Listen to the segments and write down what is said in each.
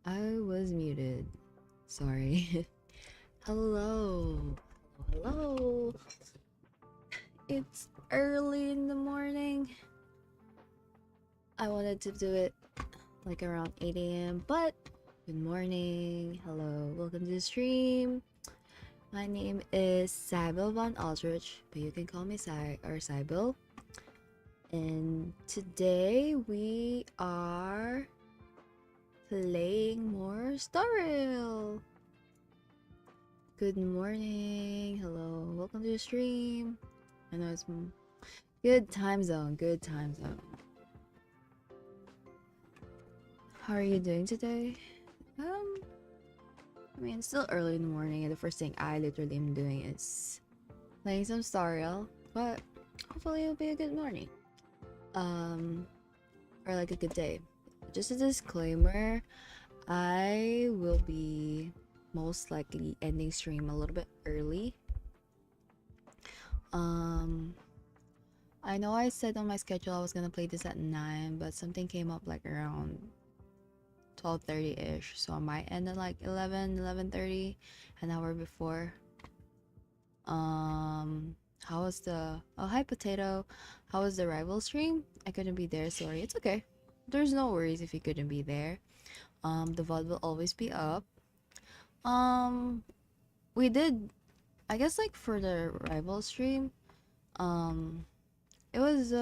I was muted. Sorry. Hello. Hello. It's early in the morning. I wanted to do it like around 8 a.m. But good morning. Hello. Welcome to the stream. My name is Sybil von Aldzrich, but you can call me Sybil. And today we are playing more Starrel. Good morning. Hello. Welcome to the stream. I know it's good time zone. Good time zone. How are you doing today? I mean, it's still early in the morning, and the first thing I literally am doing is playing some Starrel, but hopefully it'll be a good morning. Or like a good day. Just a disclaimer, I will be most likely ending stream a little bit early. I know I said on my schedule I was gonna play this at 9, but something came up like around 12:30ish, so I might end at like 11:30, an hour before. How was the hi Potato, how was the rival stream? I couldn't be there, sorry. It's okay, there's no worries if you couldn't be there. The VOD will always be up. We did, I guess, like for the rival stream, it was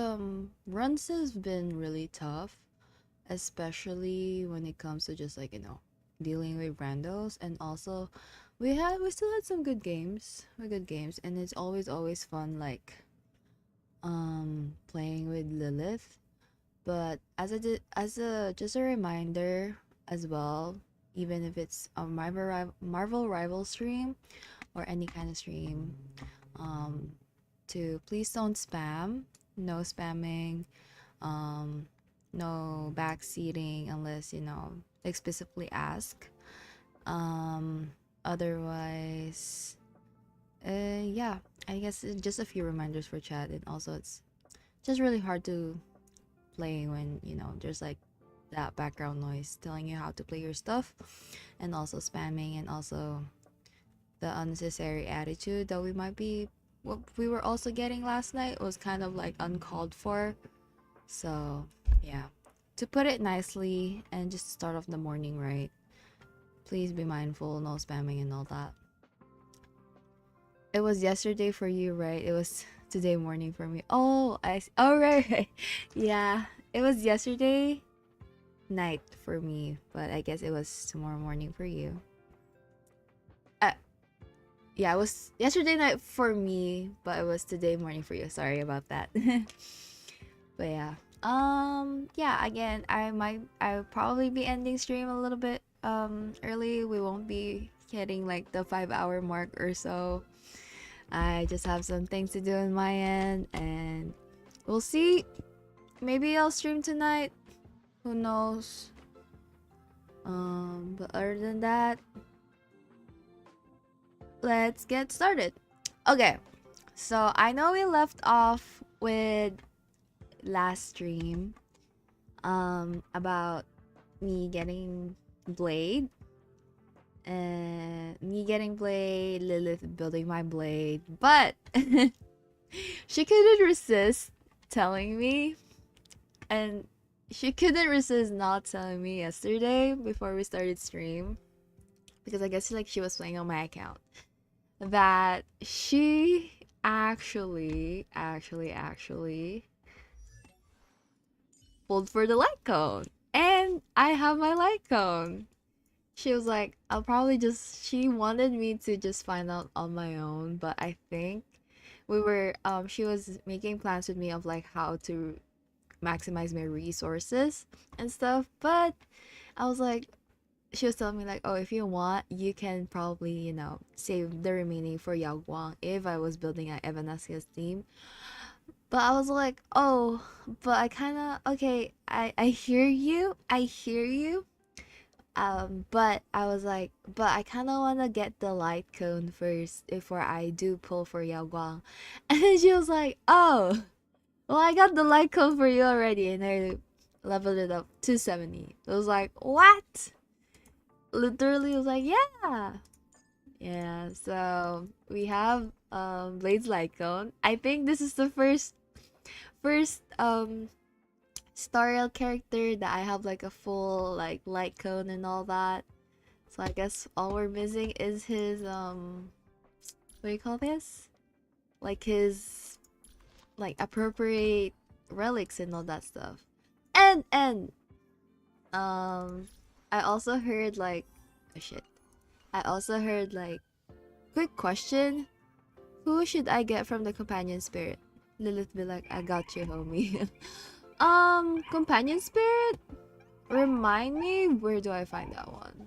runs has been really tough, especially when it comes to just like, you know, dealing with randos. And also we still had some good games, and it's always fun, like playing with Lilith. But as a just a reminder as well, even if it's a Marvel rival stream or any kind of stream, to please don't spam. No spamming, no backseating unless, you know, explicitly ask. Otherwise, yeah, I guess just a few reminders for chat. And also it's just really hard to play when, you know, there's like that background noise telling you how to play your stuff, and also spamming, and also the unnecessary attitude that what we were also getting last night was kind of like uncalled for. So yeah, to put it nicely and just start off the morning right, please be mindful, no spamming and all that. It was yesterday for you, right? It was today morning for me. Oh, right. Yeah, it was yesterday night for me, but I guess it was tomorrow morning for you. Yeah, it was yesterday night for me, but it was today morning for you. Sorry about that. But yeah. Yeah, again, I'll probably be ending stream a little bit early. We won't be hitting like the 5-hour mark or so. I just have some things to do on my end, and we'll see. Maybe I'll stream tonight. Who knows? But other than that, let's get started. Okay, so I know we left off with last stream about me getting Blade, and Lilith building my blade, but she couldn't resist telling me, and she couldn't resist not telling me yesterday before we started stream, because I guess like she was playing on my account, that she actually pulled for the light cone, and I have my light cone. She was like, she wanted me to just find out on my own, but I think she was making plans with me of like how to maximize my resources and stuff. But I was like, she was telling me like, oh, if you want, you can probably, you know, save the remaining for Yao Guang if I was building an Evanasia's team. But I was like, oh, but I kind of, okay, I hear you, but I was like, but I kind of want to get the light cone first before I do pull for Yao Guang. And then she was like, oh, well, I got the light cone for you already, and I leveled it up to 70. I was like, what? literally was like, yeah. Yeah, so we have Blade's light cone. I think this is the first Stariel character that I have like a full like light cone and all that. So I guess all we're missing is his what do you call this? Like his like appropriate relics and all that stuff. And I also heard like oh shit. I also heard like quick question. Who should I get from the companion spirit? Lilith be like, I got you, homie. Companion spirit? Remind me, where do I find that one?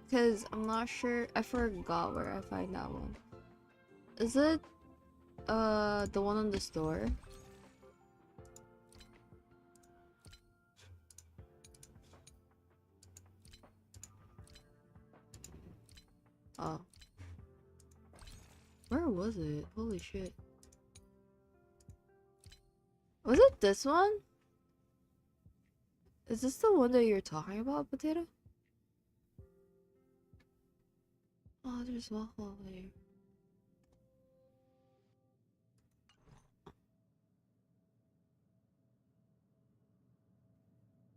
Because I'm not sure. I forgot where I find that one. Is it the one on the store? Oh. Where was it? Holy shit. Was it this one? Is this the one that you're talking about, Potato? Oh, there's waffle over here.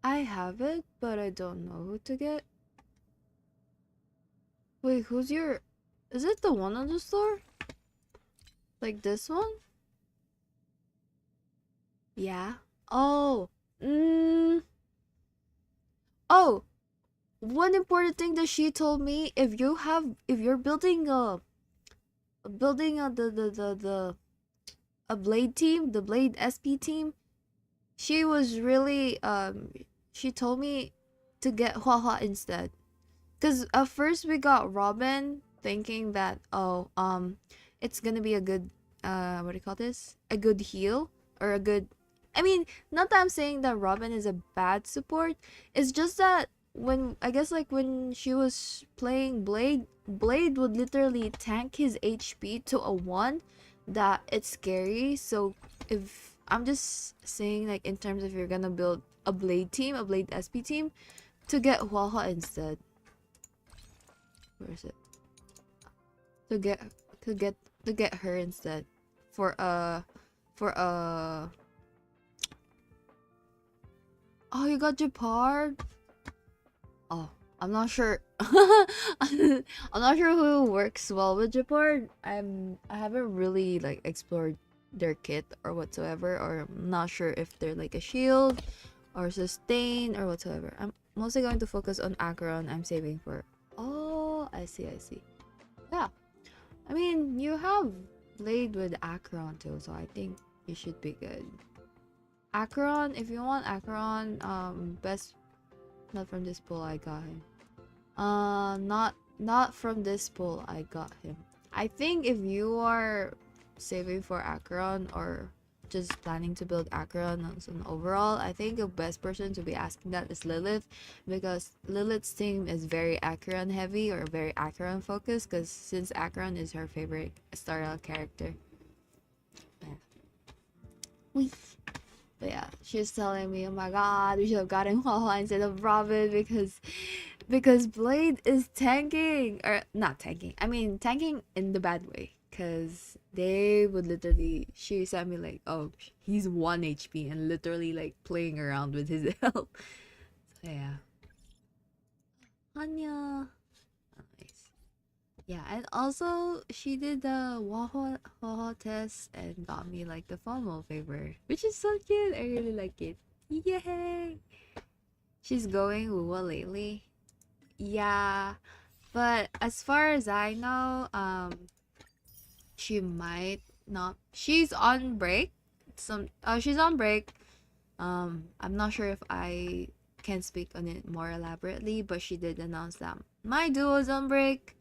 I have it, but I don't know who to get. Wait, who's your... Is it the one on the store? Like this one? Yeah. Oh. Oh. One important thing that she told me, if you're building a a Blade team, the Blade SP team, she was really she told me to get Hua instead. Cause at first we got Robin thinking that it's gonna be a good what do you call this? A good heal or a good I mean, not that I'm saying that Robin is a bad support. It's just that when I guess like when she was playing Blade would literally tank his HP to a 1 that it's scary. So if I'm just saying like in terms of you're gonna build a Blade team, a Blade SP team, to get Hua instead. Where is it? To get her instead for oh, you got Japard? Oh, I'm not sure. I'm not sure who works well with Japard. I haven't really like explored their kit or whatsoever, or I'm not sure if they're like a shield or sustain or whatsoever. I'm mostly going to focus on Acheron. I'm saving for. Oh, I see. Yeah, I mean you have Blade with Acheron too, so I think you should be good. Acheron, if you want Acheron, best not from this pool I got him. Not from this pool I got him. I think if you are saving for Acheron or just planning to build Acheron as an overall, I think the best person to be asking that is Lilith, because Lilith's team is very Acheron heavy or very Acheron focused, because since Acheron is her favorite Stariel character. Yeah. But yeah, she was telling me, oh my god, we should have gotten Huahua instead of Robin because Blade is tanking, or not tanking, I mean tanking in the bad way, because they would literally, she sent me like, oh, he's 1 HP and literally like playing around with his health. So yeah. Anya. Nice. Yeah, and also she did the Huahua test and got me like the FOMO favor, which is so cute. I really like it. Yay! She's going Wuwa lately. Yeah, but as far as I know, she might not. She's on break. She's on break. I'm not sure if I can speak on it more elaborately, but she did announce that my duo is on break.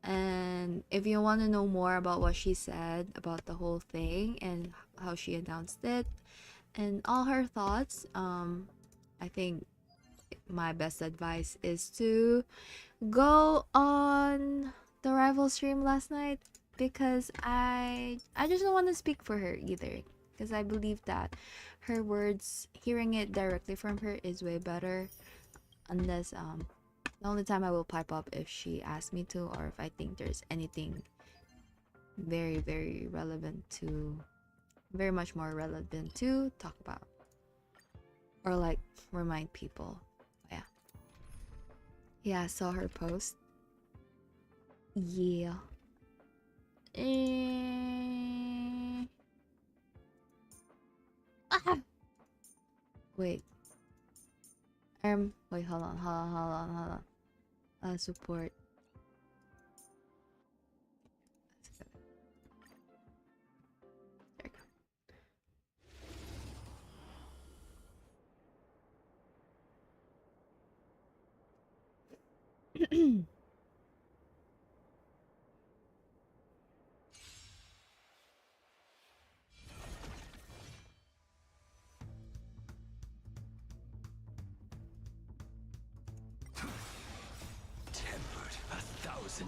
And if you want to know more about what she said about the whole thing and how she announced it and all her thoughts, I think my best advice is to go on the rival stream last night, because I just don't want to speak for her either, because I believe that her words, hearing it directly from her is way better, unless The only time I will pipe up if she asks me to, or if I think there's anything very, very relevant to, very much more relevant to talk about, or like remind people. Yeah. Yeah, I saw her post. Yeah. Ah! Wait. Wait, hold on. Support. There we go.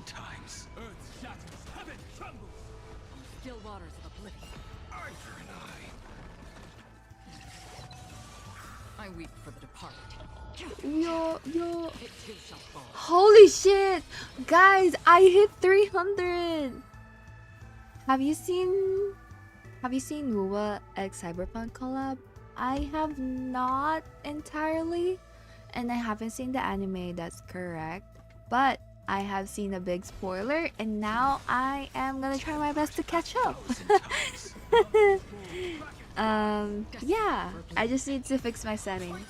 Times. Earth shatters, heaven trembles. On still waters of oblivion. Eye for an eye. I weep for the departed. Yo. It too shall fall. Holy shit! Guys, I hit 300! Have you seen Wuwa X Cyberpunk collab? I have not entirely, and I haven't seen the anime, that's correct. But I have seen a big spoiler, and now I am gonna try my best to catch up. Yeah, I just need to fix my settings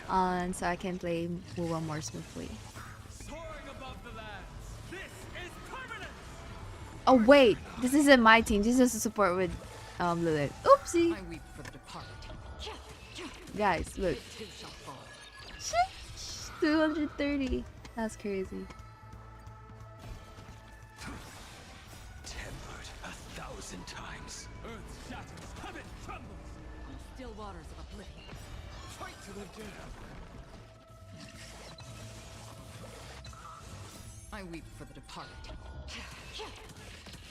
on so I can play Wuwa more smoothly. Oh wait, this isn't my team. This is a support with Lilith. Oopsie. Guys, look. 230. That's crazy. Tempered 1,000 times. Earth shatters, heaven trembles. On still waters of oblivion. Fight to the death. I weep for the departed.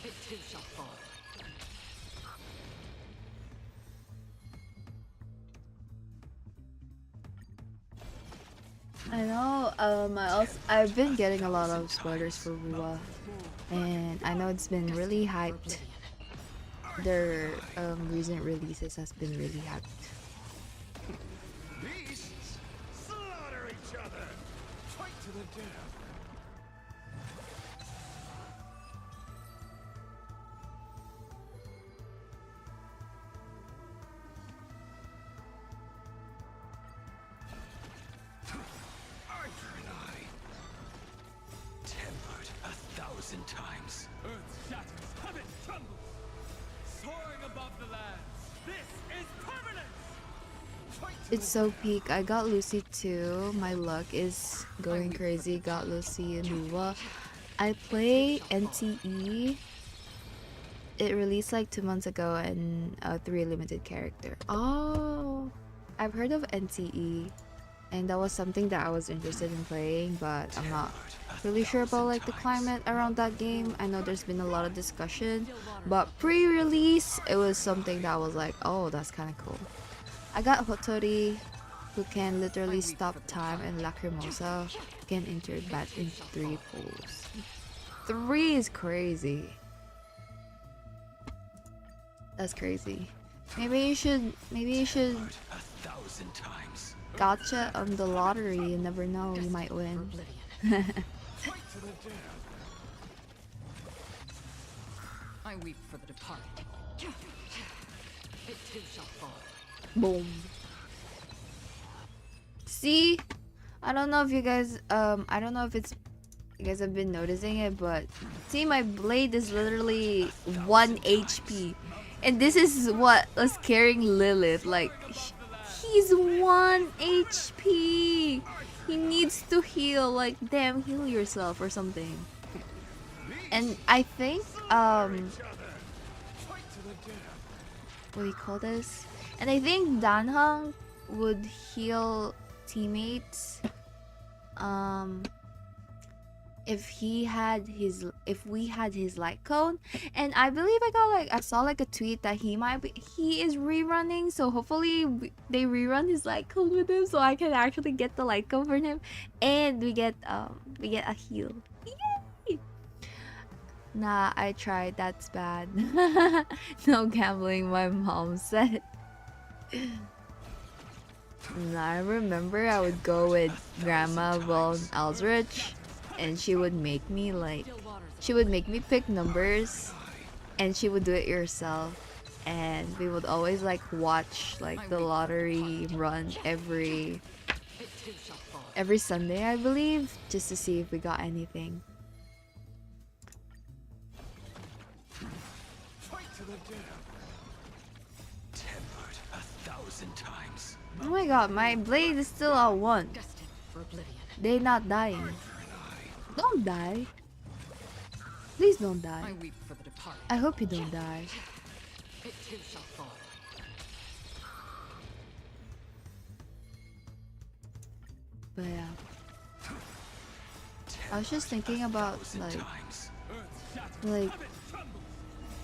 It too shall fall. I know. I've been getting a lot of spoilers for Wuwa, and I know it's been really hyped. Their recent releases has been really hyped. Beasts slaughter each other. Fight to the death. Times. Earth shatters, heaven trembles. Soaring above the lands. This is permanence. It's so peak. I got Lucy too. My luck is going crazy. Got Lucy and Wuwa. I play NTE. It released like 2 months ago, and 3 limited character. Oh, I've heard of NTE, and that was something that I was interested in playing, but I'm not really sure about like the climate around that game. I know there's been a lot of discussion, but pre-release it was something that was like, oh, that's kind of cool. I got Hotori, who can literally stop time, and Lacrimosa, who can enter bat in 3 pulls. 3 is crazy. That's crazy. Maybe you should gotcha on the lottery. You never know, you might win. I weep for the departed. It too shall fall. Boom. See? I don't know if you guys I don't know if it's you guys have been noticing it, but see, my blade is literally 1 HP. And this is what was carrying Lilith. Like, he's 1 HP. He needs to heal. Like, damn, heal yourself or something. And I think, what do you call this? And I think Danheng would heal teammates if we had his like code. And I believe I saw like a tweet that he is rerunning, so hopefully they rerun his like code with him so I can actually get the like code for him, and we get a heal. Yay! Nah, I tried, that's bad. No gambling, my mom said. Nah, I remember I would go with Grandma von Aldzrich, and she would make me pick numbers, and she would do it herself, and we would always like watch like the lottery run every Sunday, I believe, just to see if we got anything. Oh my god, my blade is still at 1. They not dying. Don't die. Please don't die. I hope you don't die. But yeah. I was just thinking about like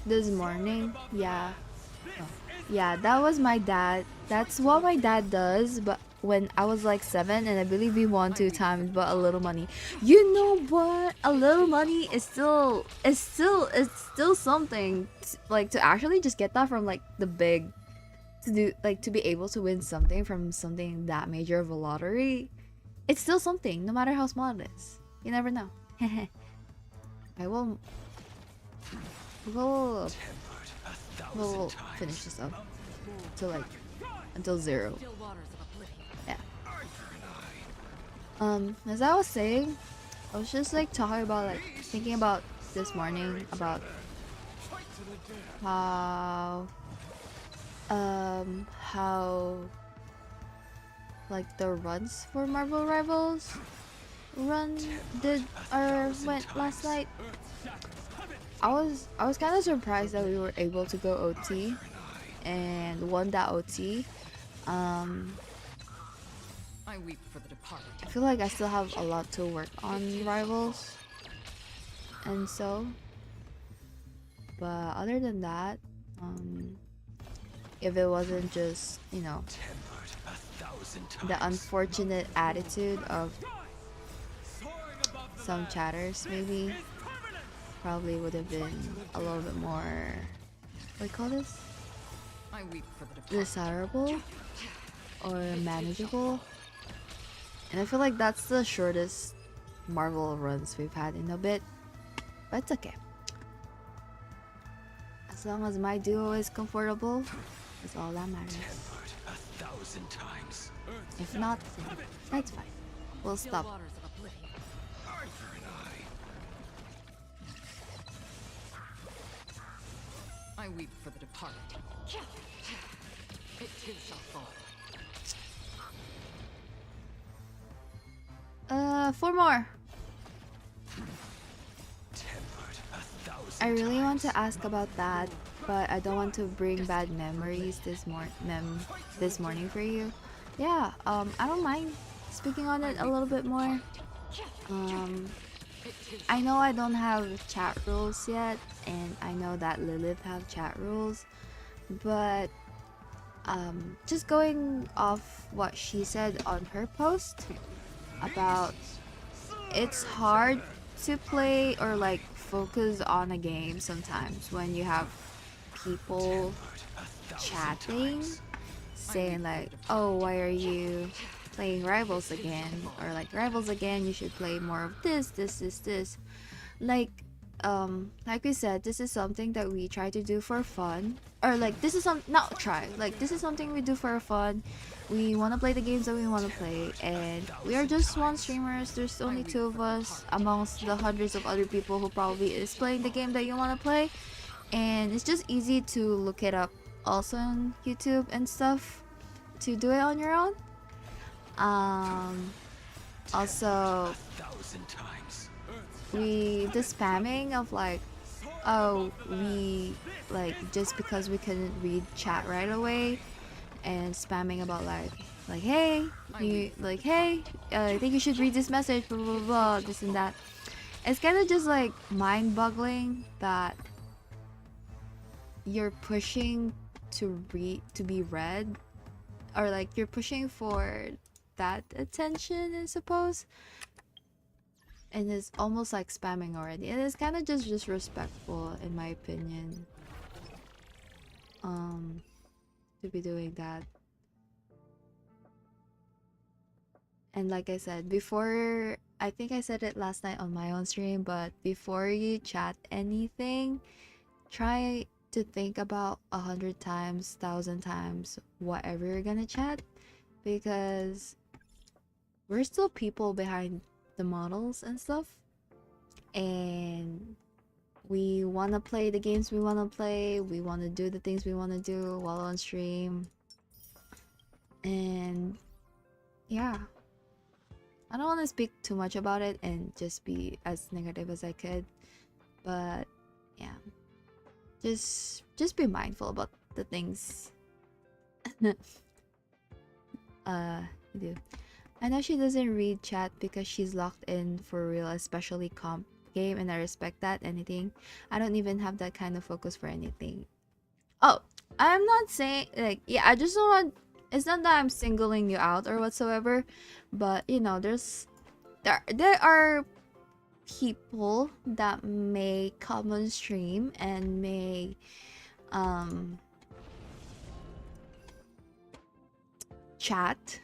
this morning. Yeah. Oh. Yeah, that was my dad. That's what my dad does, but when I was like 7, and I believe we won 2 times, but a little money. You know what? A little money is still something. Like, to actually just get that from like the big, to be able to win something from something that major of a lottery, it's still something, no matter how small it is. You never know. We'll finish this up until 0. Yeah. As I was saying, I was just like thinking about this morning about how like the runs for Marvel Rivals went last night. I was kind of surprised that we were able to go OT and won that OT. I feel like I still have a lot to work on Rivals, and so. But other than that, if it wasn't just, you know, the unfortunate attitude of some chatters, maybe probably would have been a little bit more, what do you call this? Desirable or manageable. And I feel like that's the shortest Marvel runs we've had in a bit, but it's okay. As long as my duo is comfortable, that's all that matters. If not, that's fine. We'll stop. I weep for the departed. It too shall fall. 4 more. I really want to ask about that, but I don't want to bring bad memories this morning for you. Yeah, I don't mind speaking on it a little bit more. I know I don't have chat rules yet, and I know that Lilith have chat rules, but just going off what she said on her post about it's hard to play or like focus on a game sometimes when you have people chatting saying like, oh, why are you playing Rivals again, or like Rivals again, you should play more of this. Like we said, this is something that we try to do for fun, or like this is this is something we do for fun. We want to play the games that we want to play, and we are just one streamers. There's only 2 of us amongst the hundreds of other people who probably is playing the game that you want to play, and it's just easy to look it up also on YouTube and stuff to do it on your own. Also, the spamming of like, oh, we like, just because we couldn't read chat right away, and spamming about like hey, I think you should read this message, blah blah blah, this and that. it's kind of just like mind-boggling that you're pushing to be read, or like you're pushing for that attention, I suppose, and it's almost like spamming already, and it's kind of just disrespectful in my opinion, to be doing that. And like I said before, I think I said it last night on my own stream, but before you chat anything, try to think about 100 times, 1,000 times, whatever you're gonna chat, because we're still people behind the models and stuff, and we want to play the games we want to play, we want to do the things we want to do while on stream, and yeah, I don't want to speak too much about it and just be as negative as I could, but yeah, just be mindful about the things you do. I know she doesn't read chat because she's locked in for real, especially comp game, and I respect that. Anything, I don't even have that kind of focus for anything. Oh, I'm not saying like, yeah, I just don't want, it's not that I'm singling you out or whatsoever, but you know, there are people that may come on stream and may chat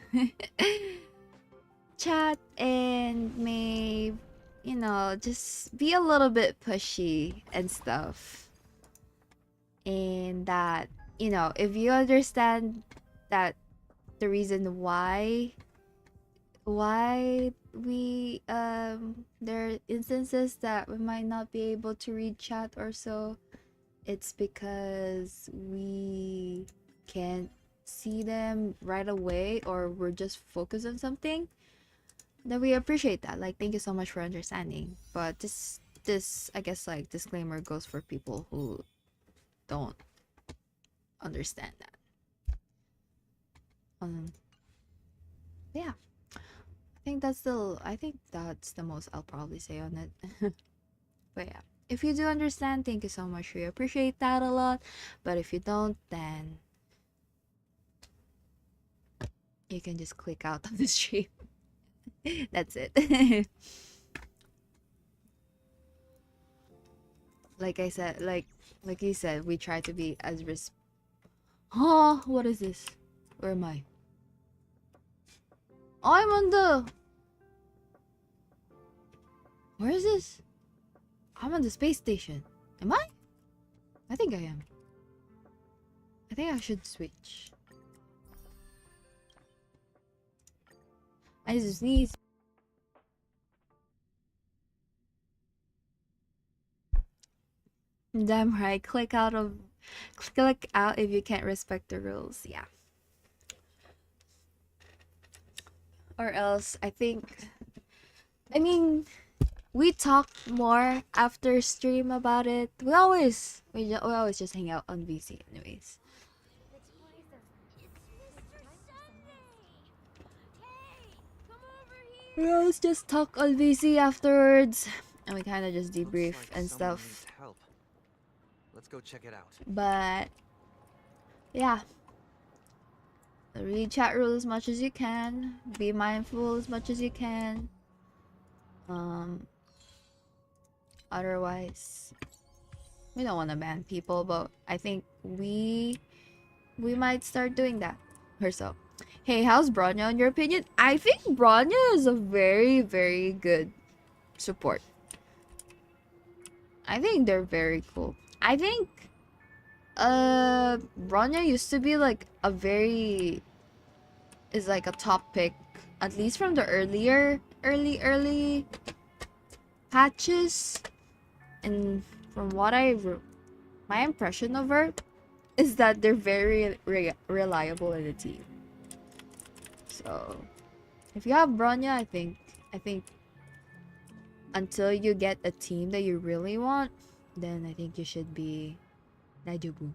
chat and may, you know, just be a little bit pushy and stuff, and that, you know, if you understand that the reason why we there are instances that we might not be able to read chat or so, it's because we can't see them right away, or we're just focused on something, then we appreciate that. Like, thank you so much for understanding. But this I guess like disclaimer goes for people who don't understand that. Yeah, I think that's the most I'll probably say on it. But yeah, if you do understand, thank you so much. We appreciate that a lot. But if you don't, then you can just click out of the stream. That's it. Like I said, like you said, we try to be as Huh? What is this? Where am I? Oh, I'm on the... Where is this? I'm on the space station. Am I? I think I am. I think I should switch. I need to sneeze. Damn right. Click out if you can't respect the rules. Yeah. Or else, I mean, we talk more after stream about it. We always just hang out on VC anyways. We always just talk on VC afterwards, and we kind of just debrief and stuff. Let's go check it out. But yeah, read chat rules as much as you can. Be mindful as much as you can. Otherwise, we don't want to ban people, but I think we might start doing that herself. Hey, how's Bronya in your opinion? I think Bronya is a very, very good support. I think they're very cool. I think Bronya used to be like a top pick, at least from the early patches. And from what my impression of her is that they're very reliable in the team. So if you have Bronya, I think until you get a team that you really want, then I think you should be Daijoubu.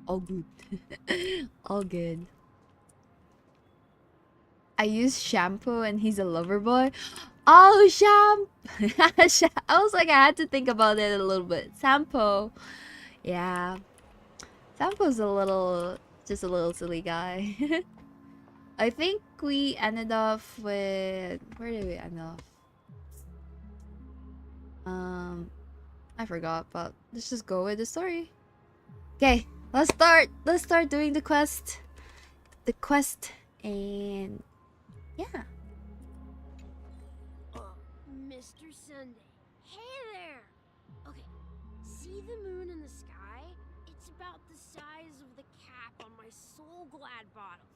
All good. All good. I use shampoo and he's a lover boy. Oh, I was like, I had to think about it a little bit. Sampo. Yeah. Sampo's just a little silly guy. I think we ended off with, where did we end off? I forgot, but let's just go with the story. Okay, let's start. Let's start doing the quest. And yeah. Mr. Sunday. Hey there! Okay, see the moon in the sky? It's about the size of the cap on my Soul Glad bottle.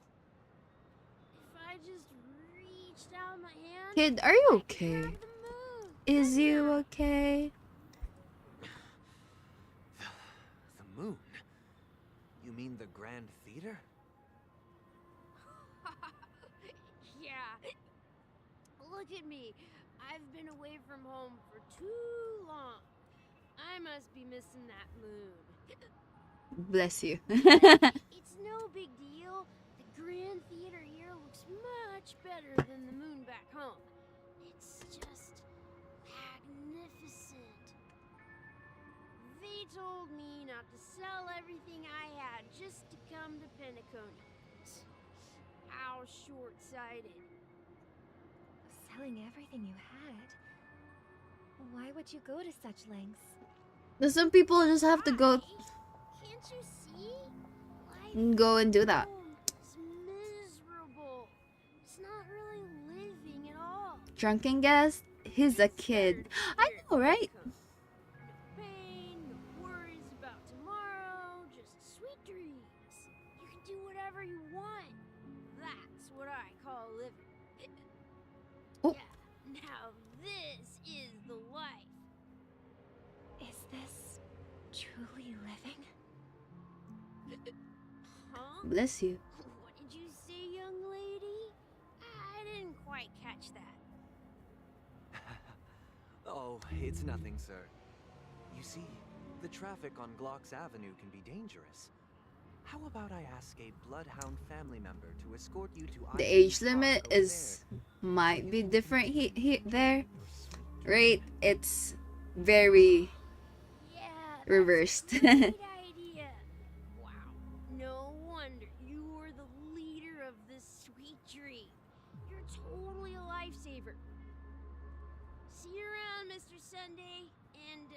If I just reached out my hand, Kid, are you I could okay? have the moon. Is you okay? The moon? You mean the Grand Theater? Yeah. Look at me. I've been away from home for too long. I must be missing that moon. Bless you. It's no big deal. The Grand Theater here looks much better than the moon back home. It's just magnificent. They told me not to sell everything I had just to come to penacony. How short-sighted. Selling everything you had? Why would you go to such lengths? Some people just have to go Can't you see? Life and do that. It's miserable. It's not really living at all. Drunken guest? He's a kid. I know, right? No pain, no worries about tomorrow, just sweet dreams. You can do whatever you want. That's what I call living. Oh. Yeah, now this is the life. Is this truly living? Huh? Bless you. What did you say, young lady? I didn't quite catch that. Oh, it's nothing, sir. You see, the traffic on Glocks Avenue can be dangerous. How about I ask a bloodhound family member to escort you to The Ivy's age Park limit over is might be different there, right? It's very Yeah, that's reversed. a great idea. Wow, no wonder you were the leader of this sweet dream. You're totally a lifesaver. See you around, Mr. Sunday, and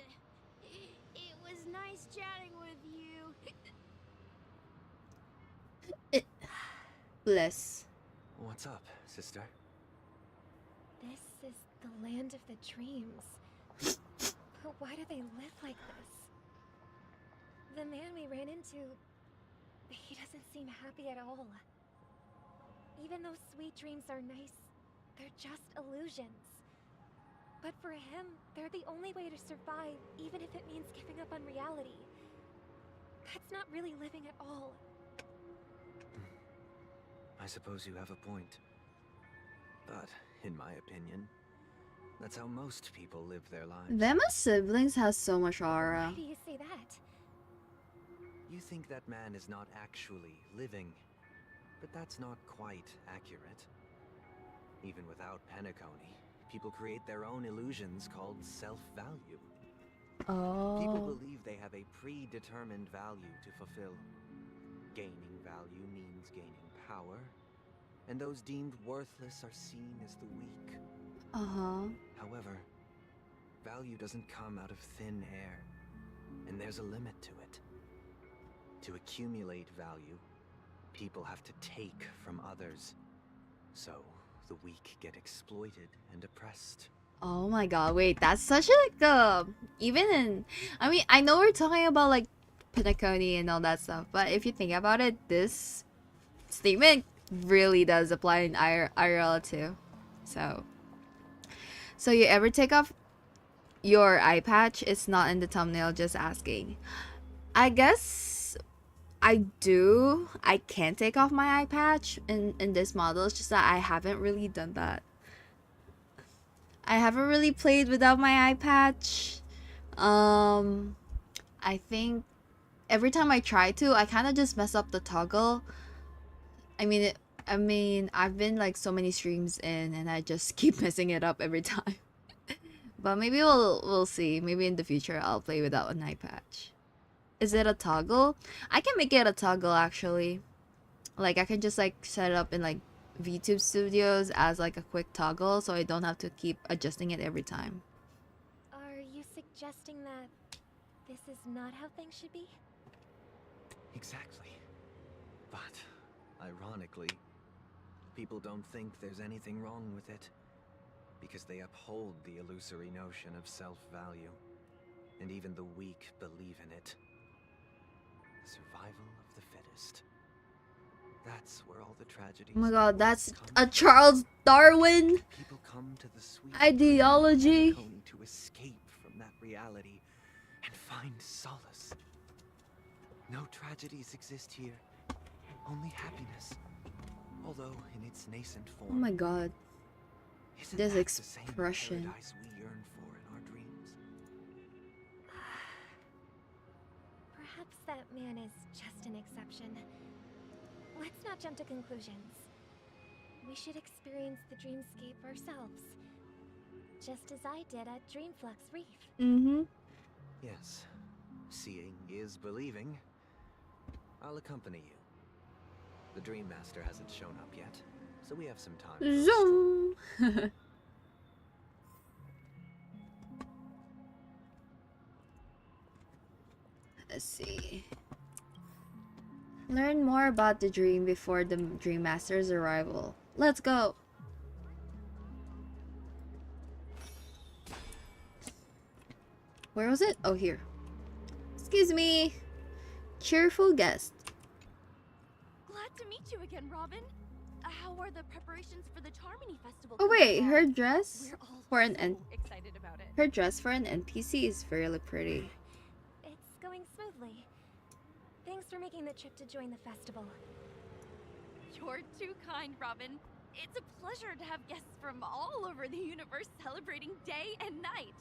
it was nice chatting with you. Bless. What's up, sister? This is the land of the dreams. But why do they live like this? The man we ran into, he doesn't seem happy at all. Even though sweet dreams are nice, they're just illusions. But for him, they're the only way to survive, even if it means giving up on reality. That's not really living at all. I suppose you have a point. But, in my opinion, that's how most people live their lives. Them as siblings has so much aura. Why do you say that? You think that man is not actually living, but that's not quite accurate. Even without penacony, people create their own illusions called self-value. People Oh. believe they have a predetermined value to fulfill. Gaining value means gaining power, and those deemed worthless are seen as the weak. Uh-huh. However, value doesn't come out of thin air, and there's a limit to it. To accumulate value, people have to take from others. So, the weak get exploited and oppressed. Oh my god, wait, that's such a, like, even in, I mean, I know we're talking about, like, penacony and all that stuff, but if you think about it, this statement really does apply in IRL too. So you ever take off your eye patch? It's not in the thumbnail, just asking. I guess I do. I can take off my eye patch in this model. It's just that I haven't really done that. I haven't really played without my eye patch. I think every time I try to, I kind of just mess up the toggle. I mean, I mean, I've been like so many streams in, and I just keep messing it up every time. But maybe we'll see. Maybe in the future I'll play without an eye patch. Is it a toggle? I can make it a toggle actually. Like I can just like set it up in like VTube Studios as like a quick toggle, so I don't have to keep adjusting it every time. Are you suggesting that this is not how things should be? Exactly. But, ironically, people don't think there's anything wrong with it. Because they uphold the illusory notion of self-value. And even the weak believe in it. Survival of the fittest. That's where all the tragedies... Oh my god, that's a Charles Darwin People come to the sweet ideology. to escape from that reality and find solace. No tragedies exist here, only happiness. Although in its nascent form. Oh my god, isn't this that the same expression. paradise we yearn for in our dreams? Perhaps that man is just an exception. Let's not jump to conclusions. We should experience the dreamscape ourselves. Just as I did at Dreamflux Reef. Mm-hmm. Yes, seeing is believing. I'll accompany you. The Dream Master hasn't shown up yet, so we have some time. for a stroll. Zoom. Let's see. Learn more about the dream before the Dream Master's arrival. Let's go. Where was it? Oh, here. Excuse me. Cheerful guest. Glad to meet you again, Robin. How are the preparations for the Charmony Festival? Oh wait, her dress We're all for an so excited about it. her dress for an NPC is really pretty. It's going smoothly. Thanks for making the trip to join the festival. You're too kind, Robin. It's a pleasure to have guests from all over the universe celebrating day and night.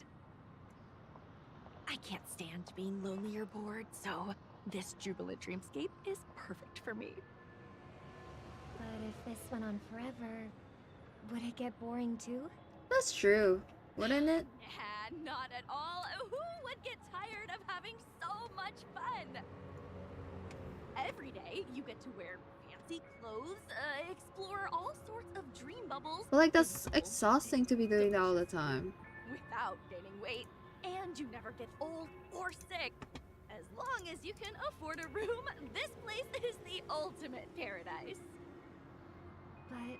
I can't stand being lonely or bored, so this jubilant dreamscape is perfect for me. But if this went on forever, would it get boring too? That's true, wouldn't it? Nah, not at all. Who would get tired of having so much fun? Every day, you get to wear fancy clothes, explore all sorts of dream bubbles. But like that's visit exhausting to be doing that all the time. without gaining weight, and you never get old or sick. As long as you can afford a room, this place is the ultimate paradise. But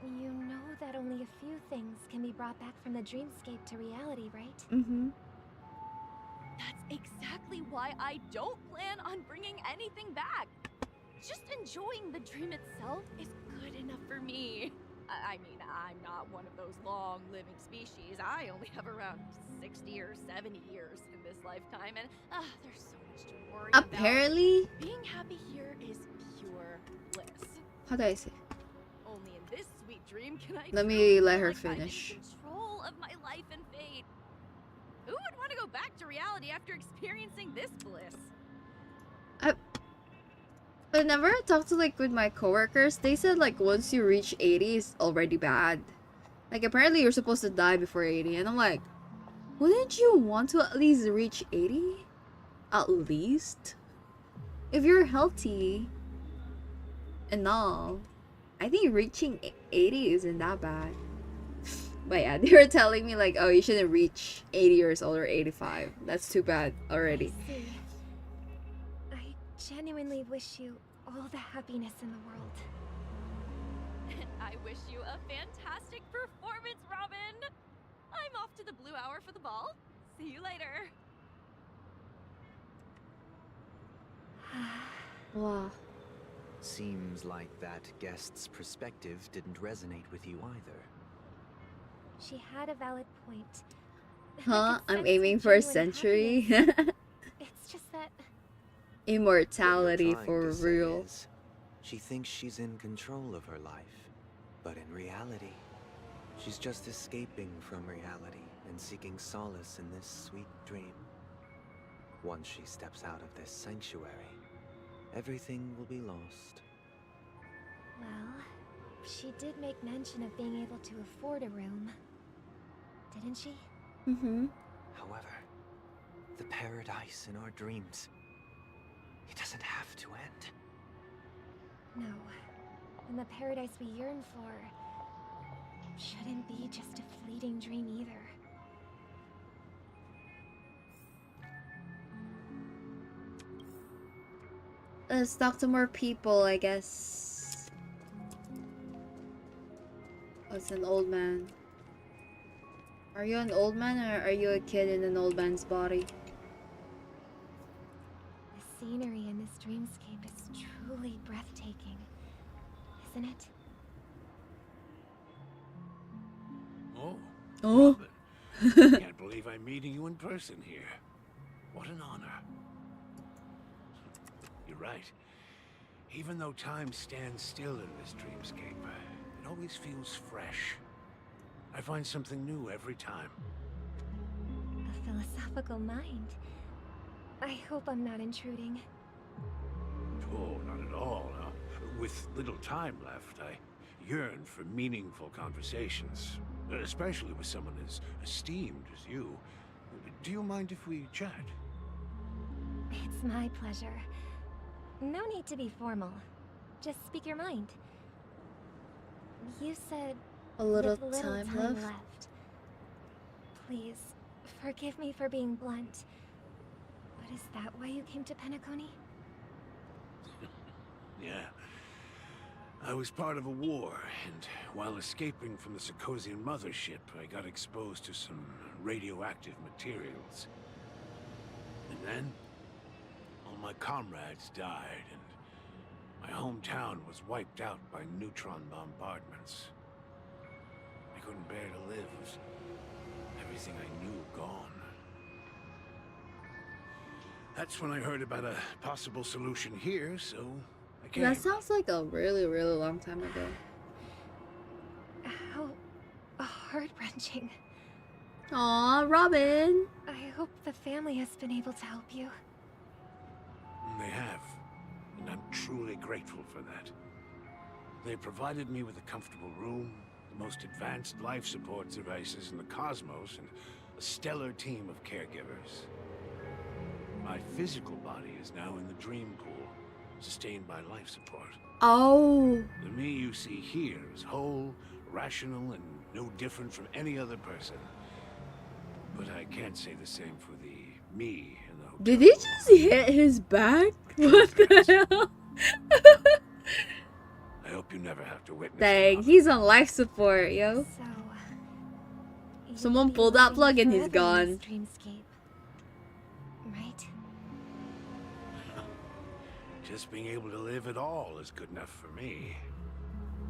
you know that only a few things can be brought back from the dreamscape to reality, right? Mm-hmm. That's exactly why I don't plan on bringing anything back. Just enjoying the dream itself is good enough for me. I mean, I'm not one of those long-living species. I only have around 60 or 70 years in this lifetime, and there's so much to worry about. Apparently, Being happy here is pure bliss. how do I say? Only in this sweet dream can I Let me truly let feel her like I'm in finish. control of my life and fate. Who would want to go back to reality after experiencing this bliss? Whenever I talk to like with my coworkers, they said like once you reach 80 it's already bad. Like apparently you're supposed to die before 80, and I'm like, wouldn't you want to at least reach 80? At least? If you're healthy and all, I think reaching 80 isn't that bad. But yeah, they were telling me like, oh, you shouldn't reach 80 years old or 85. That's too bad already. I see. I genuinely wish you all the happiness in the world. And I wish you a fantastic performance, Robin! I'm off to the Blue Hour for the ball. See you later. Wow. Seems like that guest's perspective didn't resonate with you either. She had a valid point. I Huh? could I'm sense aiming her for a genuine century. happiness. It's just that Immortality What you're for trying to say real. is, she thinks she's in control of her life, but in reality, she's just escaping from reality and seeking solace in this sweet dream. Once she steps out of this sanctuary, everything will be lost. Well, she did make mention of being able to afford a room, didn't she? Mm-hmm. However, the paradise in our dreams, it doesn't have to end. No. And the paradise we yearn for shouldn't be just a fleeting dream either. Let's talk to more people, I guess. Oh, it's an old man. Are you an old man or are you a kid in an old man's body? The scenery in this dreamscape is truly breathtaking, isn't it? Oh. Oh. Robin. Can't believe I'm meeting you in person here. What an honor. You're right. Even though time stands still in this dreamscape, it always feels fresh. I find something new every time. A philosophical mind. I hope I'm not intruding. Oh, not at all. With little time left, I yearn for meaningful conversations, especially with someone as esteemed as you. Do you mind if we chat? It's my pleasure. No need to be formal. Just speak your mind. You said A little with little time time left. Please, forgive me for being blunt. But is that why you came to Penacony? Yeah. I was part of a war, and while escaping from the Sarkosian mothership, I got exposed to some radioactive materials. And then, all my comrades died, and my hometown was wiped out by neutron bombardments. I couldn't bear to live with everything I knew gone. That's when I heard about a possible solution here, so I came. That sounds like a really, really long time ago. How heart-wrenching. Aw, Robin. I hope the family has been able to help you. They have, and I'm truly grateful for that. They provided me with a comfortable room, the most advanced life support devices in the cosmos, and a stellar team of caregivers. My physical body is now in the dream pool, sustained by life support. Oh. The me you see here is whole, rational, and no different from any other person. But I can't say the same for the me in the hotel. Did he just hit his back? What the hell? I hope you never have to witness Dang, it. he's on life support, yo. So, you'll Someone be pulled that living plug and he's forever in gone. this dreamscape, right? Just being able to live at all is good enough for me.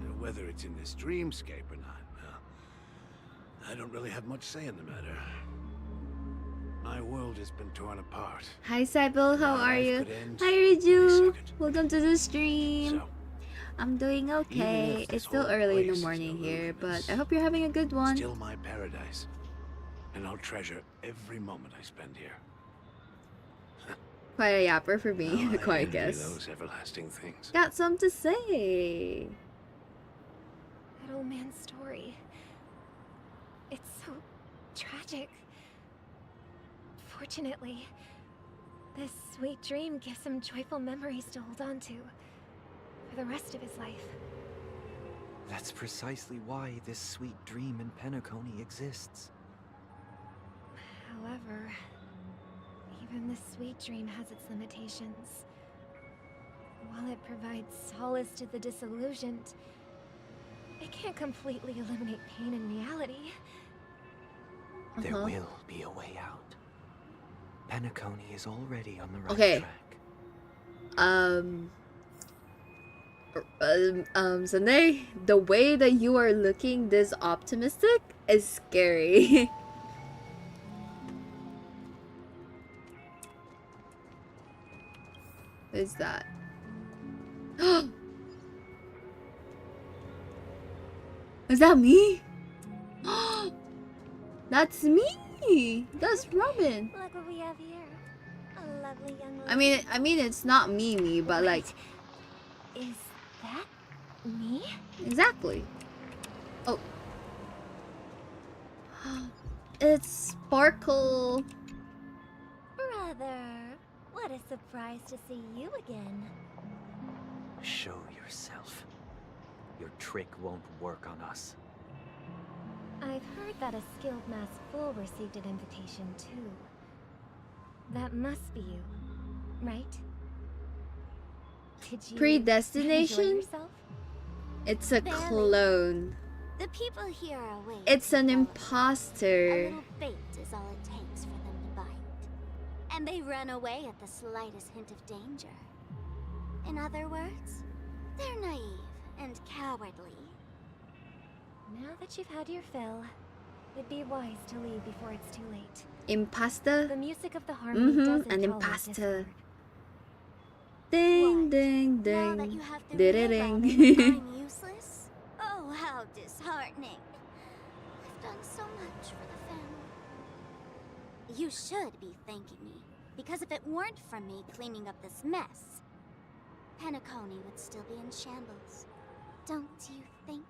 You know, whether it's in this dreamscape or not, well, I don't really have much say in the matter. My world has been torn apart. Hi, Sybil, how My are life you? could end Hi, any Riju. second. Welcome to the stream. So, I'm doing Even okay. if this It's still whole early in place the is morning no here, but wilderness, I hope you're having a good one. still my paradise. And I'll treasure every moment I spend here. Quite a yapper for me, How I quite envy guess. those everlasting things. Got some to say. That old man's story. It's so tragic. Fortunately, this sweet dream gives him joyful memories to hold on to for the rest of his life. That's precisely why this sweet dream in Penacony exists. However, even this sweet dream has its limitations. While it provides solace to the disillusioned, it can't completely eliminate pain in reality. There Uh-huh. will be a way out. Penacony is already on the right Okay. track. Sunday, the way that you are looking this optimistic is scary. What is that? Is that me? That's me. That's Robin. Look what we have here. A lovely young lady. I mean, it's not me, but like, Is that Me? Exactly. Oh. It's Sparkle. Brother, what a surprise to see you again. Show yourself. Your trick won't work on us. I've heard that a skilled masked fool received an invitation too. That must be you, right? Did you Predestination? enjoy yourself? It's a Barely. clone. The people here are waiting. It's an to follow. A imposter. little bait is all it takes for them to bite. And they run away at the slightest hint of danger. In other words, they're naive and cowardly. Now that you've had your fill, it'd be wise to leave before it's too late. Imposter? The music of the harmony doesn't an tolerate imposter. discord. Ding, What? ding, Now that ding. you have the Ding, real ding. Robin, I'm useless? Oh, how disheartening. I've done so much for the family. You should be thanking me, because if it weren't for me cleaning up this mess, Penacony would still be in shambles. Don't you think?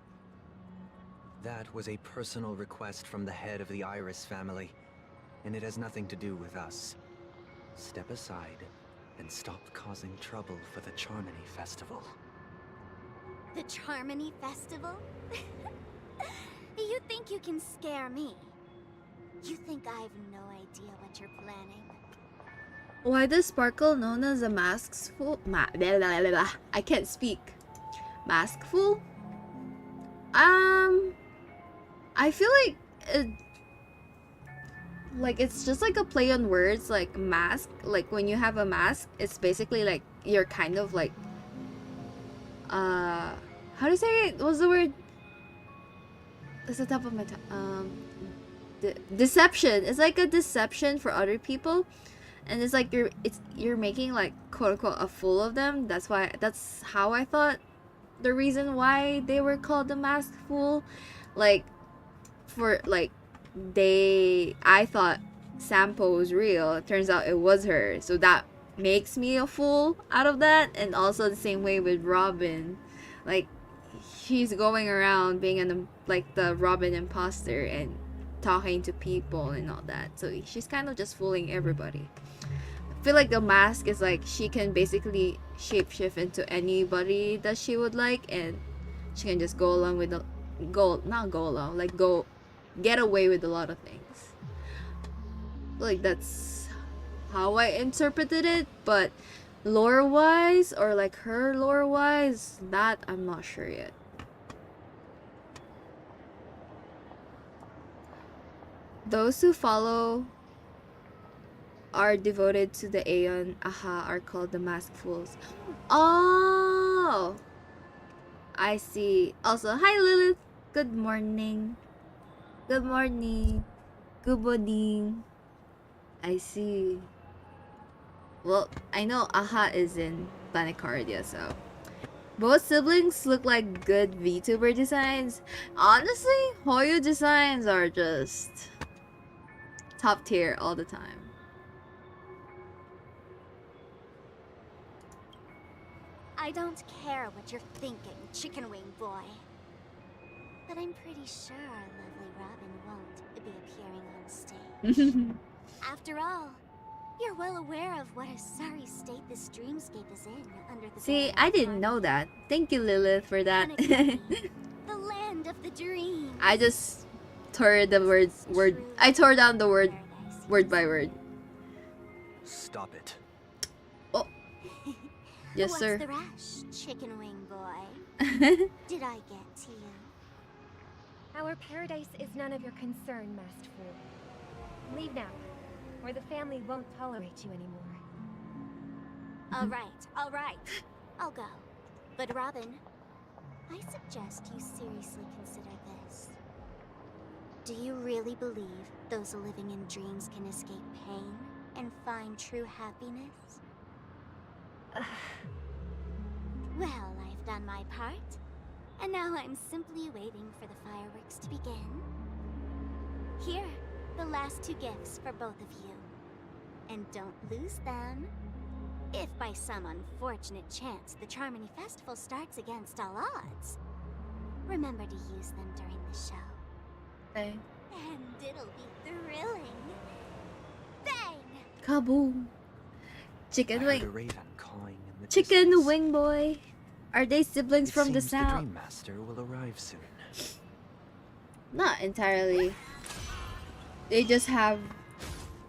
That was a personal request from the head of the Iris family, and it has nothing to do with us. Step aside and stop causing trouble for the Charmony Festival. The Charmony Festival? You think you can scare me? You think I have no idea what you're planning? Why does Sparkle known as a masked fool? Blah, blah, blah, blah. I can't speak. Mask fool? I feel like it's just like a play on words, like mask. Like when you have a mask, it's basically like you're kind of like how do you say it? What's the word? It's the top of my tongue. Deception. It's like a deception for other people, and it's like you're making like quote unquote a fool of them. That's how I thought the reason why they were called the masked fool. Like for like I thought Sampo was real. It turns out it was her, so that makes me a fool out of that. And also the same way with Robin, like she's going around being like the Robin imposter and talking to people and all that, so she's kind of just fooling everybody. I feel like the mask is like she can basically shapeshift into anybody that she would like, and she can just go along with get away with a lot of things. Like that's how I interpreted it, but lore wise, or like her lore wise, that I'm not sure yet. Those who follow are devoted to the Aeon Aha are called the masked fools. Oh, I see. Also, hi Lilith. Good morning. Good morning. Good morning. I see. Well, I know Aha is in Planecardia, so both siblings look like good VTuber designs. Honestly, Hoyo designs are just top tier all the time. I don't care what you're thinking, chicken wing boy. But I'm pretty sure our lovely Robin won't be appearing on stage. After all, you're well aware of what a sorry state this dreamscape is in under the See, ban I of didn't know harmony. that. Thank you, Lilith, for that. Penacony, the land of the dreams. I just tore the word. I tore down the word by word. Stop it. Oh, yes, What's sir. the rush, chicken wing boy? Did I get to you? Our paradise is none of your concern, masked fool. Leave now, or the family won't tolerate you anymore. All right. I'll go. But Robin, I suggest you seriously consider this. Do you really believe those living in dreams can escape pain and find true happiness? Well, I've done my part, and now I'm simply waiting for the fireworks to begin. Here, the last two gifts for both of you. And don't lose them. If by some unfortunate chance the Charmony Festival starts against all odds, remember to use them during the show. Okay. And it'll be thrilling. Bang! Kaboom. I Chicken heard wing. a raven cawing in the Chicken distance. wing boy. Are they siblings It from the seems south? Dream Master will arrive soon. Not entirely. They just have.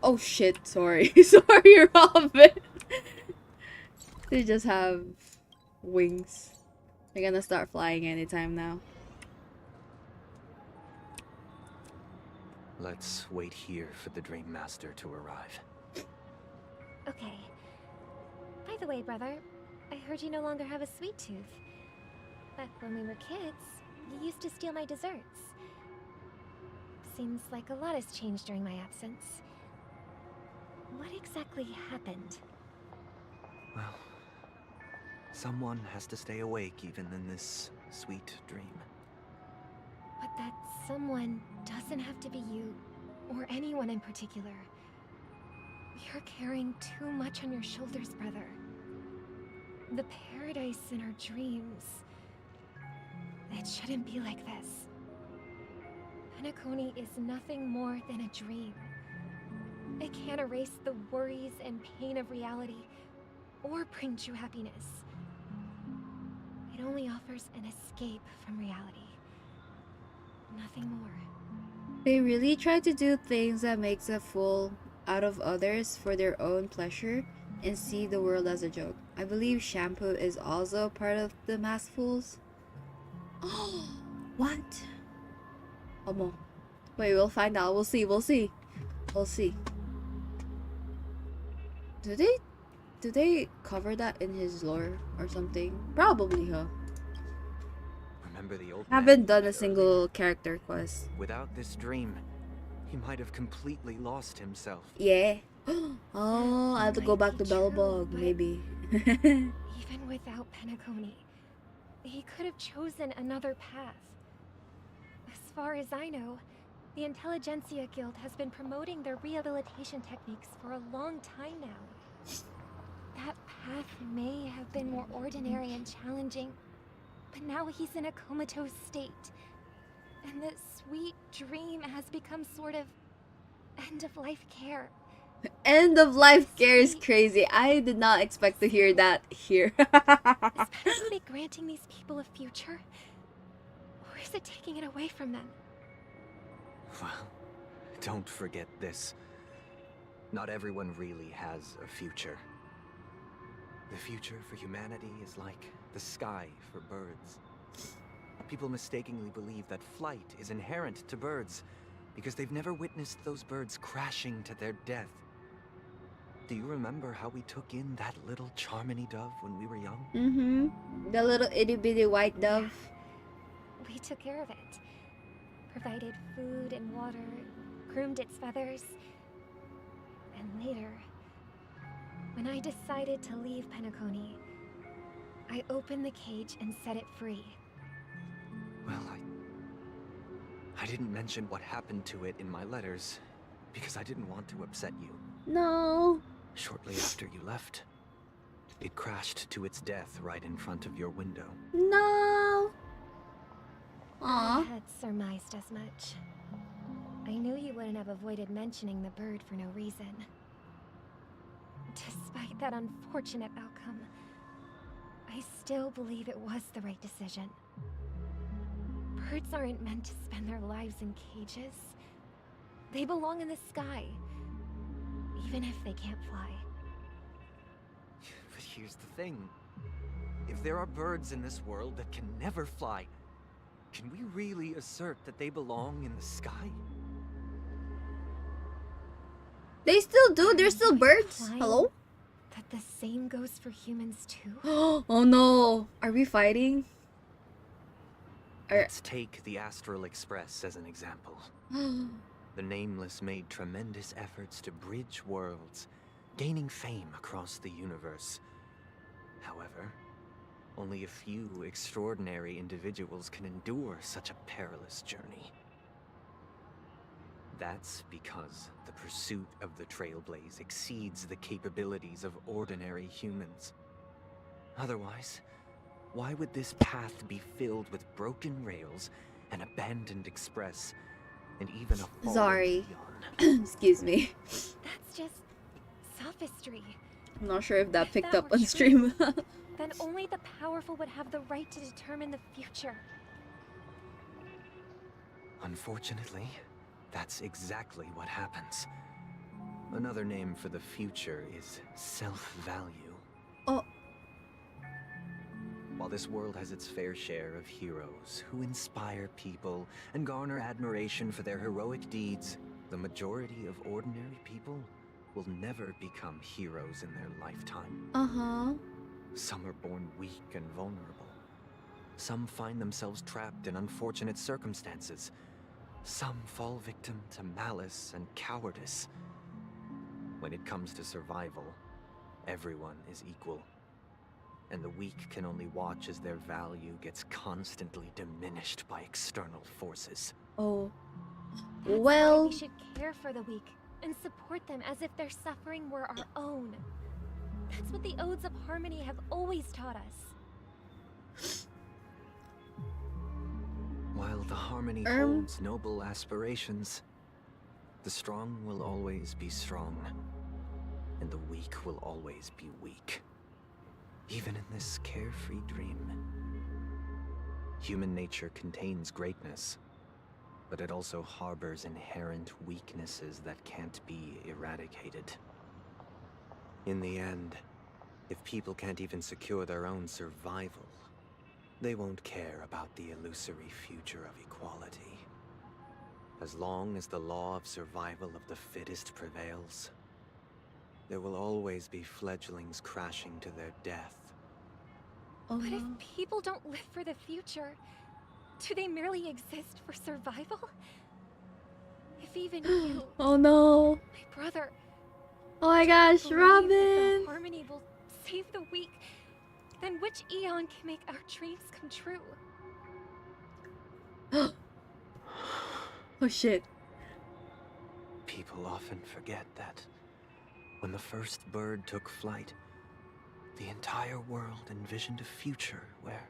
Oh shit! Sorry, sorry, Robin. They just have wings. They're gonna start flying anytime now. Let's wait here for the Dream Master to arrive. Okay. By the way, brother, I heard you no longer have a sweet tooth. Back when we were kids, you used to steal my desserts. Seems like a lot has changed during my absence. What exactly happened? Well, someone has to stay awake even in this sweet dream. But that someone doesn't have to be you, or anyone in particular. You're carrying too much on your shoulders, brother. The paradise in our dreams. It shouldn't be like this. Penacony is nothing more than a dream. It can't erase the worries and pain of reality, or bring true happiness. It only offers an escape from reality. Nothing more. They really try to do things that makes a fool out of others for their own pleasure and see the world as a joke. I believe shampoo is also part of the masked fools. Oh, what? Omo. Wait, we'll find out. We'll see. We'll see. We'll see. Do they cover that in his lore or something? Probably, huh? Remember the old Haven't man done we a met single earlier? character quest. Without this dream, he might have completely lost himself. Yeah. Oh, I have to go Might back be to true, Belbog, but- maybe. Even without Penacony, he could have chosen another path. As far as I know, the Intelligentsia Guild has been promoting their rehabilitation techniques for a long time now. That path may have been more ordinary and challenging, but now he's in a comatose state. And the sweet dream has become sort of end-of-life care. End of life care is crazy. I did not expect to hear that here. Is Penacony granting these people a future? Or is it taking it away from them? Well, don't forget this. Not everyone really has a future. The future for humanity is like the sky for birds. People mistakenly believe that flight is inherent to birds because they've never witnessed those birds crashing to their death. Do you remember how we took in that little Charmony dove when we were young? Mm-hmm. The little itty bitty white dove. We took care of it. Provided food and water, groomed its feathers. And later, when I decided to leave Penacony, I opened the cage and set it free. Well, I didn't mention what happened to it in my letters because I didn't want to upset you. No. Shortly after you left, it crashed to its death right in front of your window. No. I Aw. had surmised as much. I knew you wouldn't have avoided mentioning the bird for no reason. Despite that unfortunate outcome, I still believe it was the right decision. Birds aren't meant to spend their lives in cages. They belong in the sky, even if they can't fly. But here's the thing. If there are birds in this world that can never fly, can we really assert that they belong in the sky? They still do. They're still birds. Flying? Hello? That the same goes for humans too? Oh no. Are we fighting? Let's take the Astral Express as an example. The Nameless made tremendous efforts to bridge worlds, gaining fame across the universe. However, only a few extraordinary individuals can endure such a perilous journey. That's because the pursuit of the Trailblaze exceeds the capabilities of ordinary humans. Otherwise, why would this path be filled with broken rails, an abandoned express, and even a fallen Sorry. peon? Excuse me. That's just sophistry. I'm not sure if that If picked that up were on stream. Then only the powerful would have the right to determine the future. Unfortunately, that's exactly what happens. Another name for the future is self-value. Oh. While this world has its fair share of heroes who inspire people and garner admiration for their heroic deeds, the majority of ordinary people will never become heroes in their lifetime. Uh-huh. Some are born weak and vulnerable. Some find themselves trapped in unfortunate circumstances. Some fall victim to malice and cowardice. When it comes to survival, everyone is equal. And the weak can only watch as their value gets constantly diminished by external forces. Oh. That's Well. why we should care for the weak and support them as if their suffering were our own. That's what the Odes of Harmony have always taught us. While the Harmony holds noble aspirations, the strong will always be strong, and the weak will always be weak. Even in this carefree dream. Human nature contains greatness, but it also harbors inherent weaknesses that can't be eradicated. In the end, if people can't even secure their own survival, they won't care about the illusory future of equality. As long as the law of survival of the fittest prevails, there will always be fledglings crashing to their death. But if people don't live for the future, do they merely exist for survival? If even you, Oh no. my brother, Oh my gosh, believe that Robin. the Harmony will save the weak, then which eon can make our dreams come true? Oh shit. People often forget that when the first bird took flight, the entire world envisioned a future where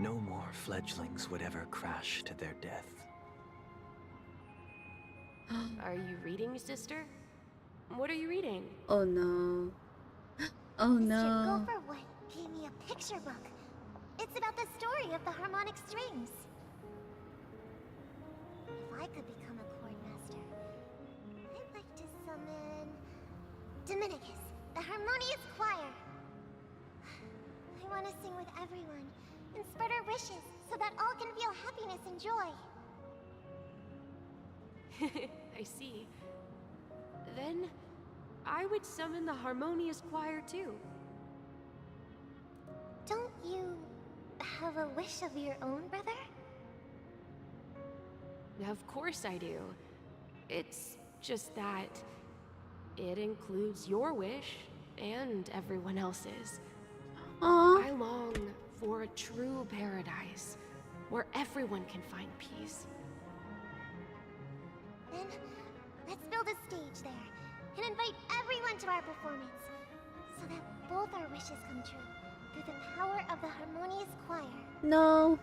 no more fledglings would ever crash to their death. Are you reading, sister? What are you reading? Oh no. Oh Mr. no. Gopherwood gave me a picture book. It's about the story of the harmonic strings. If I could become a chord master, I'd like to summon Dominicus, the harmonious choir. I want to sing with everyone and spread our wishes so that all can feel happiness and joy. I see. Then I would summon the harmonious choir too. Don't you have a wish of your own, brother? Of course I do. It's just that it includes your wish and everyone else's. Aww. I long for a true paradise where everyone can find peace. Then, let's build a stage there and invite everyone to our performance so that both our wishes come true through the power of the harmonious choir. No.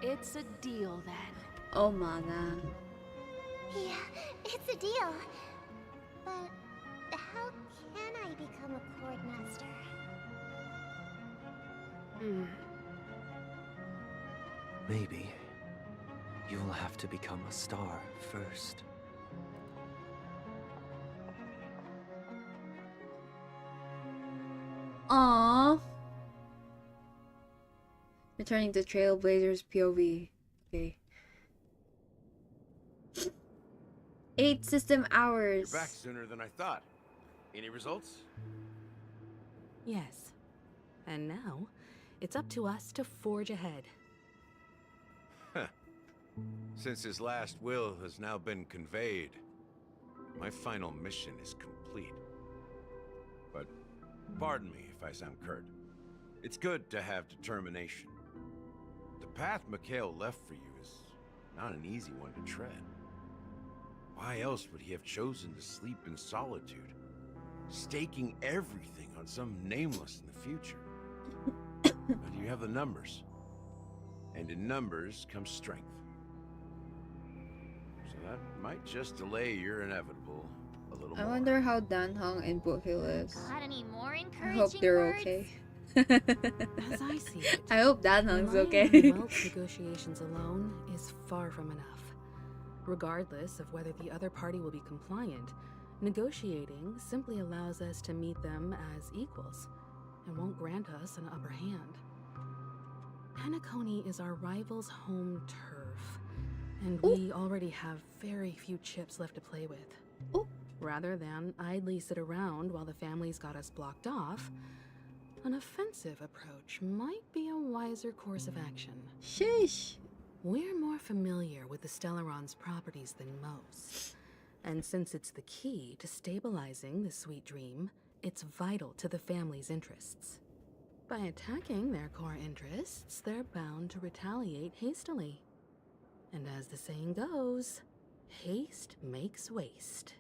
It's a deal then. Oh my god. Yeah, it's a deal. But how can I become a chord master? Maybe you'll have to become a star first. Aww. Returning to Trailblazers POV. Okay. 8 system hours. You're back sooner than I thought. Any results? Yes. And now, it's up to us to forge ahead. Since his last will has now been conveyed, my final mission is complete. But pardon me if I sound curt. It's good to have determination. The path Mikhail left for you is not an easy one to tread. Why else would he have chosen to sleep in solitude, staking everything on some nameless in the future? But you have the numbers, and in numbers comes strength. So that might just delay your inevitable a little I more. wonder how Dan Hong and Boothill is. Got any more I encouraging hope they're words? okay. As I see it, I hope Dan Hong's relying okay. on wealth negotiations alone is far from enough. Regardless of whether the other party will be compliant, negotiating simply allows us to meet them as equals and won't grant us an upper hand. Penacony is our rival's home turf, and we already have very few chips left to play with. Ooh. Rather than idly sit around while the family's got us blocked off, an offensive approach might be a wiser course of action. Sheesh. We're more familiar with the Stellaron's properties than most, and since it's the key to stabilizing the sweet dream, it's vital to the family's interests. By attacking their core interests, they're bound to retaliate hastily. And as the saying goes, haste makes waste.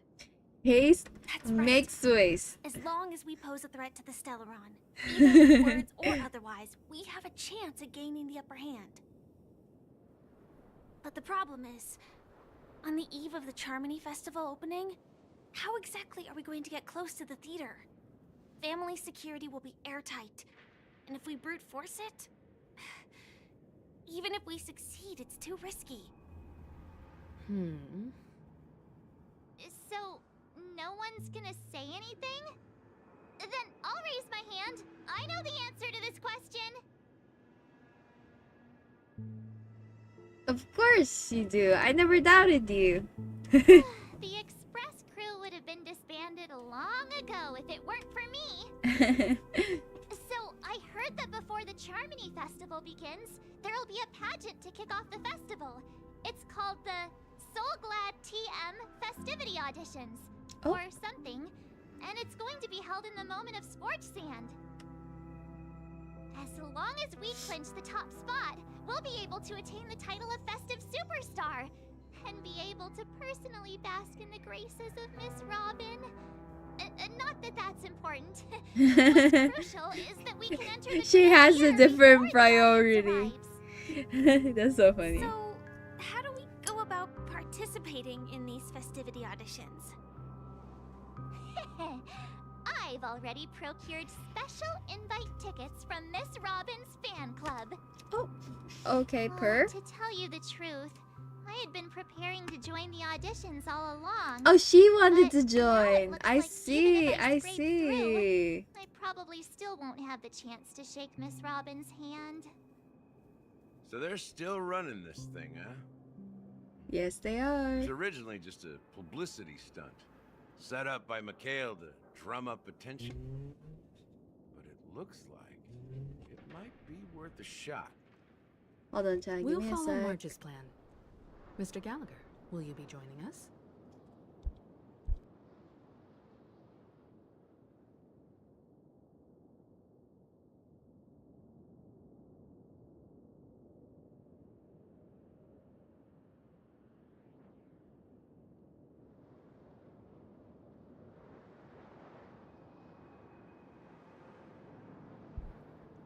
Haste That's right. makes waste. As long as we pose a threat to the Stellaron, either with words or otherwise, we have a chance at gaining the upper hand. But the problem is, on the eve of the Charmony Festival opening, how exactly are we going to get close to the theater? Family security will be airtight, and if we brute force it, even if we succeed, it's too risky. So, no one's gonna say anything? Then I'll raise my hand. I know the answer to this question. Of course you do. I never doubted you. The Express crew would have been disbanded long ago if it weren't for me. So, I heard that before the Charmony Festival begins, there'll be a pageant to kick off the festival. It's called the Soul Glad TM Festivity Auditions, or something, and it's going to be held in the moment of Scorch Sand. As long as we clinch the top spot, we'll be able to attain the title of Festive Superstar, and be able to personally bask in the graces of Miss Robin. Not that that's important. What's crucial is that we can enter the She has a year different before the audience priority. arrives. That's so funny. So, how do we go about participating in these festivity auditions? I've already procured special invite tickets from Miss Robin's fan club. Okay, per. To tell you the truth, I had been preparing to join the auditions all along. Oh, she wanted But to now it join. looks I like see. even if I scrape see. I probably still won't have the chance to shake Miss Robin's hand. So they're still running this thing, huh? Yes, they It are. was originally just a publicity stunt, set up by Mikhail to drum up attention. But it looks like it might be worth a shot. Hold on, Chad. Give We'll me a follow sec. Marge's plan. Mr. Gallagher, will you be joining us?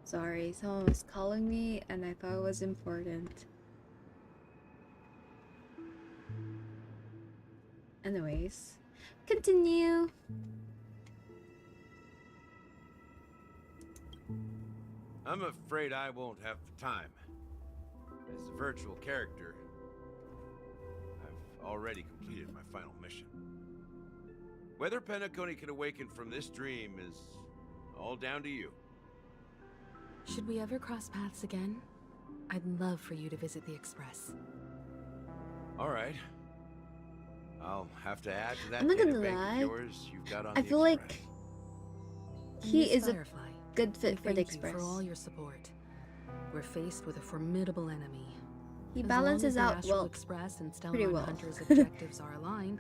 Sorry, someone was calling me and I thought it was important. Anyways, continue. I'm afraid I won't have the time. As a virtual character, I've already completed my final mission. Whether Penacony can awaken from this dream is all down to you. Should we ever cross paths again? I'd love for you to visit the Express. All right. I'll have to add to that I'm not gonna databank lie. of yours you've got on I the feel like Express. he Miss is a Firefly, good fit for the thank Express. you for all your support. We're faced with a formidable enemy. He As balances long as the out Astral well. Express and pretty Stellaron well. Hunter's objectives are aligned,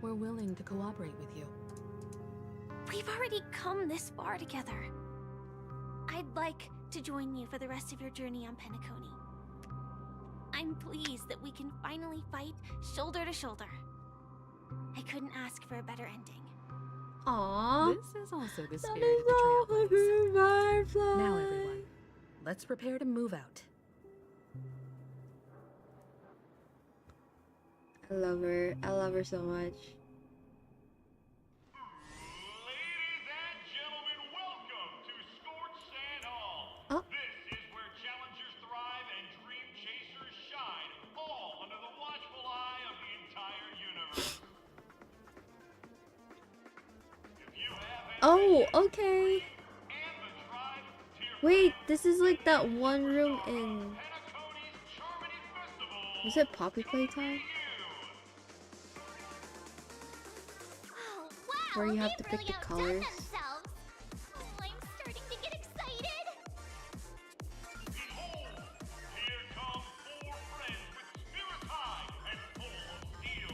we're willing to cooperate with you. We've already come this far together. I'd like to join you for the rest of your journey on Penacony. I'm pleased that we can finally fight shoulder to shoulder. I couldn't ask for a better ending. Aww. This is also the That spirit is of the Trailblaze. Firefly. Now, everyone, let's prepare to move out. I love her. I love her so much. Ladies and gentlemen, welcome to Scorched Sand Hall. Oh. This is where challengers thrive and dream chasers shine, all under the watchful eye of the entire universe. If you have Oh, okay. and the tribe, dear Wait, this is like that one room in. penacony's Charmony Festival. Was it Poppy Playtime? Oh, wow! Where you have they to pick really the outdone colors. themselves. Oh, I'm starting to get excited. Behold, here come 4 friends with spirits high and full of steel.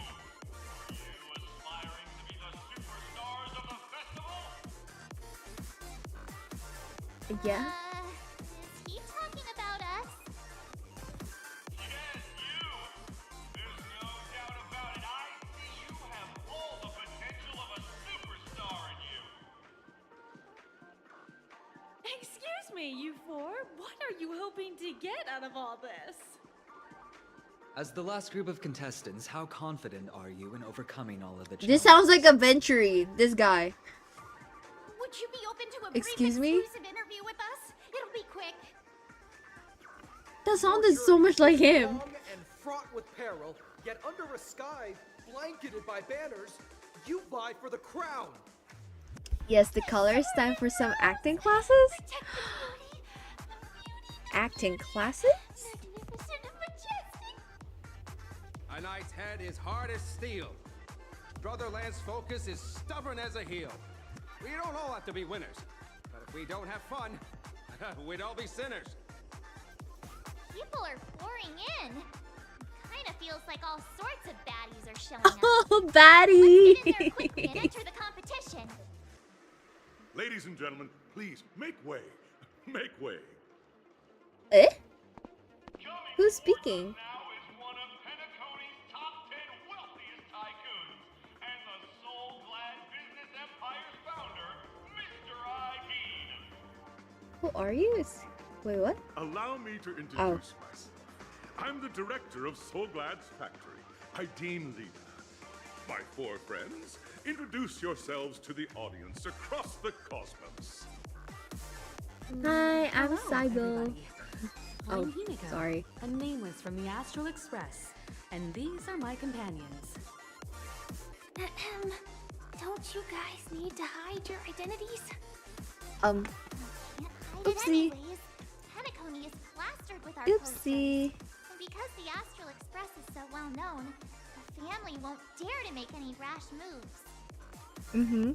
Are you aspiring to be the superstars of the festival? Yeah. Is he talking about us? Yes, you! There's no doubt about it. I see you have all the potential of a superstar in you. Excuse me, you four. What are you hoping to get out of all this? As the last group of contestants, how confident are you in overcoming all of the challenges? This sounds like a Venturi. This guy. Would you be open to a brief Excuse me? exclusive interview with us? It'll be quick. That sounded so much like him. Long and fraught with peril, yet under a sky blanketed by banners, you vie for the crown. Yes, the colors time for some acting classes. Acting classes? Magnificent and majestic. A knight's head is hard as steel. Brotherland's focus is stubborn as a heel. We don't all have to be winners, but if we don't have fun, we'd all be sinners. People are pouring in. Kind of feels like all sorts of baddies are showing up. Oh, Let's get in there quickly and baddie. enter the competition. Ladies and gentlemen, please make way. Make way. Eh? Who's speaking? Now is one of Penacony's top 10 wealthiest tycoons and the soul-glad business empire's founder, Mr. Idean. Who are you? Wait, what? Allow me to introduce Oh. myself. I'm the director of Soulglad's factory, Idean Leader. My 4 friends, introduce yourselves to the audience across the cosmos. Hi, I'm Hello, Sybil. everybody. Oh, I'm Himiko, sorry. a nameless from the Astral Express, and these are my companions. Don't you guys need to hide your identities? Um, Can't hide Oopsie. it anyways. Penacony is plastered with our oopsie. posters. And because the Astral Express is so well known, the family won't dare to make any rash moves. Mm-hmm.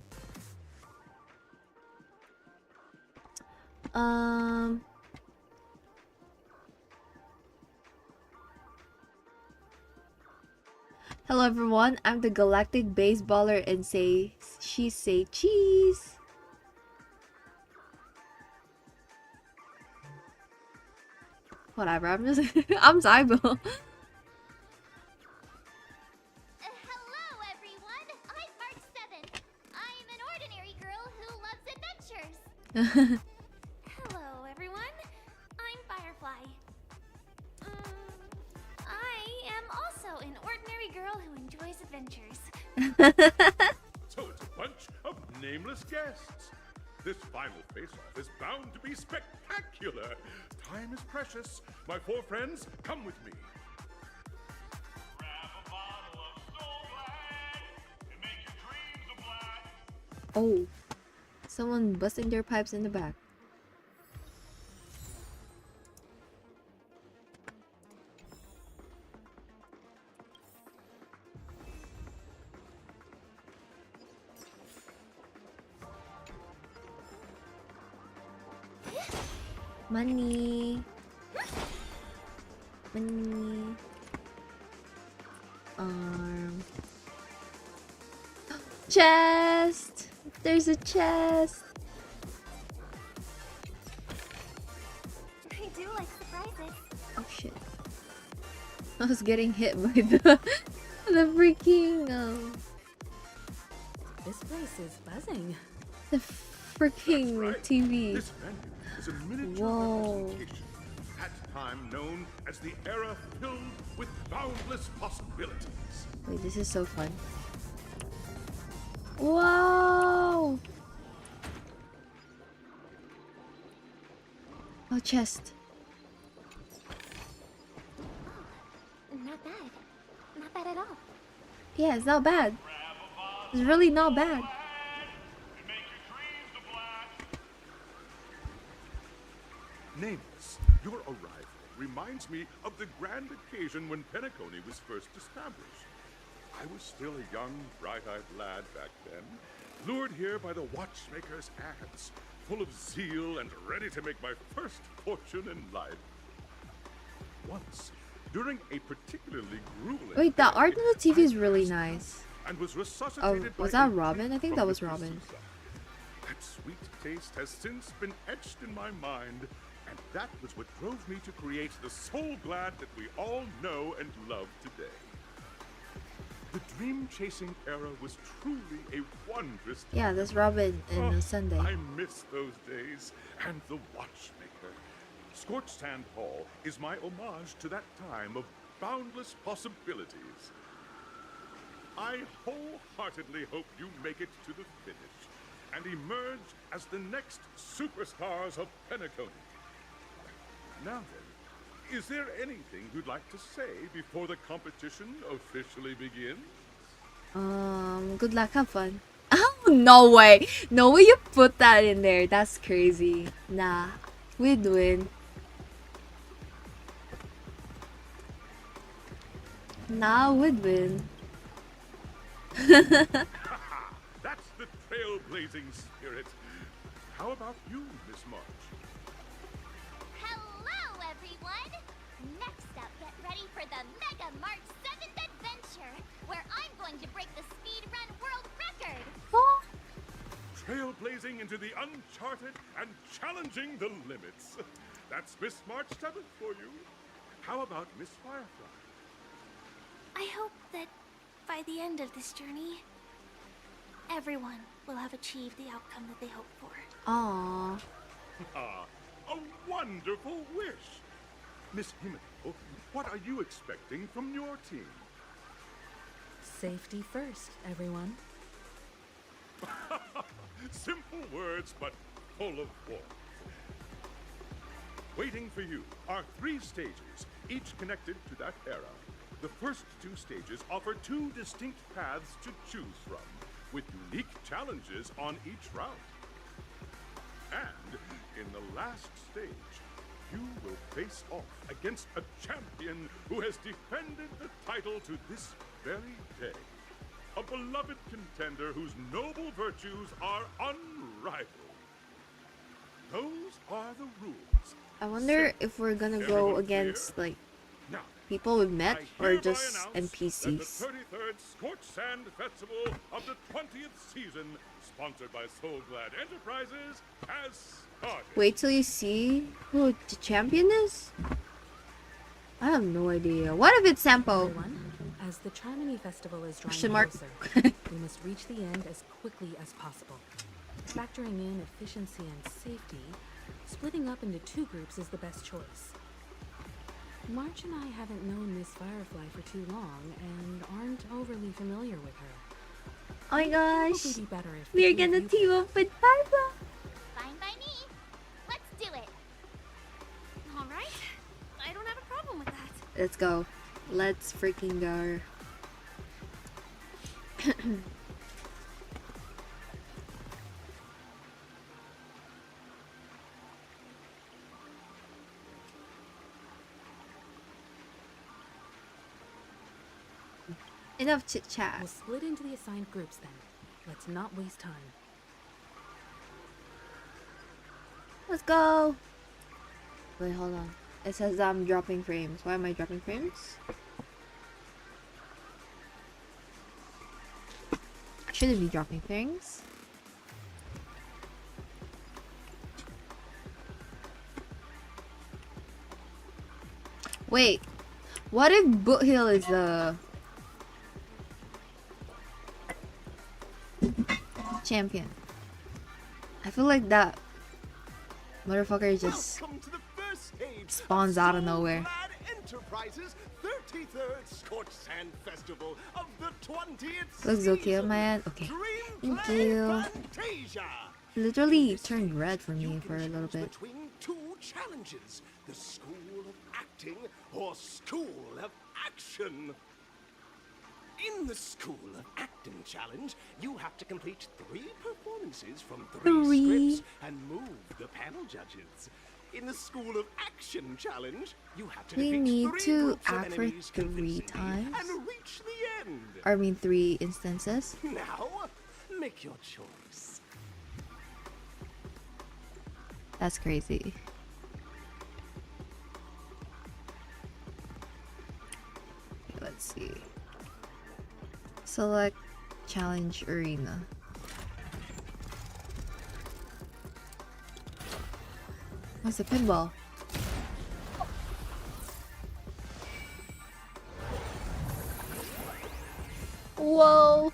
Hello everyone, I'm the galactic baseballer and say cheese. Whatever, I'm just I'm Sybil. Hello, everyone. I'm Mark 7. I'm an ordinary girl who loves adventures. Hello, everyone. I'm Firefly. I am also an ordinary girl who enjoys adventures. So it's a bunch of nameless guests. This final face-off is bound to be spectacular. Time is precious. My 4 friends, come with me. Grab a bottle of Soulglad and make your dreams a black. Oh, someone busting their pipes in the back. Money. Money. Chest. There's a chest. I do like surprises. Oh shit. I was getting hit by the freaking This place is buzzing. the freaking Right. TV. This venue is a miniature Whoa. representation at time known as the era filled with boundless possibilities. Wait, this is so fun. Whoa! Oh, chest. Not bad. Not bad at all. Yeah, it's not bad. It's really not bad. Nameless, your arrival reminds me of the grand occasion when Penacony was first established. I was still a young, bright-eyed lad back then, lured here by the watchmaker's ads, full of zeal and ready to make my first fortune in life. Once, during a particularly grueling Wait, the day, art on the TV is really nice. and was Oh, resuscitated was by that a Robin? drink I think from that was Mr. Robin. Sousa. That sweet taste has since been etched in my mind, and that was what drove me to create the Soul Glad that we all know and love today. The dream-chasing era was truly a wondrous time. Yeah, that's Robin in Oh, Sunday. I miss those days, and the watchmaker. Scorched Sand Hall is my homage to that time of boundless possibilities. I wholeheartedly hope you make it to the finish and emerge as the next superstars of Penacony. Now then, is there anything you'd like to say before the competition officially begins? Good luck, have fun. Oh, no way. No way you put that in there. That's crazy. Nah, we'd win. Nah, we'd win. That's the trailblazing spirit. How about you, Miss March? Hello, everyone! Next up, get ready for the Mega March 7th adventure, where I'm going to break the speedrun world record! Trailblazing into the uncharted and challenging the limits. That's Miss March 7th for you. How about Miss Firefly? I hope that by the end of this journey, everyone will have achieved the outcome that they hoped for. Aww. A wonderful wish. Miss Himiko, what are you expecting from your team? Safety first, everyone. Simple words, but full of warmth. Waiting for you are 3 stages, each connected to that era. The first 2 stages offer 2 distinct paths to choose from, with unique challenges on each route. And in the last stage, you will face off against a champion who has defended the title to this very day. A beloved contender whose noble virtues are unrivaled. Those are the rules. I wonder if we're gonna go against, like, people we've met or just NPCs. The 33rd Scorched Sand Festival of the 20th season, sponsored by Soul Glad Enterprises, has started. Wait till you see who the champion is? I have no idea. What if it's Sampo? As the Charmony Festival is drawing Question mark. closer, we must reach the end as quickly as possible. Factoring in efficiency and safety, splitting up into 2 groups is the best choice. March and I haven't known Miss Firefly for too long and aren't overly familiar with her. Oh my gosh, It'll be better if we're the two of gonna you team up with Firefly. Fine by me. Let's do it. All right. I don't have a problem with that. Let's go. Let's freaking go. Enough chit chat. We'll split into the assigned groups then. Let's not waste time. Let's go. Wait, hold on. It says I'm dropping frames. Why am I dropping frames? I shouldn't be dropping things. Wait. What if Boot Hill is the champion? I feel like that motherfucker just spawns out of nowhere. Enterprises 33rd Scorch Sand Festival of the 20th Looks okay on my end. Okay. Thank you. Literally turned red for me for a little bit. Between two challenges, the School of Acting or School of Action. In the School of Acting challenge, you have to complete 3 performances from 3 scripts and move the panel judges. In the School of Action challenge, you have to We need to act for 3 times. and reach the end. Or I mean 3 instances. Now, make your choice. That's crazy. Okay, let's see. Select challenge arena. What's the pinball? Whoa!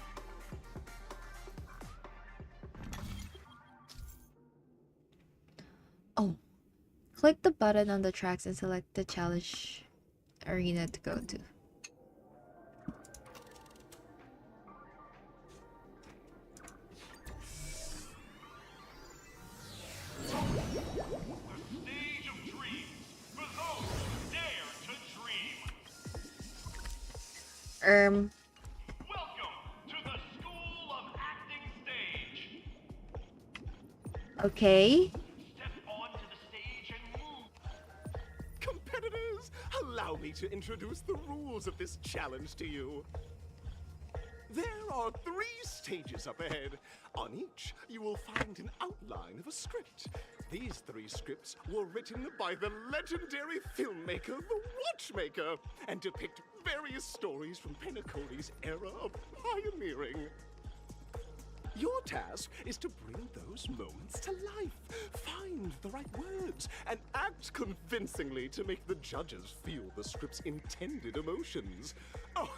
Oh. Click the button on the tracks and select the challenge arena to go to. Welcome to the School of Acting stage. Okay. Step onto the stage and move. Competitors, allow me to introduce the rules of this challenge to you. There are 3 stages up ahead. On each, you will find an outline of a script. These 3 scripts were written by the legendary filmmaker, The Watchmaker, and depict various stories from Penacony's era of pioneering. Your task is to bring those moments to life, find the right words, and act convincingly to make the judges feel the script's intended emotions. Oh,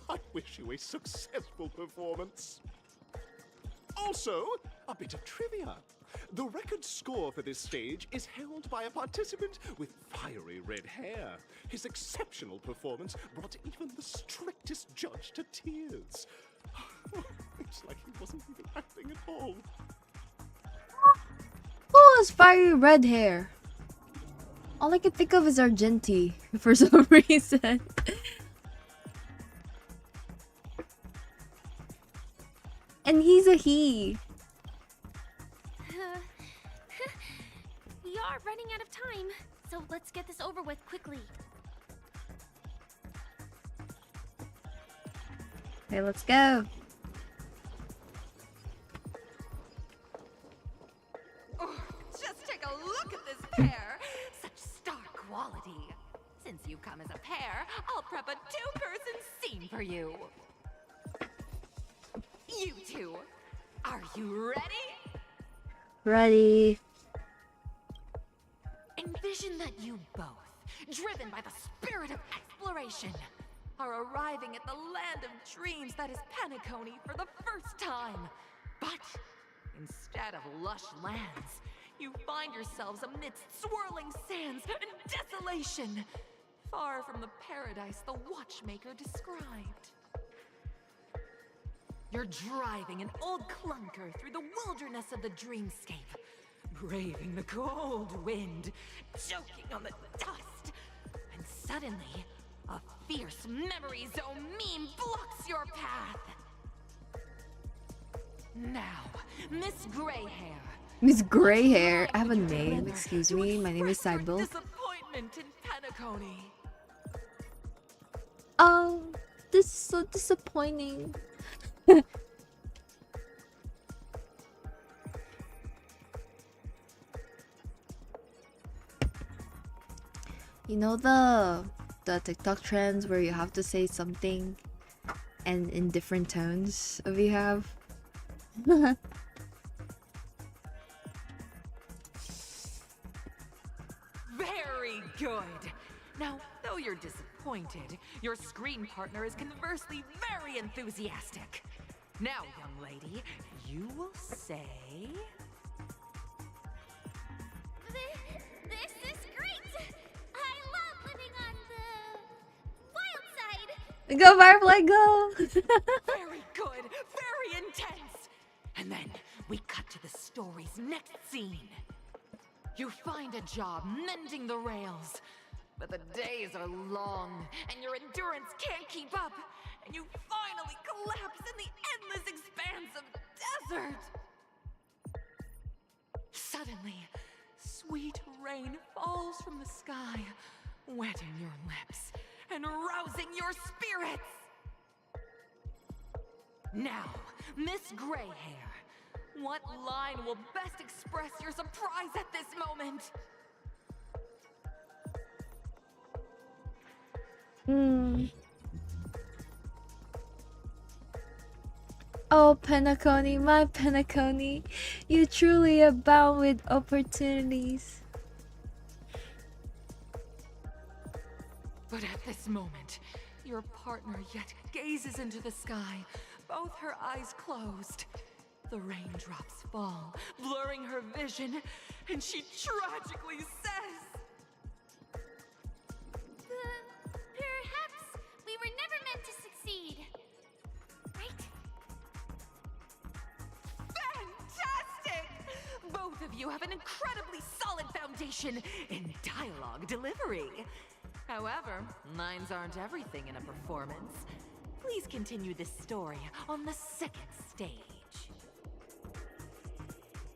I wish you a successful performance. Also, a bit of trivia. The record score for this stage is held by a participant with fiery red hair. His exceptional performance brought even the strictest judge to tears. It's like he wasn't even acting at all. Who has fiery red hair? All I can think of is Argenti for some reason. And he's a he. We are running out of time, so let's get this over with quickly. Okay, let's go. Oh, just take a look at this pair. Such star quality. Since you come as a pair, I'll prep a 2-person scene for you. You two, are you ready? Ready. Envision that you both, driven by the spirit of exploration, are arriving at the land of dreams that is Penacony for the first time. But instead of lush lands, you find yourselves amidst swirling sands and desolation, far from the paradise the Watchmaker described. You're driving an old clunker through the wilderness of the dreamscape, braving the cold wind, choking on the dust, and suddenly, a fierce memory zone meme blocks your path. Now, Miss Greyhair. Miss Greyhair. I have a name. Excuse me. My name is Sybil. Disappointment in Penacony. Oh, this is so disappointing. You know the TikTok trends where you have to say something and in different tones of you have? Very good. Now, though you're disappointed, disappointed. Your screen partner is conversely very enthusiastic. Now, young lady, you will say... This is great! I love living on the wild side! Go, Firefly, go! Very good, very intense! And then we cut to the story's next scene. You find a job mending the rails, but the days are long and your endurance can't keep up, and you finally collapse in the endless expanse of desert. Suddenly, sweet rain falls from the sky, wetting your lips and rousing your spirits. Now, Miss Greyhair, what line will best express your surprise at this moment? Oh, penacony, my penacony, you truly abound with opportunities. But at this moment, your partner yet gazes into the sky, both her eyes closed. The raindrops fall, blurring her vision, and she tragically says... Perhaps we were never meant to succeed. Right? Fantastic! Both of you have an incredibly solid foundation in dialogue delivery. However, lines aren't everything in a performance. Please continue this story on the second stage.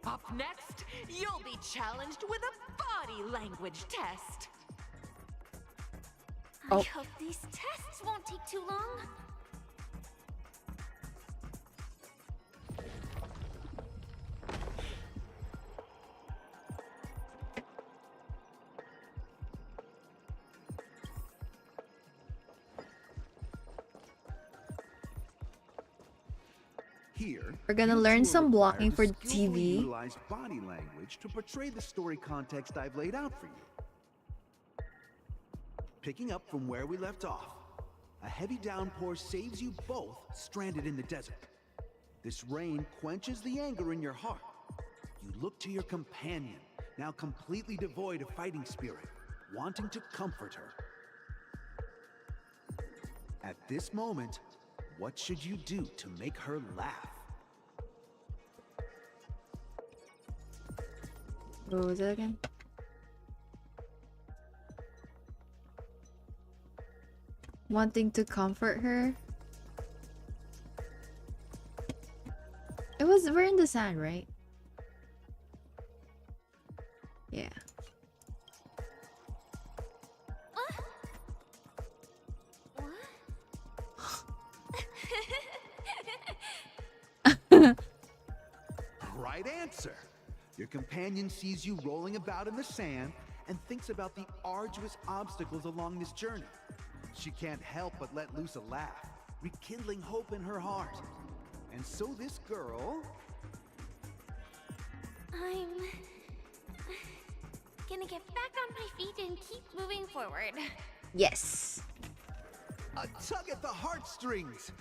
Up next, you'll be challenged with a body language test. I hope these tests won't take too long. Here, We're gonna learn some blocking for TV. Utilize body language to portray the story context I've laid out for you. Picking up from where we left off, a heavy downpour saves you both stranded in the desert. This rain quenches the anger in your heart. You look to your companion, now completely devoid of fighting spirit, wanting to comfort her. At this moment, what should you do to make her laugh? What was it again? Wanting to comfort her? We're in the sand, right? Yeah. Right answer. Your companion sees you rolling about in the sand and thinks about the arduous obstacles along this journey. She can't help but let loose a laugh, rekindling hope in her heart. And so this girl... I'm gonna get back on my feet and keep moving forward. Yes. A tug at the heartstrings.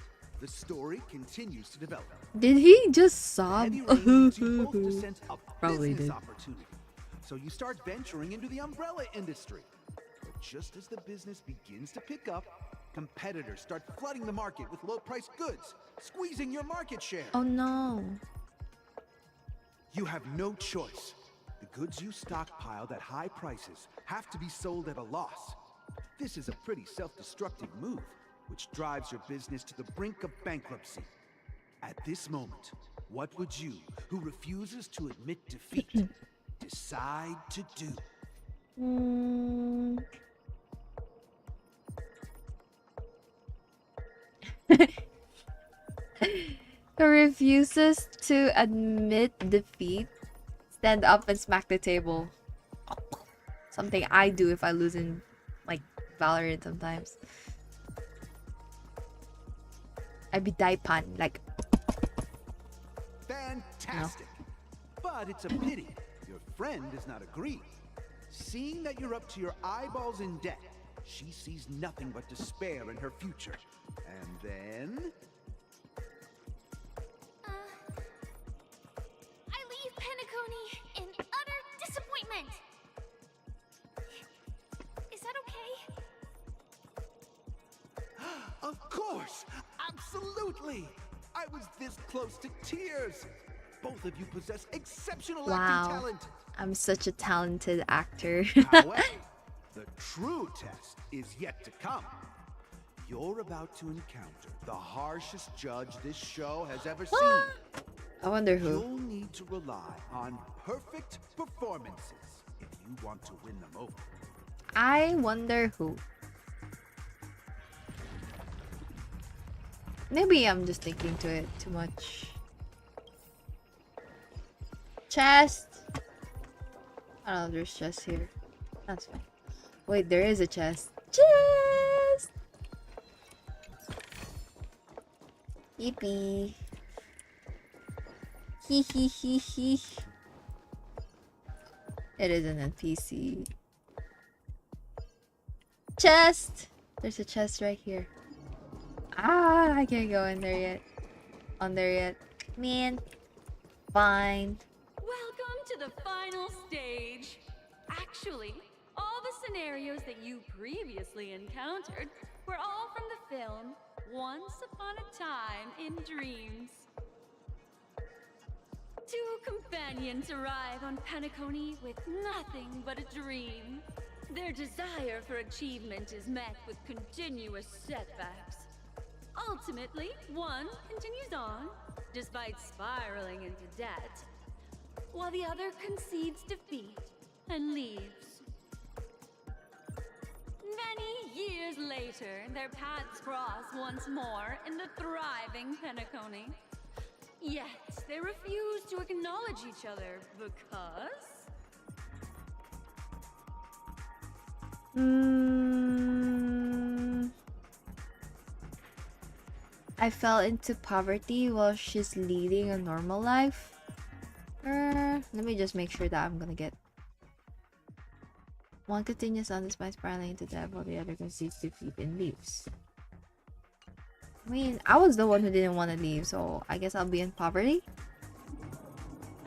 The story continues to develop. Did he just sob? Probably did. So you start venturing into the umbrella industry. But just as the business begins to pick up, competitors start flooding the market with low-priced goods, squeezing your market share. Oh no. You have no choice. The goods you stockpiled at high prices have to be sold at a loss. This is a pretty self-destructive move, which drives your business to the brink of bankruptcy. At this moment, what would you, who refuses to admit defeat, decide to do? Who refuses to admit defeat? Stand up and smack the table. Something I do if I lose in, like, Valorant sometimes. I'd be daipan, like... Fantastic! No. But it's a pity your friend does not agree. Seeing that you're up to your eyeballs in debt, She sees nothing but despair in her future. And then... I leave penacony in utter disappointment. Is that okay? Of course! Absolutely! I was this close to tears! Both of you possess exceptional acting Wow. talent! I'm such a talented actor. However, the true test is yet to come. You're about to encounter the harshest judge this show has ever seen. I wonder who. You'll need to rely on perfect performances if you want to win them over. I wonder who. Maybe I'm just thinking to it too much. Chest. I don't know, there's chest here. That's fine. Wait, there is a chest. Chest! Yippee. Hee hee hee hee. It is an NPC. Chest! There's a chest right here. Ah, I can't go in there yet. On there yet. Man. Fine. Welcome to the final stage. Actually, all the scenarios that you previously encountered were all from the film Once Upon a Time in Dreams. Two companions arrive on Penacony with nothing but a dream. Their desire for achievement is met with continuous setbacks. Ultimately, one continues on, despite spiraling into debt, while the other concedes defeat and leaves. Many years later, their paths cross once more in the thriving Penacony. Yet, they refuse to acknowledge each other because... I fell into poverty while she's leading a normal life. Let me just make sure that I'm gonna get. One continues on despite spiraling into debt while the other concedes defeat and leaves. I mean, I was the one who didn't want to leave, so I guess I'll be in poverty.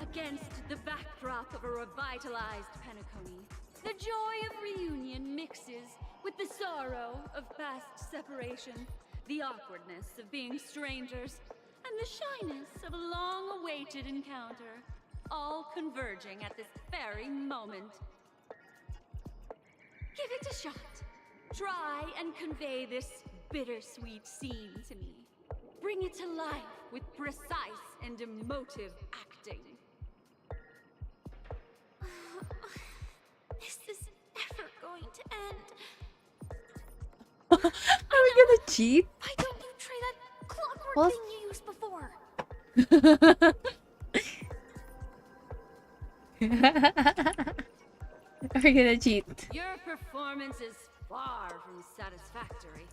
Against the backdrop of a revitalized Penacony, the joy of reunion mixes with the sorrow of past separation, the awkwardness of being strangers, and the shyness of a long-awaited encounter, all converging at this very moment. Give it a shot. Try and convey this bittersweet scene to me. Bring it to life with precise and emotive acting. This is never going to end. Are we gonna cheat? Why don't you try that clockwork What? thing you used before? Are we gonna cheat? Your performance is far from satisfactory.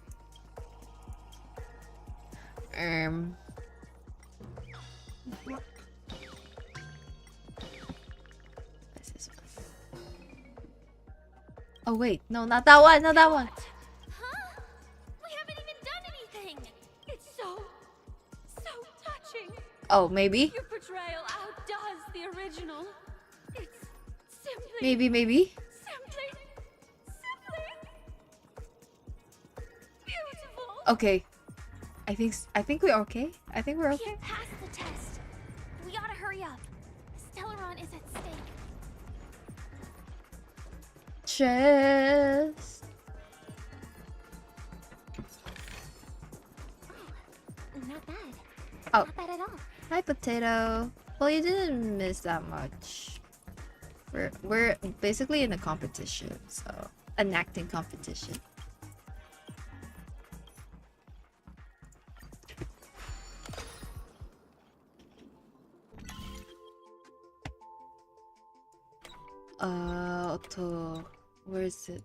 This is one. Oh wait, no, not that one, not that one. Huh? We haven't even done anything. It's so touching. Oh, maybe? Your portrayal outdoes the original. It's simply... Maybe. Simply beautiful. Okay. I think we're okay. I think we're okay. We've passed the test. We ought to hurry up. Stellaron is at stake. Chest. Not bad. Oh. Not bad at all. Hi, potato. Well, you didn't miss that much. We're basically in a competition, so an acting competition. Otto, where is it?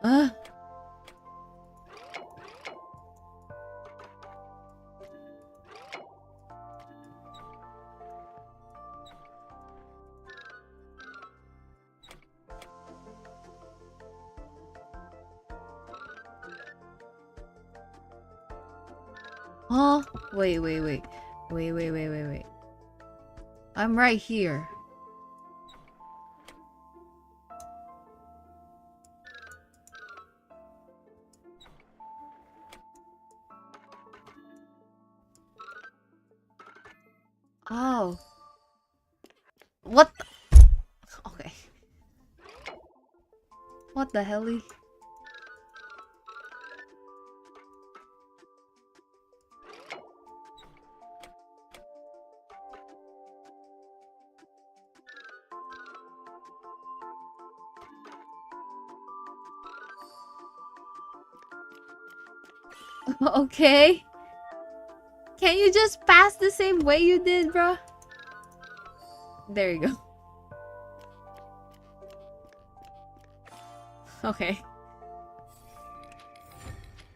Huh? Wait. I'm right here. Oh. What? Okay. What the hell? Okay. Can you just pass the same way you did, bro? There you go. Okay.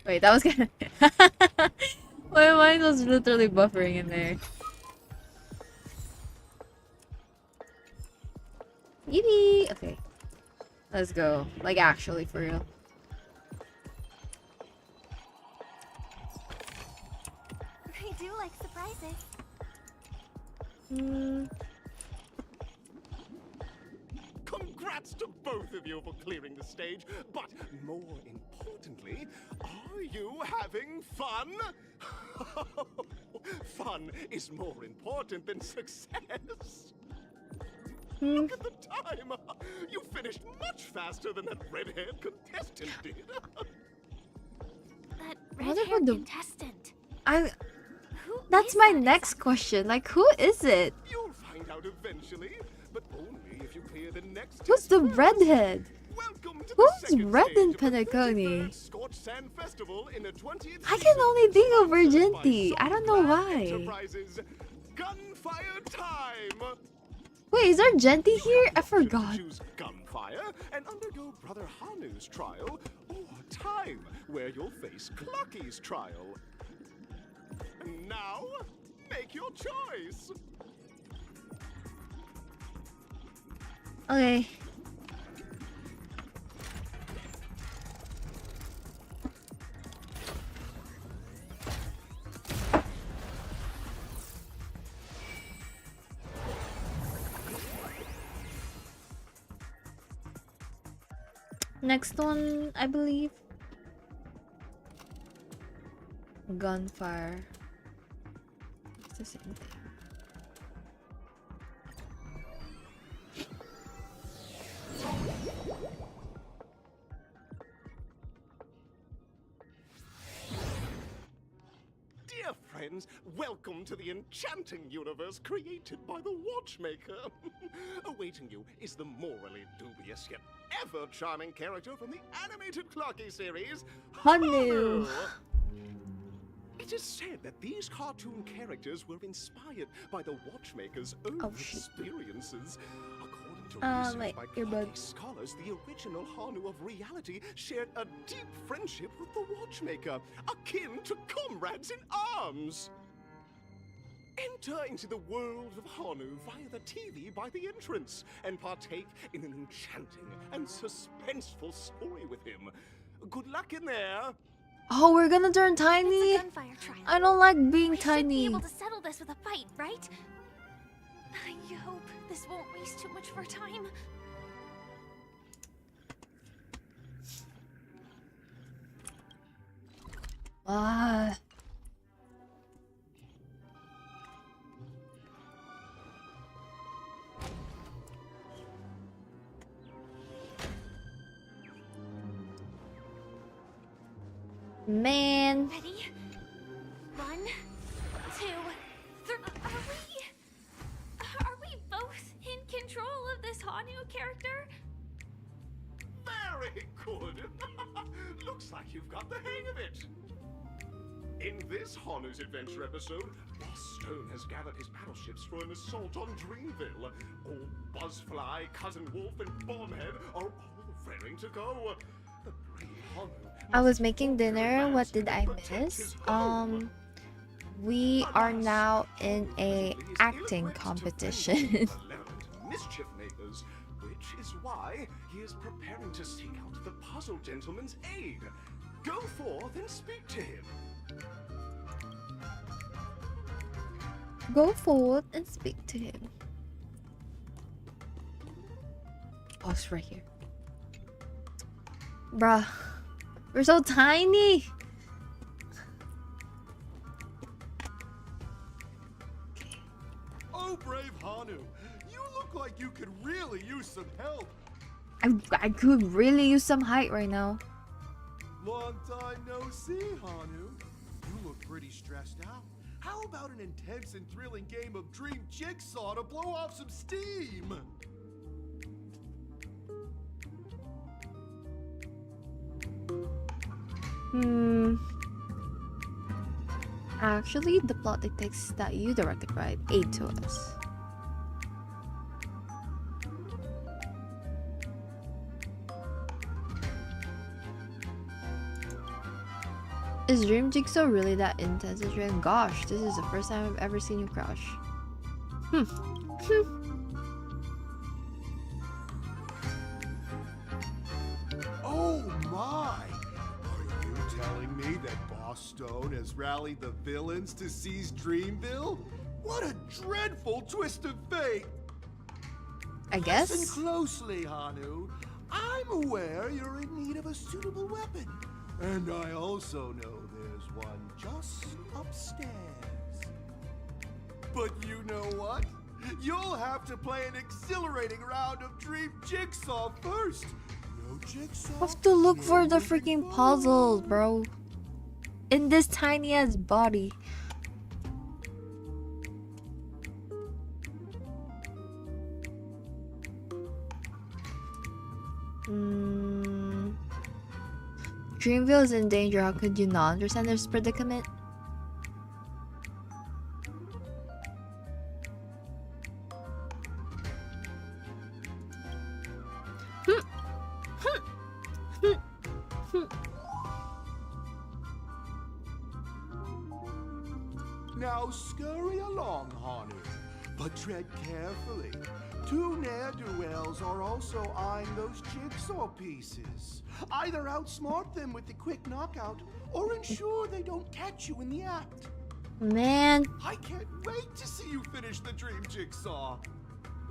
Wait, that was kinda... My mind was literally buffering in there. Yippee! Okay. Let's go. Like, actually, for real. I do like surprises. Congrats to both of you for clearing the stage, but more importantly, are you having fun? Fun is more important than success. Look at the time! You finished much faster than that red-haired contestant did. That red-haired contestant. That's my next question. Like, who is it? You'll find out eventually, but only if you clear the next Who's the redhead? Welcome to Who's red in penacony? Scorched Sand Festival in the 20th I can only think of Virginity. I don't know why. Enterprises. Gunfire time! Wait, is Argenti here? I forgot. Choose gunfire and undergo Brother Hanu's trial, or time, where you'll face Clucky's trial. And now, make your choice. Okay. Next one, I believe. Gunfire. It's the same thing. Dear friends, welcome to the enchanting universe created by the Watchmaker. Awaiting you is the morally dubious yet ever charming character from the animated Clocky series, Hanu. It is said that these cartoon characters were inspired by the Watchmaker's own experiences. According to research by Clocky scholars, the original Hanu of reality shared a deep friendship with the Watchmaker, akin to comrades in arms. Enter into the world of Hanu via the TV by the entrance and partake in an enchanting and suspenseful story with him. Good luck in there. Oh, we're gonna turn tiny? I don't like being tiny. We should be able to settle this with a fight, right? I hope this won't waste too much of our time. Man. Ready? 1, 2, 3. Are we both in control of this Hanu character? Very good. Looks like you've got the hang of it. In this Hanu's Adventure episode, Boss Stone has gathered his battleships for an assault on Dreamville. Old Buzzfly, Cousin Wolf, and Bombhead are all raring to go. I was making dinner. What did I miss? We are now in a acting competition. Mischief makers, which is why he is preparing to seek out the puzzle gentleman's aid. Go forth and speak to him. Go forward and speak to him. Oh, it's right here. Bruh, we're so tiny. Oh, brave Hanu, you look like you could really use some help. I could really use some height right now. Long time no see, Hanu. You look pretty stressed out. How about an intense and thrilling game of Dream Jigsaw to blow off some steam? Actually, the plot dictates that you directed, right? Aid to us. Is Dream Jigsaw really that intense, Adrian? Gosh, this is the first time I've ever seen you crush. Oh my! Are you telling me that Boss Stone has rallied the villains to seize Dreamville? What a dreadful twist of fate! I guess. Listen closely, Hanu. I'm aware you're in need of a suitable weapon. And I also know there's one just upstairs. But you know what? You'll have to play an exhilarating round of Dream Jigsaw first. No Jigsaw. I have to look for the freaking puzzles, bro. In this tiny ass body. Dreamville is in danger. How could you not understand this predicament? Now scurry along, Hanu, but tread carefully. Two ne'er-do-wells are also eyeing those jigsaw pieces. Either outsmart them with the quick knockout, or ensure they don't catch you in the act. Man. I can't wait to see you finish the dream jigsaw.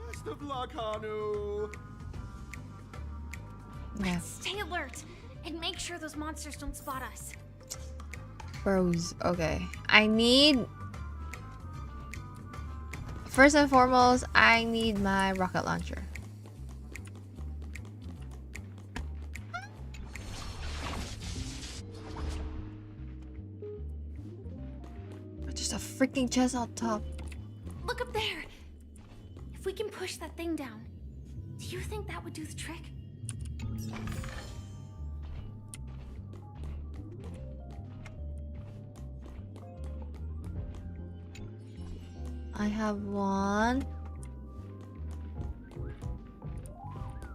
Best of luck, Hanu. Yeah. Stay alert and make sure those monsters don't spot us. Bros, okay. I need... First and foremost, I need my rocket launcher. There's a freaking chest on top. Look up there. If we can push that thing down, do you think that would do the trick? I have one.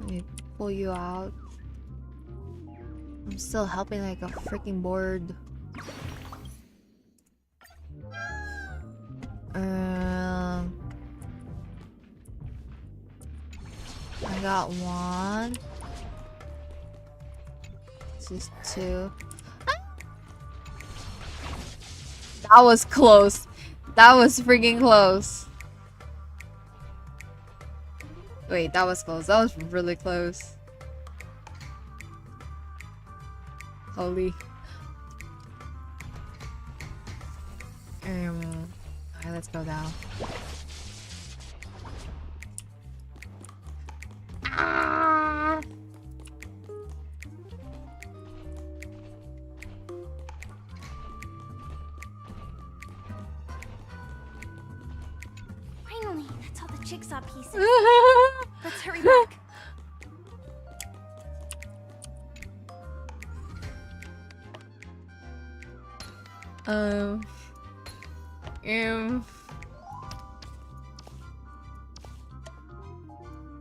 Let me pull you out. I'm still helping like a freaking board. I got one. This is two. That was close. That was freaking close. Wait, that was close. That was really close. Holy. Alright, let's go down. Ah! Finally, that's all the jigsaw pieces. Let's hurry back.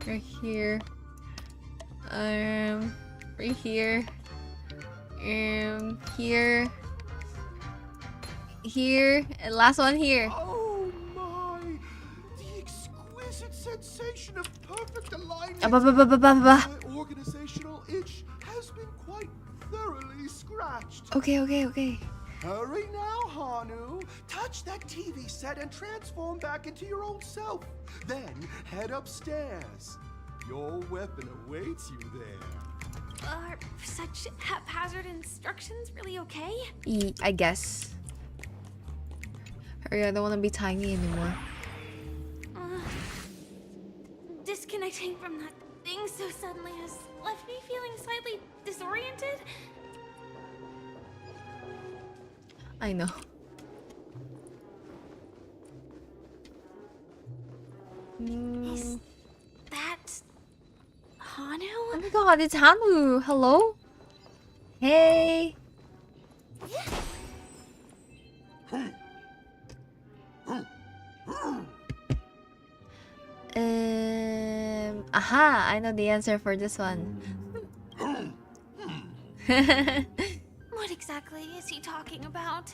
Right here. Right here. Here. Here. And last one here. Oh my! The exquisite sensation of perfect alignment. My My organizational itch has been quite thoroughly scratched. Okay. Hurry now, Hanu. Touch that TV set and transform back into your old self. Then head upstairs. Your weapon awaits you there. Are such haphazard instructions really okay? I guess. Hurry, I don't want to be tiny anymore. Disconnecting from that thing so suddenly has left me feeling slightly disoriented. I know. Is that Hanu? Oh my god, it's Hanu! Hello? Hey! Aha! I know the answer for this one. What exactly is he talking about?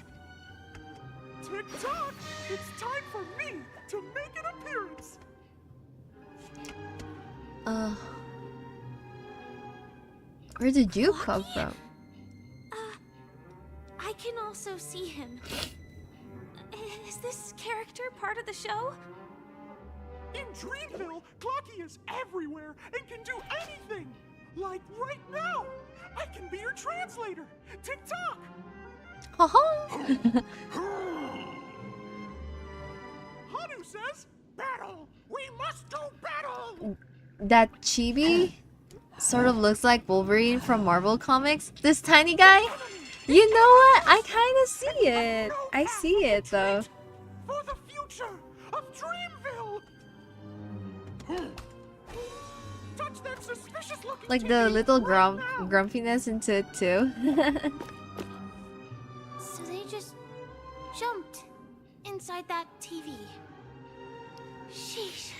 Tick-tock! It's time for me to make an appearance! Where did you come from? I can also see him. Is this character part of the show? In Dreamville, Clocky is everywhere and can do anything! Like right now! I can be your translator! Tick-tock! Hanu says, battle! We must do battle! That chibi sort of looks like Wolverine from Marvel Comics. This tiny guy? You know what? I kind of see it. I see it though. For the future of Dreamville! Touch that suspicious looking Like the little grumpiness into it too. So they just jumped inside that TV. Sheesh.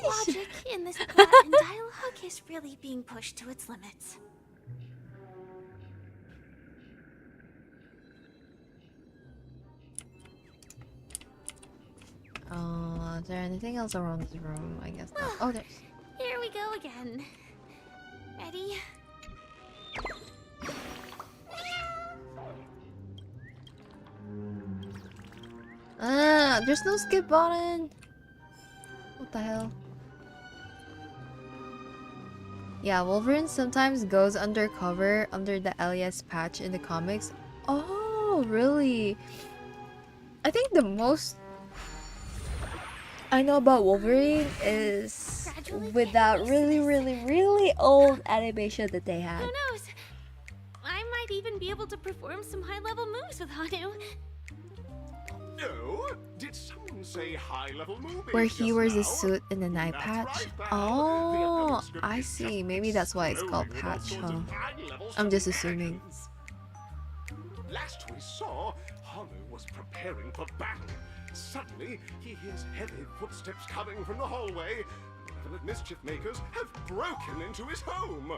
Logic in this plot and dialogue is really being pushed to its limits. Is there anything else around this room? I guess not. Oh, there's. Here we go again. Ready? There's no skip button. What the hell? Yeah, Wolverine sometimes goes undercover under the LES patch in the comics. Oh, really? I think the most I know about Wolverine is with that really old animation that they had. Who knows? I might even be able to perform some high-level moves with Hanu. No? Did someone say high-level movies Where he just wears now? a suit and an eye patch. Oh, I see. Maybe that's why it's called patch, huh? I'm just assuming. Last we saw, Hanu was preparing for battle. Suddenly, he hears heavy footsteps coming from the hallway. Malevolent mischief makers have broken into his home.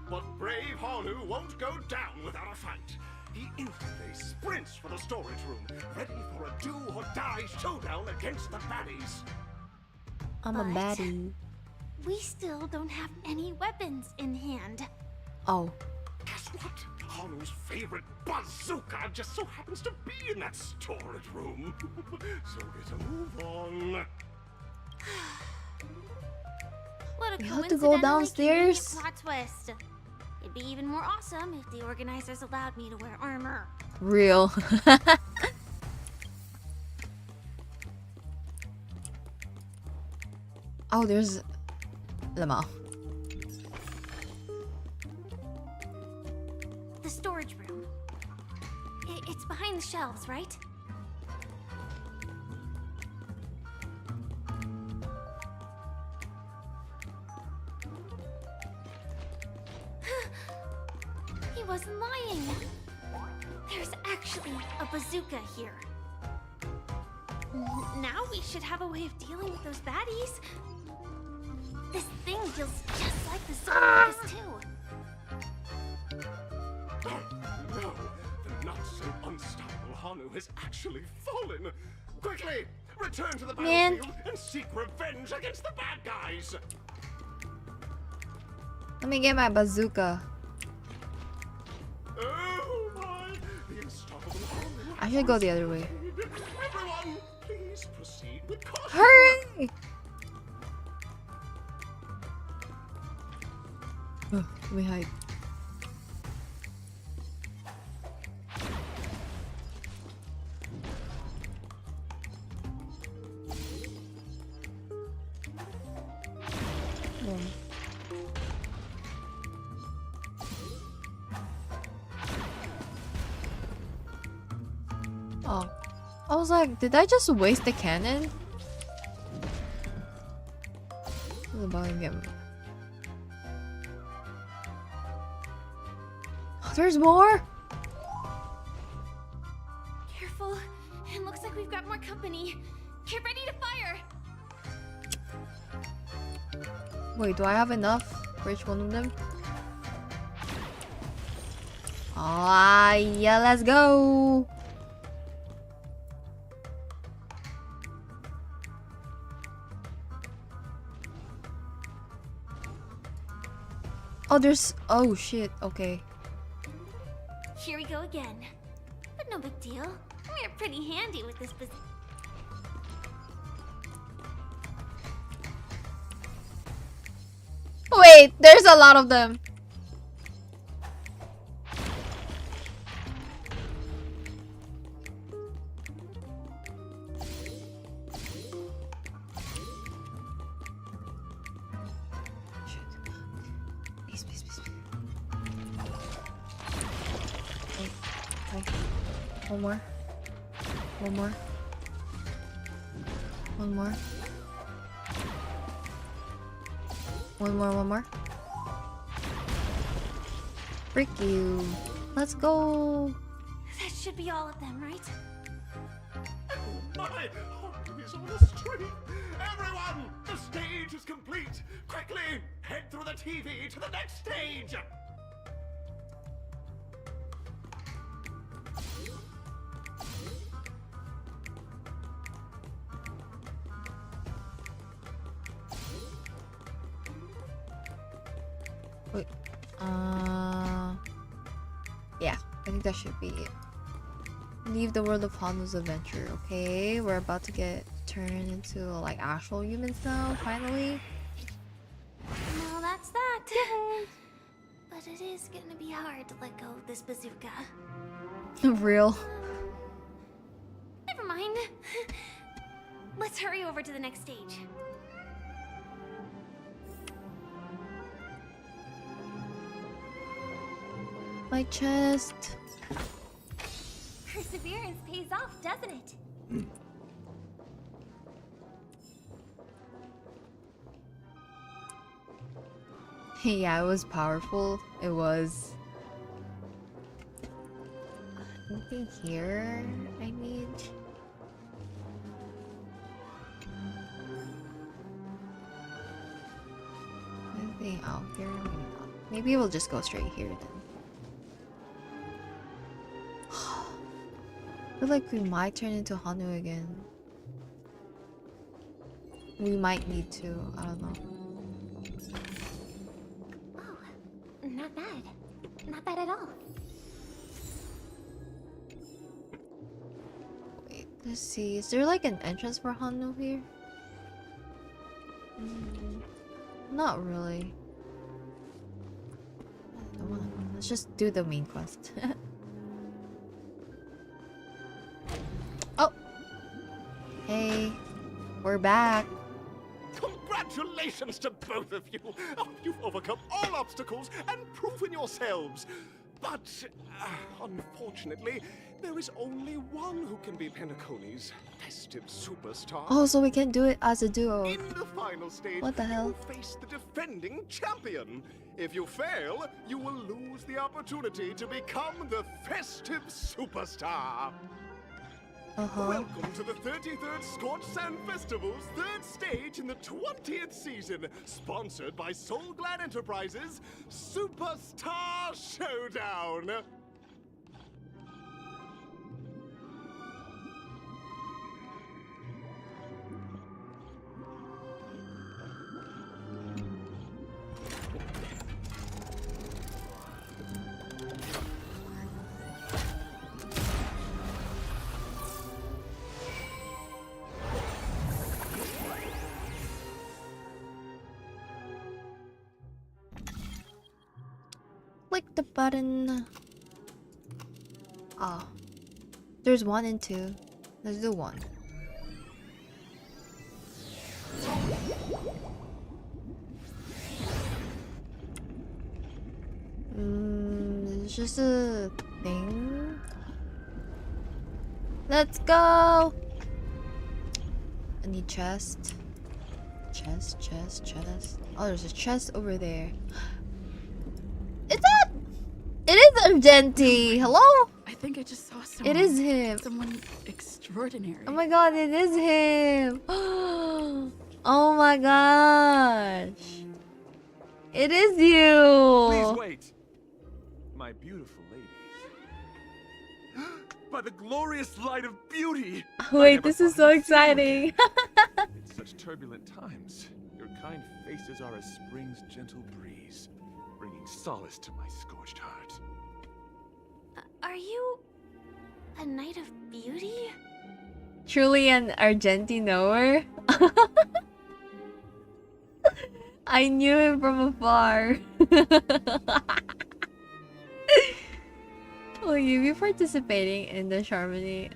But brave Hanu won't go down without a fight. He instantly sprints for the storage room, ready for a do-or-die showdown against the baddies. I'm a baddie. We still don't have any weapons in hand. Oh. Guess what? Hanu's favorite bazooka just so happens to be in that storage room. So get a move on. What a We have to go downstairs. Plot twist. It'd be even more awesome if the organizers allowed me to wear armor. Real. Oh, there's Lama. The storage room. It's behind the shelves, right? He wasn't lying. There's actually a bazooka here. Now we should have a way of dealing with those baddies. This thing feels just like the Zombies too. Oh, no! The not so unstoppable Hanu has actually fallen! Quickly! Return to the Man. battlefield and seek revenge against the bad guys! Let me get my bazooka. Oh my! The unstoppable Hanu! I should go the other way. Everyone, please proceed with caution! Hurry! Oh, let me hide. Oh, I was like, did I just waste the cannon? What's about him? Oh, there's more. Careful. It looks like we've got more company. Get ready to fire. Wait, do I have enough for each one of them? Ah, yeah, let's go. Oh, there's... Oh, shit. Okay. Here we go again. But no big deal. We're pretty handy with this Wait, there's a lot of them. One more. One more. One more. One more, one more. Freak you. Let's go. That should be all of them, right? My heart is on the street! Everyone! The stage is complete! Quickly! Head through the TV to the next stage! Wait. Yeah, I think that should be it. Leave the world of Hanu's adventure, okay? We're about to get turned into like actual humans now, finally. Well, that's that. But it is gonna be hard to let go of this bazooka. Real. Never mind. Let's hurry over to the next stage. My chest. Perseverance pays off, doesn't it? Yeah, it was powerful. It was. Anything here I need? Anything out here? Maybe not. Maybe we'll just go straight here then. I feel like we might turn into Hanu again. We might need to. I don't know. Not bad. Not bad at all. Wait, let's see. Is there like an entrance for Hanu here? Not really. Let's just do the main quest. Oh! Hey, we're back. Congratulations to both of you! Oh, you've overcome all obstacles and proven yourselves! But, unfortunately, there is only one who can be Penacony's festive superstar. Oh, so we can do it as a duo. In the final stage, What the hell? you will face the defending champion. If you fail, you will lose the opportunity to become the festive superstar. Welcome to the 33rd Scorched Sand Festival's third stage in the 20th season, sponsored by Soul Glad Enterprises Superstar Showdown. Click the button. Oh. There's 1 and 2. Let's do 1. It's just a thing. Let's go! I need chest. Chest. Oh, there's a chest over there. Is that? It is Argenti. Hello? I think I just saw someone. It is him. Someone extraordinary. Oh my god, it is him. Oh my gosh. It is you. Please wait. My beautiful ladies. By the glorious light of beauty. Wait, this is so exciting. In such turbulent times, your kind faces are as spring's gentle breeze, bringing solace to my scorched heart. Are you a knight of beauty? Truly an Argenti knower. I knew him from afar. Will you be participating in the Harmony?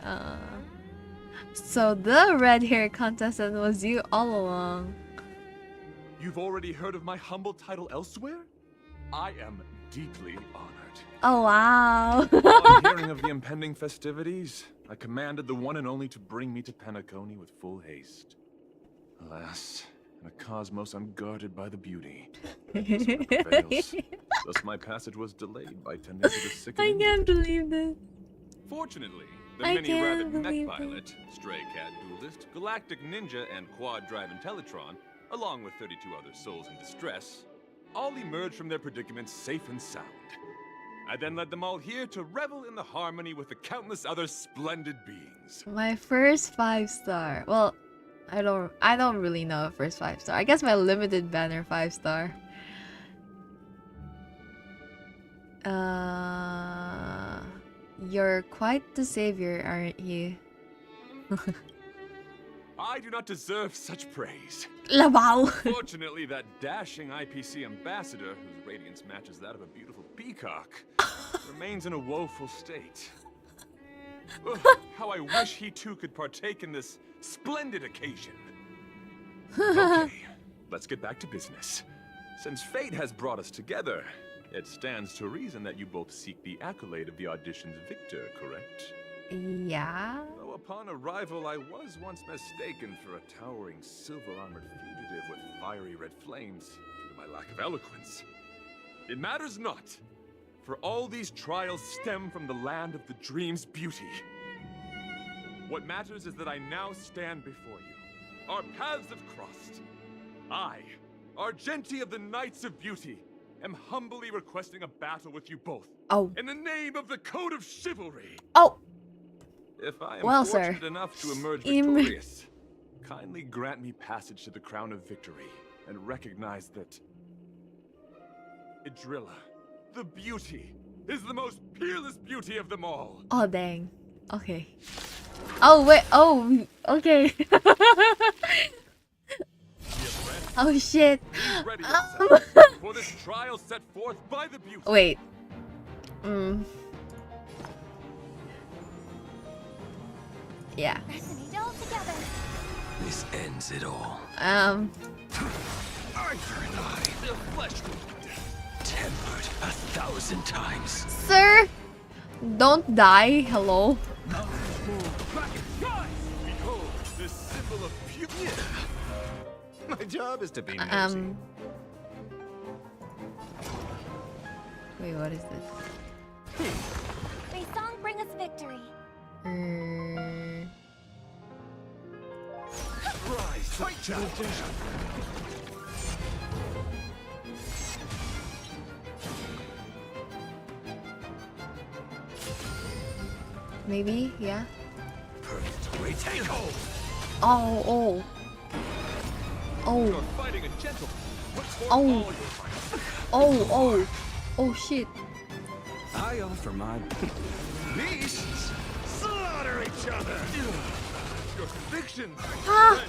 So the red hair contestant was you all along. You've already heard of my humble title elsewhere? I am deeply honored. Oh wow. On hearing of the impending festivities, I commanded the one and only to bring me to Penacony with full haste. Alas, in a cosmos unguarded by the beauty, this work fails. Thus my passage was delayed by tending to the sick and I can't believe this. Fortunately, the I mini rabbit can't mech believe pilot, stray cat duelist, galactic ninja, and quad drive Intellatron, along with 32 other souls in distress, all emerged from their predicaments safe and sound. I then led them all here to revel in the harmony with the countless other splendid beings. My first 5-star. Well, I don't really know a first 5-star. I guess my limited banner 5-star. You're quite the savior, aren't you? I do not deserve such praise. Labow. Fortunately, that dashing IPC ambassador, whose radiance matches that of a beautiful peacock, remains in a woeful state. Ugh, how I wish he too could partake in this splendid occasion. Okay, let's get back to business. Since fate has brought us together, it stands to reason that you both seek the accolade of the audition's victor, correct? Yeah. Though upon arrival, I was once mistaken for a towering silver-armored fugitive with fiery red flames due to my lack of eloquence. It matters not, for all these trials stem from the land of the dream's beauty. What matters is that I now stand before you. Our paths have crossed. I, Argenti of the Knights of Beauty, am humbly requesting a battle with you both. Oh. In the name of the Code of Chivalry. Oh. If I am Well, fortunate sir. enough to emerge victorious, kindly grant me passage to the Crown of Victory and recognize that Idrilla, the beauty, is the most peerless beauty of them all. Oh dang. Okay. Oh wait. Oh. Okay. Oh shit. Ready yourself for this trial set forth by the beauty. Wait. Yeah. Resonate all together. This ends it all. Eye for an eye, the flesh tempered 1,000 times. Sir, don't die. Hello. Behold, this symbol of beauty. My job is to be nosy. Wait, what is this? May song bring us victory. Rise to the Maybe, yeah. Purgatory takeover. Oh. You're fighting a gentleman. Oh shit. I offer my Beasts slaughter each other. Your convictions Ah!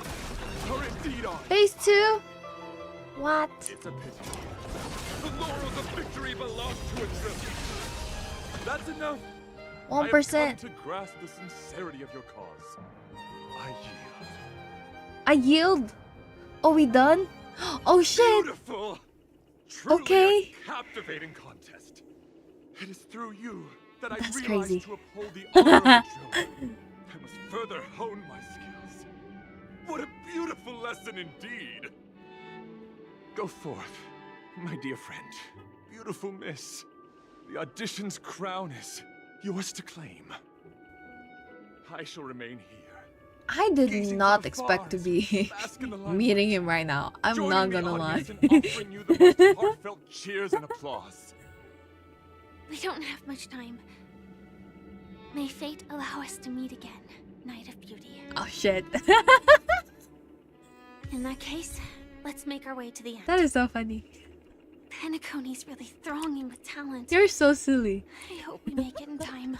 are indeed on. Phase 2? What? It's a pity. The laurels of victory belong to its recipients. That's enough. 1%. I have come to grasp the sincerity of your cause. I yield. I yield. Oh, we done? Oh shit. Beautiful. Truly Okay. a captivating contest. It is through you that That's I crazy. realize to uphold the honor of the throne. I must further hone my skills. What a beautiful lesson indeed. Go forth, my dear friend. Beautiful miss. The audition's crown is yours to claim. I shall remain here. I did not expect to be meeting him right now. I'm not gonna lie. Offering you the most heartfelt cheers and applause. We don't have much time. May fate allow us to meet again, Knight of Beauty. Oh shit. In that case, let's make our way to the end. That is so funny. Penacony's really thronging with talent. You're so silly. I hope we make it in time.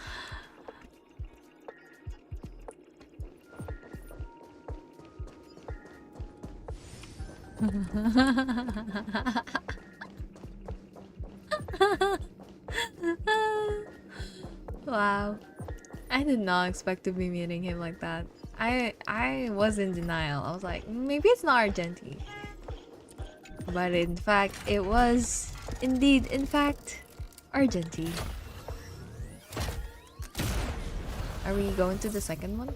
Wow. I did not expect to be meeting him like that. I was in denial. I was like, maybe it's not Argenti. But in fact, it was indeed, in fact, Argenti. Are we going to the second one?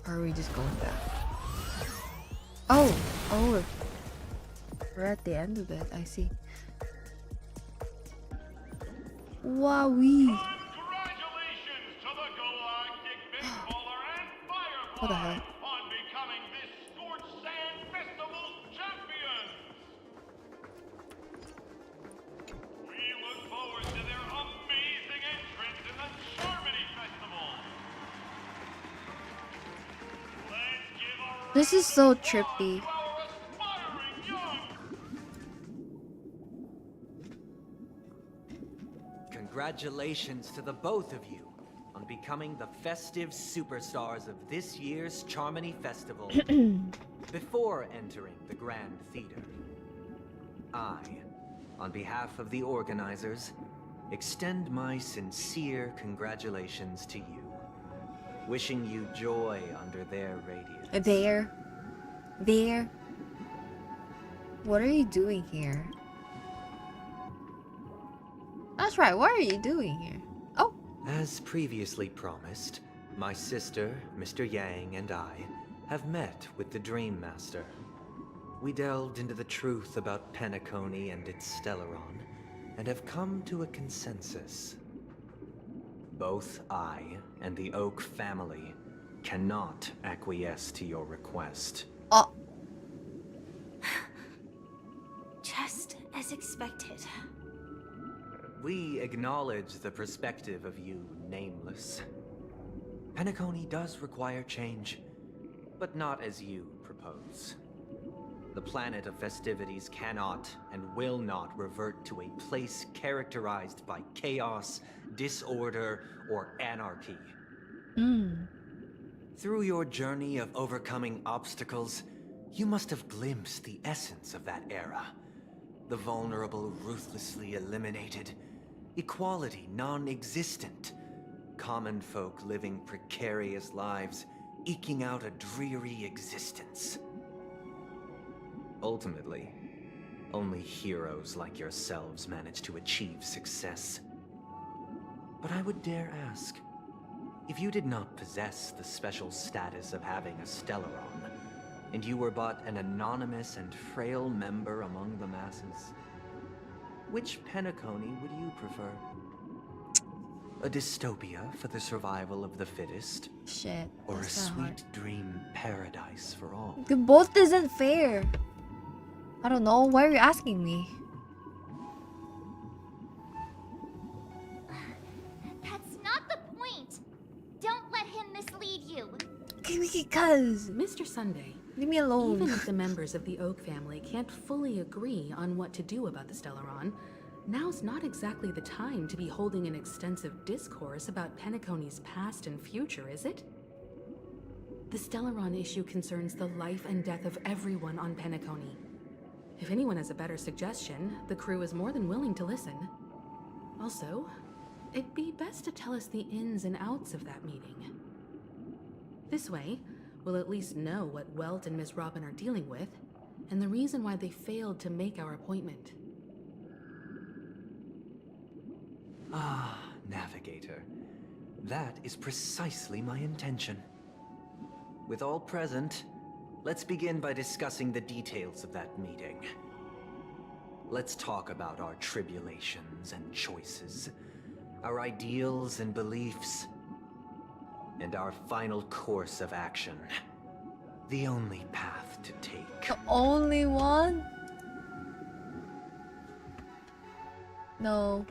Or are we just going back? Oh, we're at the end of it. I see. Wowee! What the hell? On becoming this Scorched Sand Festival champion. We look forward to their amazing entrance in the Charmony Festival. Let's give a This is so trippy. Congratulations to the both of you on becoming the festive superstars of this year's Charmony Festival. Before entering the Grand Theater, I, on behalf of the organizers, extend my sincere congratulations to you, wishing you joy under their radiance. There. What are you doing here? That's right, what are you doing here? Oh! As previously promised, my sister, Mr. Yang, and I have met with the Dream Master. We delved into the truth about Penacony and its Stellaron, and have come to a consensus. Both I and the Oak family cannot acquiesce to your request. Oh! Just as expected. We acknowledge the perspective of you, Nameless. Penacony does require change, but not as you propose. The planet of festivities cannot and will not revert to a place characterized by chaos, disorder, or anarchy. Through your journey of overcoming obstacles, you must have glimpsed the essence of that era. The vulnerable ruthlessly eliminated, equality non-existent, common folk living precarious lives, eking out a dreary existence. Ultimately, only heroes like yourselves manage to achieve success. But I would dare ask, if you did not possess the special status of having a Stellaron, and you were but an anonymous and frail member among the masses, Which penacony would you prefer? A dystopia for the survival of the fittest? Shit. Or a that's kinda hard. sweet dream paradise for all? Both isn't fair. I don't know. Why are you asking me? That's not the point. Don't let him mislead you. Because Mr. Sunday, leave me alone. Even if the members of the Oak family can't fully agree on what to do about the Stellaron, now's not exactly the time to be holding an extensive discourse about Penacony's past and future, is it? The Stellaron issue concerns the life and death of everyone on Penacony. If anyone has a better suggestion, the crew is more than willing to listen. Also, it'd be best to tell us the ins and outs of that meeting. This way, we'll at least know what Welt and Miss Robin are dealing with, and the reason why they failed to make our appointment. Ah, Navigator. That is precisely my intention. With all present, let's begin by discussing the details of that meeting. Let's talk about our tribulations and choices, our ideals and beliefs, and our final course of action. The only path to take. The only one? No.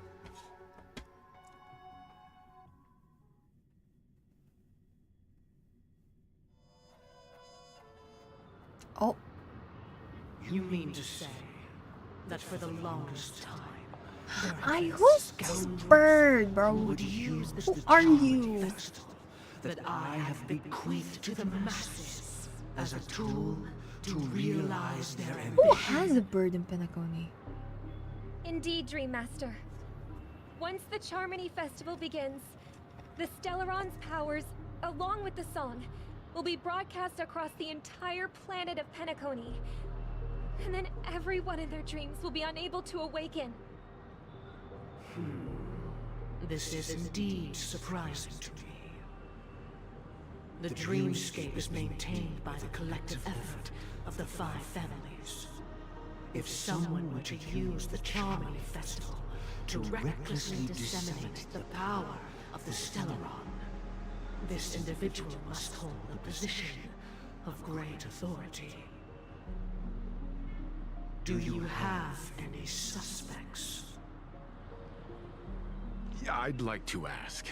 Oh. You mean to say that for the longest time, Who's this bird, bro? Who are you? that I have bequeathed to the masses as a tool to realize their ambition? Who has a bird in Penacony? Indeed, Dream Master. Once the Charmony Festival begins, the Stellaron's powers, along with the song, will be broadcast across the entire planet of Penacony. And then everyone in their dreams will be unable to awaken. This is indeed surprising to me. The dreamscape is maintained by the collective effort of the 5 families. If someone were to use the Charmony Festival to recklessly disseminate the power of the Stellaron, this individual must hold a position of great authority. Do you have any suspects? Yeah, I'd like to ask.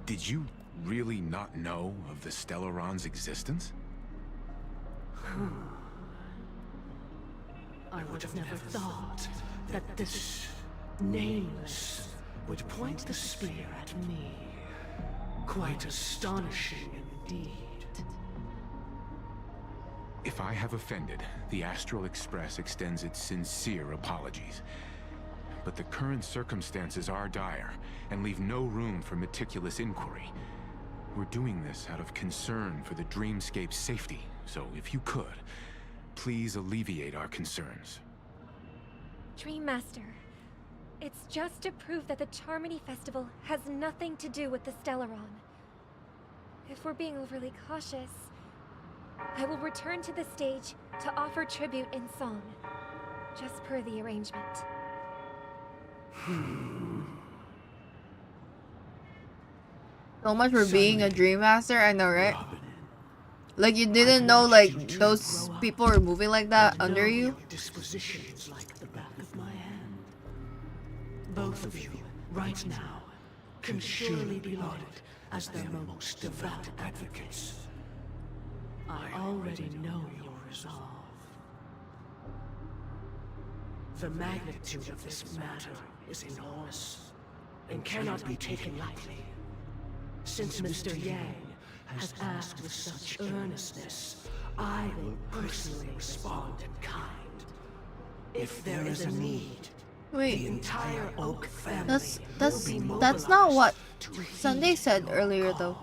Did you really not know of the Stellaron's existence? I would have never thought that this nameless would point the spear at me. Quite astonishing indeed. If I have offended, the Astral Express extends its sincere apologies. But the current circumstances are dire and leave no room for meticulous inquiry. We're doing this out of concern for the dreamscape's safety, so if you could, please alleviate our concerns. Dream Master, it's just to prove that the Charmony Festival has nothing to do with the Stellaron. If we're being overly cautious, I will return to the stage to offer tribute in song, just per the arrangement. So much for being a Dream Master, I know, right? Like, you didn't know, like, those people were moving like that under you? Dispositions like the back of my hand. Both of you, right now, can surely be lauded as their most devout advocates. I already know your resolve. The magnitude of this matter is enormous and cannot be taken lightly. Since Mr. Yang has asked with such earnestness, I will personally respond in kind. If there is a need, the entire Oak family That's not what Sunday said earlier, though.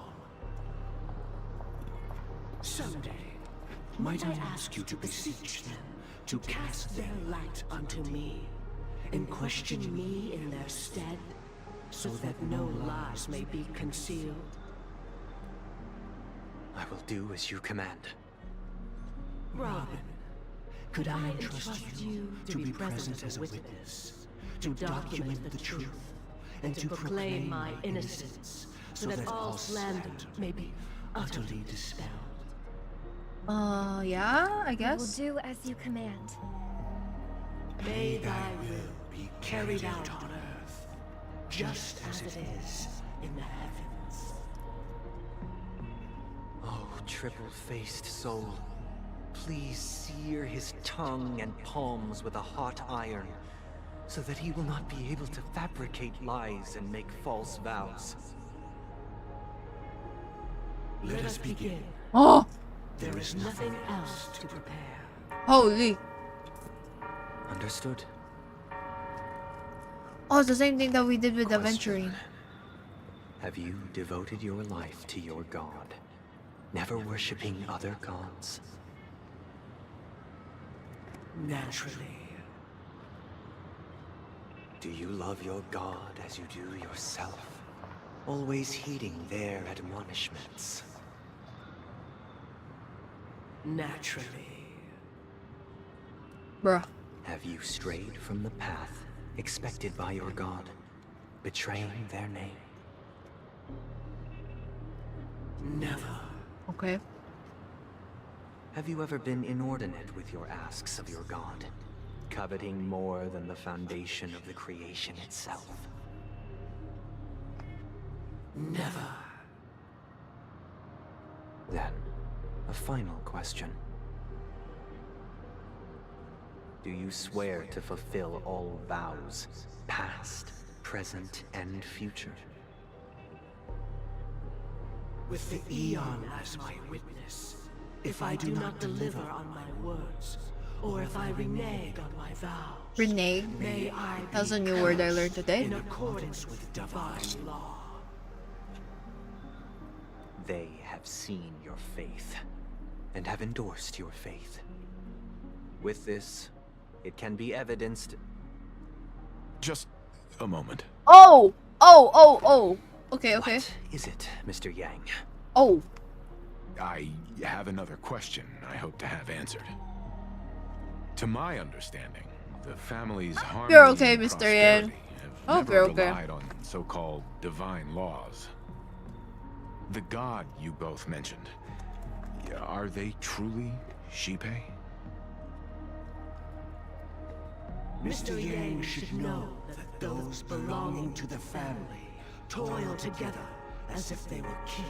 Someday, might I ask you to beseech them to cast their light unto me, and question me in their stead, so that no lies may be concealed? I will do as you command. Robin, could I entrust you to be present as a witness, to document the truth, and to proclaim my innocence, so that all slander may be utterly dispelled. Yeah, I guess. We will do as you command. May thy will be carried out on earth, just as it is in the heavens. Oh, triple-faced soul, please sear his tongue and palms with a hot iron, so that he will not be able to fabricate lies and make false vows. Let us begin. Oh! There is nothing else to prepare. Holy. Understood. Oh, it's the same thing that we did with Question. Aventuring. Have you devoted your life to your god, never worshipping other gods? Naturally. Do you love your god as you do yourself, always heeding their admonishments? Naturally. Bruh. Have you strayed from the path expected by your god, betraying their name? Never. Okay. Have you ever been inordinate with your asks of your god, coveting more than the foundation of the creation itself? Never. Then, a final question. Do you swear to fulfill all vows, past, present, and future? With the Eon as my witness, if I do not deliver on my words, or if I renege on my vows, Renege? may I That was a be new word I cursed learned today. in accordance with divine law. They have seen your faith, and have endorsed your faith. With this, it can be evidenced. Just a moment. Oh! Oh, oh, oh. Okay, okay. What is it, Mr. Yang? Oh. I have another question I hope to have answered. To my understanding, the family's harmony You're okay, and Mr. Yang. prosperity I have hope you're never okay. relied on so-called divine laws. The god you both mentioned, are they truly Shipe? Mr. Yang should know that those belonging to the family toil together as if they were kin,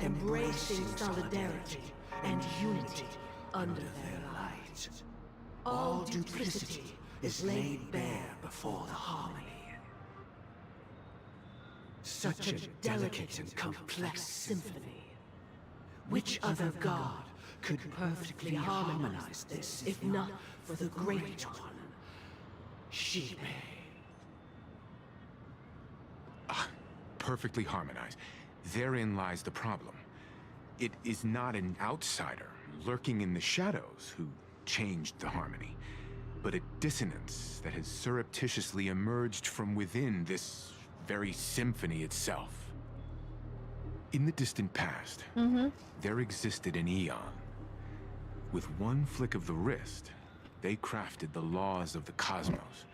embracing solidarity and unity under their light. All duplicity is laid bare before the harmony. Such a delicate and complex symphony. Which other god could perfectly harmonize this, if not for the great one? Shipe. Perfectly harmonized. Therein lies the problem. It is not an outsider lurking in the shadows who changed the harmony, but a dissonance that has surreptitiously emerged from within this very symphony itself. In the distant past, there existed an Eon. With one flick of the wrist, they crafted the laws of the cosmos.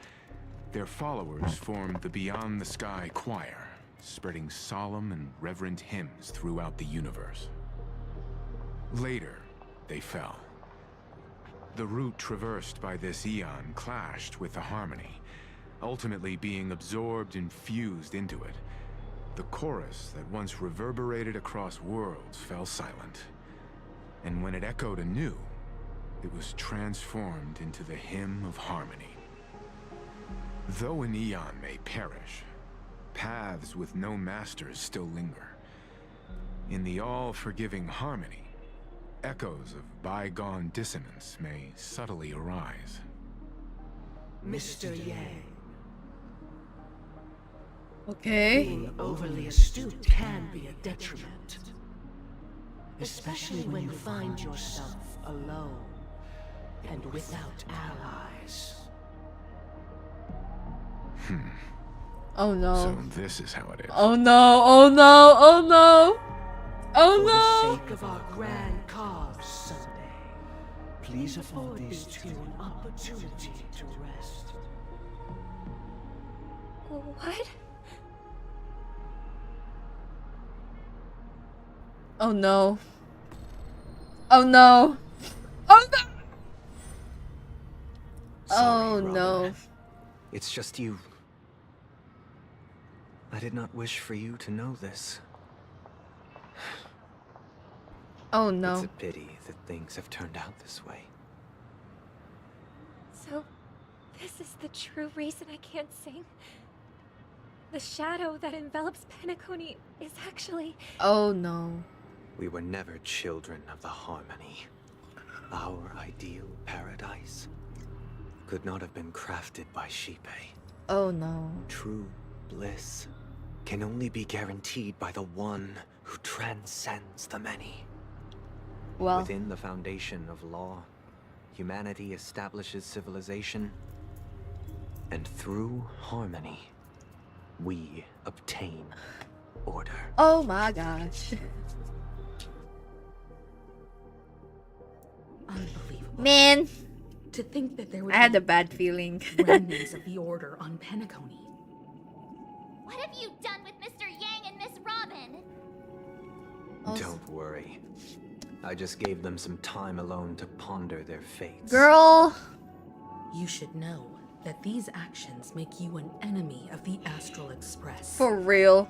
Their followers formed the Beyond the Sky Choir, spreading solemn and reverent hymns throughout the universe. Later, they fell. The route traversed by this Eon clashed with the harmony, ultimately being absorbed and fused into it. The chorus that once reverberated across worlds fell silent. And when it echoed anew, it was transformed into the hymn of harmony. Though an Eon may perish, paths with no masters still linger. In the all-forgiving harmony, echoes of bygone dissonance may subtly arise. Mr. Yang. Okay. Being overly astute can be a detriment. Especially when you find yourself alone and without allies. Oh no. So this is how it is. Oh no, oh no, oh no. Oh For no. the sake of our grand cause someday, please afford these two an opportunity to rest. What? Oh no. Oh no. Oh no. Sorry, Oh no. Robin. It's just you. I did not wish for you to know this. Oh It's no. a pity that things have turned out this way. So, this is the true reason I can't sing? The shadow that envelops penacony is actually... Oh no. We were never children of the harmony. Our ideal paradise could not have been crafted by Shippei. Oh no. True bliss can only be guaranteed by the one who transcends the many. Well, within the foundation of law, humanity establishes civilization, and through harmony, we obtain order. oh my gosh. Unbelievable. Man, To think that there would I had be a bad feeling. remnants of the order on Penacony. What have you done with Mr. Yang and Miss Robin? Don't worry. I just gave them some time alone to ponder their fates. Girl. You should know that these actions make you an enemy of the Astral Express. For real.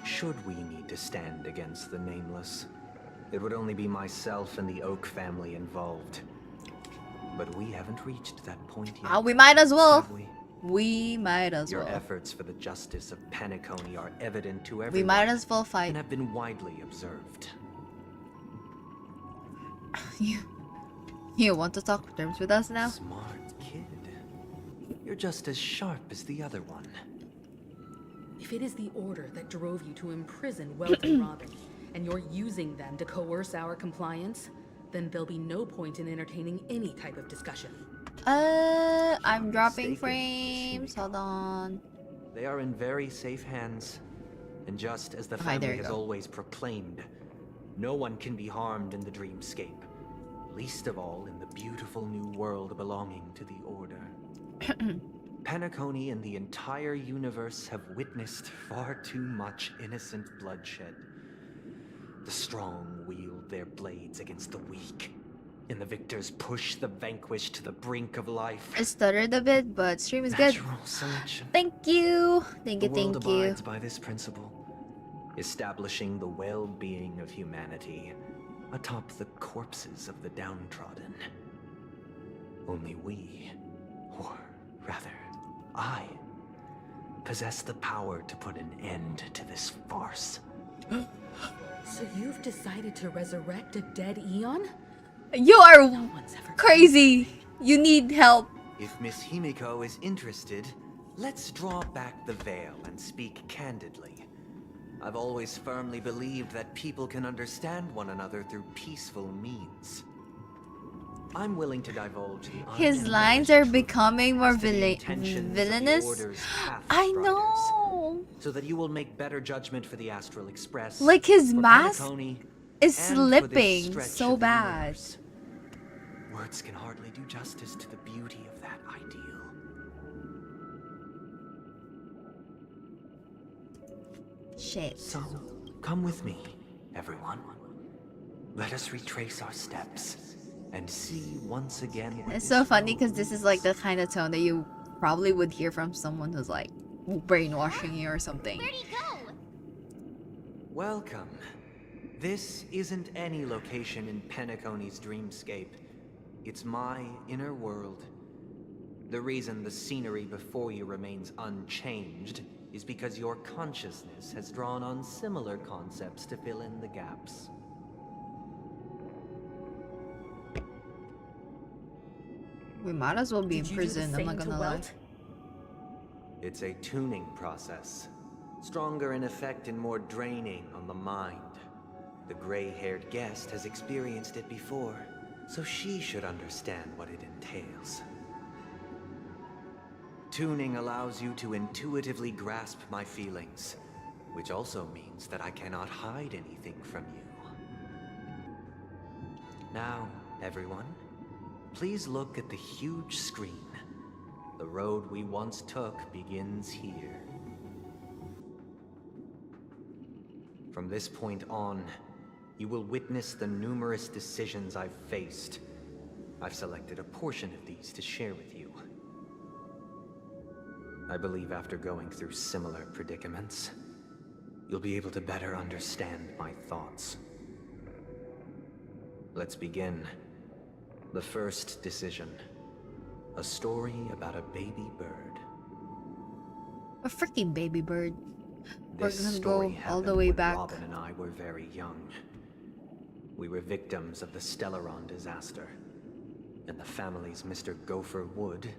Should we need to stand against the Nameless, it would only be myself and the Oak family involved. But we haven't reached that point yet. We might as well. have we? We might as Your well. efforts for the justice of Penacony are evident to everyone. We might as well and fight. have been widely observed. You want to talk terms with us now? Smart kid. You're just as sharp as the other one. If it is the order that drove you to imprison Welt and Robin, and you're using them to coerce our compliance, then there'll be no point in entertaining any type of discussion. I'm dropping Mistaken, frames. Hold on. They are in very safe hands. And just as the Okay, family there you has go. always proclaimed, no one can be harmed in the dreamscape. Least of all in the beautiful new world belonging to the Order. Penacony and the entire universe have witnessed far too much innocent bloodshed. The strong wield their blades against the weak, and the victors push the vanquished to the brink of life. I stuttered a bit, but stream is good. Natural selection. Thank you. Thank you, The world thank you. abides by this principle, establishing the well-being of humanity atop the corpses of the downtrodden. Only we, or rather, I, possess the power to put an end to this farce. So you've decided to resurrect a dead Eon? You are crazy. You need help. If Miss Himiko is interested, let's draw back the veil and speak candidly. I've always firmly believed that people can understand one another through peaceful means. I'm willing to divulge the His lines are becoming more intentions of the villainous. Order's path I striders, know. so that you will make better judgment for the Astral Express. Like his for mask Penacony, is and for this slipping stretch so of the bad. universe. Words can hardly do justice to the beauty of that ideal. Shit. So, come with me, everyone. Let us retrace our steps and see once again what It's so funny because this is like the kind of tone that you probably would hear from someone who's like brainwashing you or something. Where'd he go? Welcome. This isn't any location in Penacony's dreamscape. It's my inner world. The reason the scenery before you remains unchanged is because your consciousness has drawn on similar concepts to fill in the gaps. We might as well be in Did you do the prison, I'm same not to gonna lie. Welt? It's a tuning process. Stronger in effect and more draining on the mind. The gray-haired guest has experienced it before, so she should understand what it entails. Tuning allows you to intuitively grasp my feelings, which also means that I cannot hide anything from you. Now, everyone, please look at the huge screen. The road we once took begins here. From this point on, you will witness the numerous decisions I've faced. I've selected a portion of these to share with you. I believe after going through similar predicaments, you'll be able to better understand my thoughts. Let's begin. The first decision. A story about a baby bird. A freaking baby bird. We're This gonna story go all the happened way when back. Robin and I were very young. We were victims of the Stellaron disaster, and the family's Mr. Gopher Wood,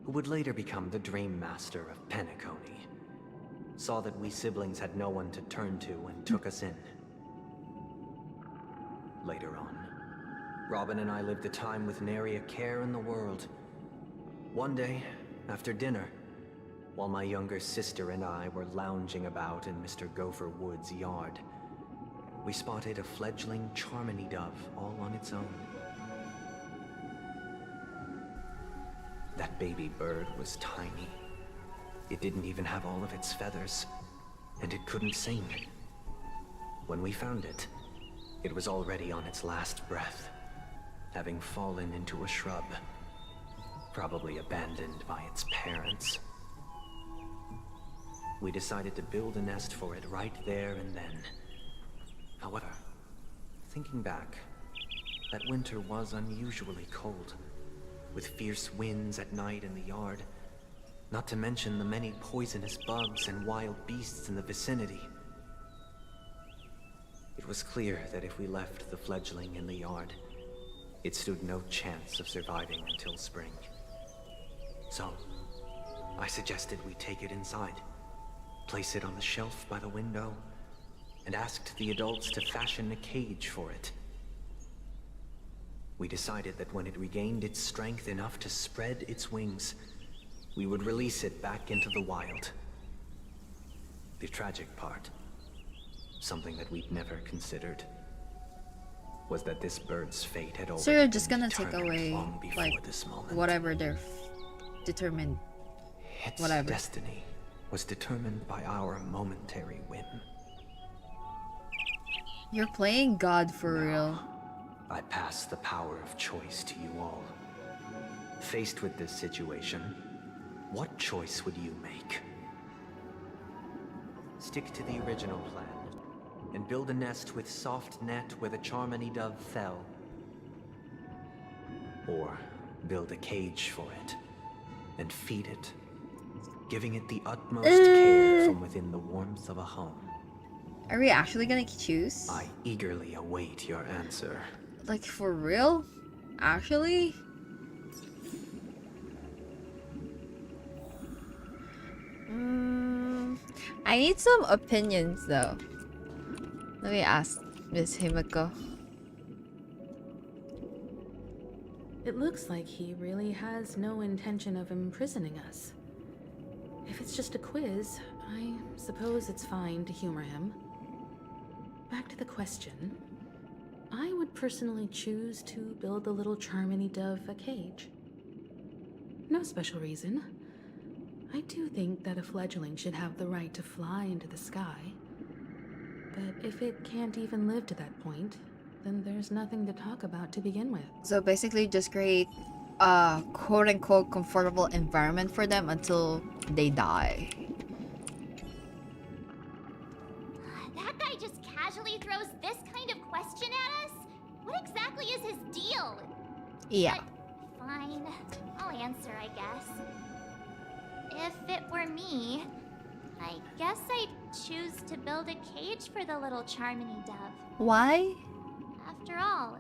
who would later become the Dream Master of Penacony, saw that we siblings had no one to turn to and took us in. Later on, Robin and I lived a time with nary a care in the world. One day, after dinner, while my younger sister and I were lounging about in Mr. Gopher Wood's yard, we spotted a fledgling Charmony dove all on its own. That baby bird was tiny. It didn't even have all of its feathers, and it couldn't sing. When we found it, it was already on its last breath, having fallen into a shrub, probably abandoned by its parents. We decided to build a nest for it right there and then. However, thinking back, that winter was unusually cold, with fierce winds at night in the yard, not to mention the many poisonous bugs and wild beasts in the vicinity. It was clear that if we left the fledgling in the yard, it stood no chance of surviving until spring. So, I suggested we take it inside, place it on the shelf by the window, and asked the adults to fashion a cage for it. We decided that when it regained its strength enough to spread its wings, we would release it back into the wild. The tragic part, something that we'd never considered, was that this bird's fate had already So you're just been gonna take determined away, long before like, this moment. whatever they're determined. Its Whatever. destiny was determined by our momentary whim. You're playing God for real. I pass the power of choice to you all. Faced with this situation, what choice would you make? Stick to the original plan and build a nest with soft net where the Charmony dove fell. Or build a cage for it and feed it, giving it the utmost care from within the warmth of a home. Are we actually gonna choose? I eagerly await your answer. Like, for real? Actually? I need some opinions though. Let me ask Miss Himiko. It looks like he really has no intention of imprisoning us. If it's just a quiz, I suppose it's fine to humor him. Back to the question. I would personally choose to build the little Charmony dove a cage. No special reason. I do think that a fledgling should have the right to fly into the sky. But if it can't even live to that point, then there's nothing to talk about to begin with. So basically just create a quote-unquote comfortable environment for them until they die. That guy just casually throws this kind of question at us? What exactly is his deal? Yeah. But fine, I'll answer, I guess. If it were me, I guess I'd choose to build a cage for the little Charmony dove. Why? After all,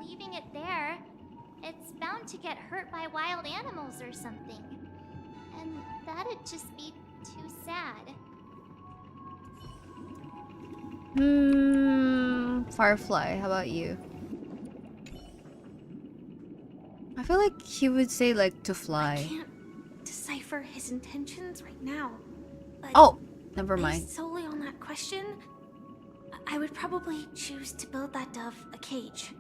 leaving it there, it's bound to get hurt by wild animals or something. And that'd just be too sad. Firefly, how about you? I feel like he would say like to fly. I can't decipher his intentions right now. But Oh, never mind. based solely on that question, I would probably choose to build that dove a cage.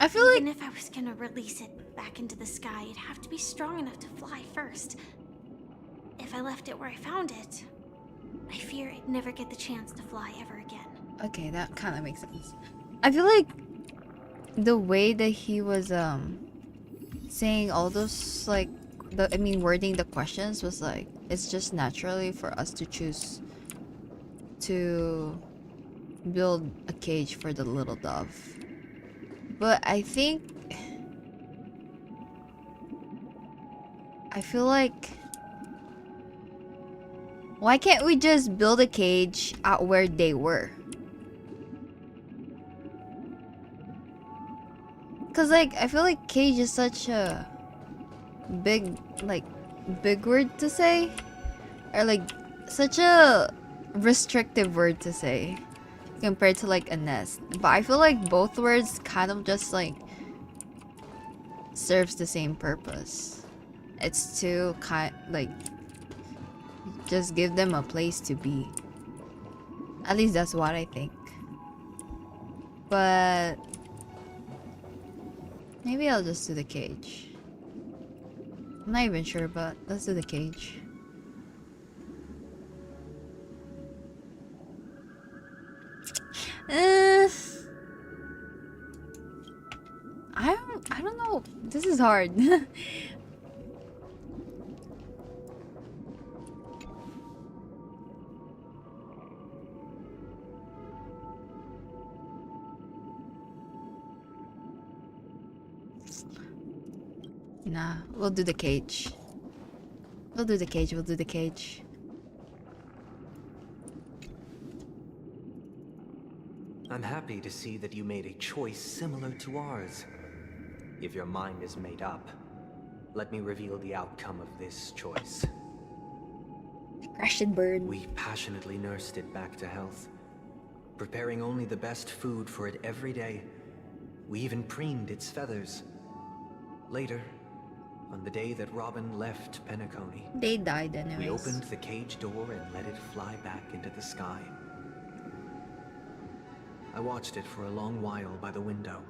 I feel Even if I was gonna release it back into the sky, it'd have to be strong enough to fly first. If I left it where I found it, I fear I'd never get the chance to fly ever again. Okay, that kind of makes sense. I feel like the way that he was saying all those like wording the questions was like it's just naturally for us to choose to build a cage for the little dove. But I feel like why can't we just build a cage out where they were? Cause like I feel like cage is such a big word to say, or like such a restrictive word to say compared to like a nest. But I feel like both words kind of just like serves the same purpose. It's to just give them a place to be. At least that's what I think. But maybe I'll just do the cage. I'm not even sure, but let's do the cage. I don't know. This is hard. Nah, we'll do the cage. We'll do the cage, we'll do the cage. I'm happy to see that you made a choice similar to ours. If your mind is made up, let me reveal the outcome of this choice. Crash and burn. We passionately nursed it back to health, preparing only the best food for it every day. We even preened its feathers. Later, on the day that Robin left Penacony, they died anyways. We opened the cage door and let it fly back into the sky. I watched it for a long while by the window,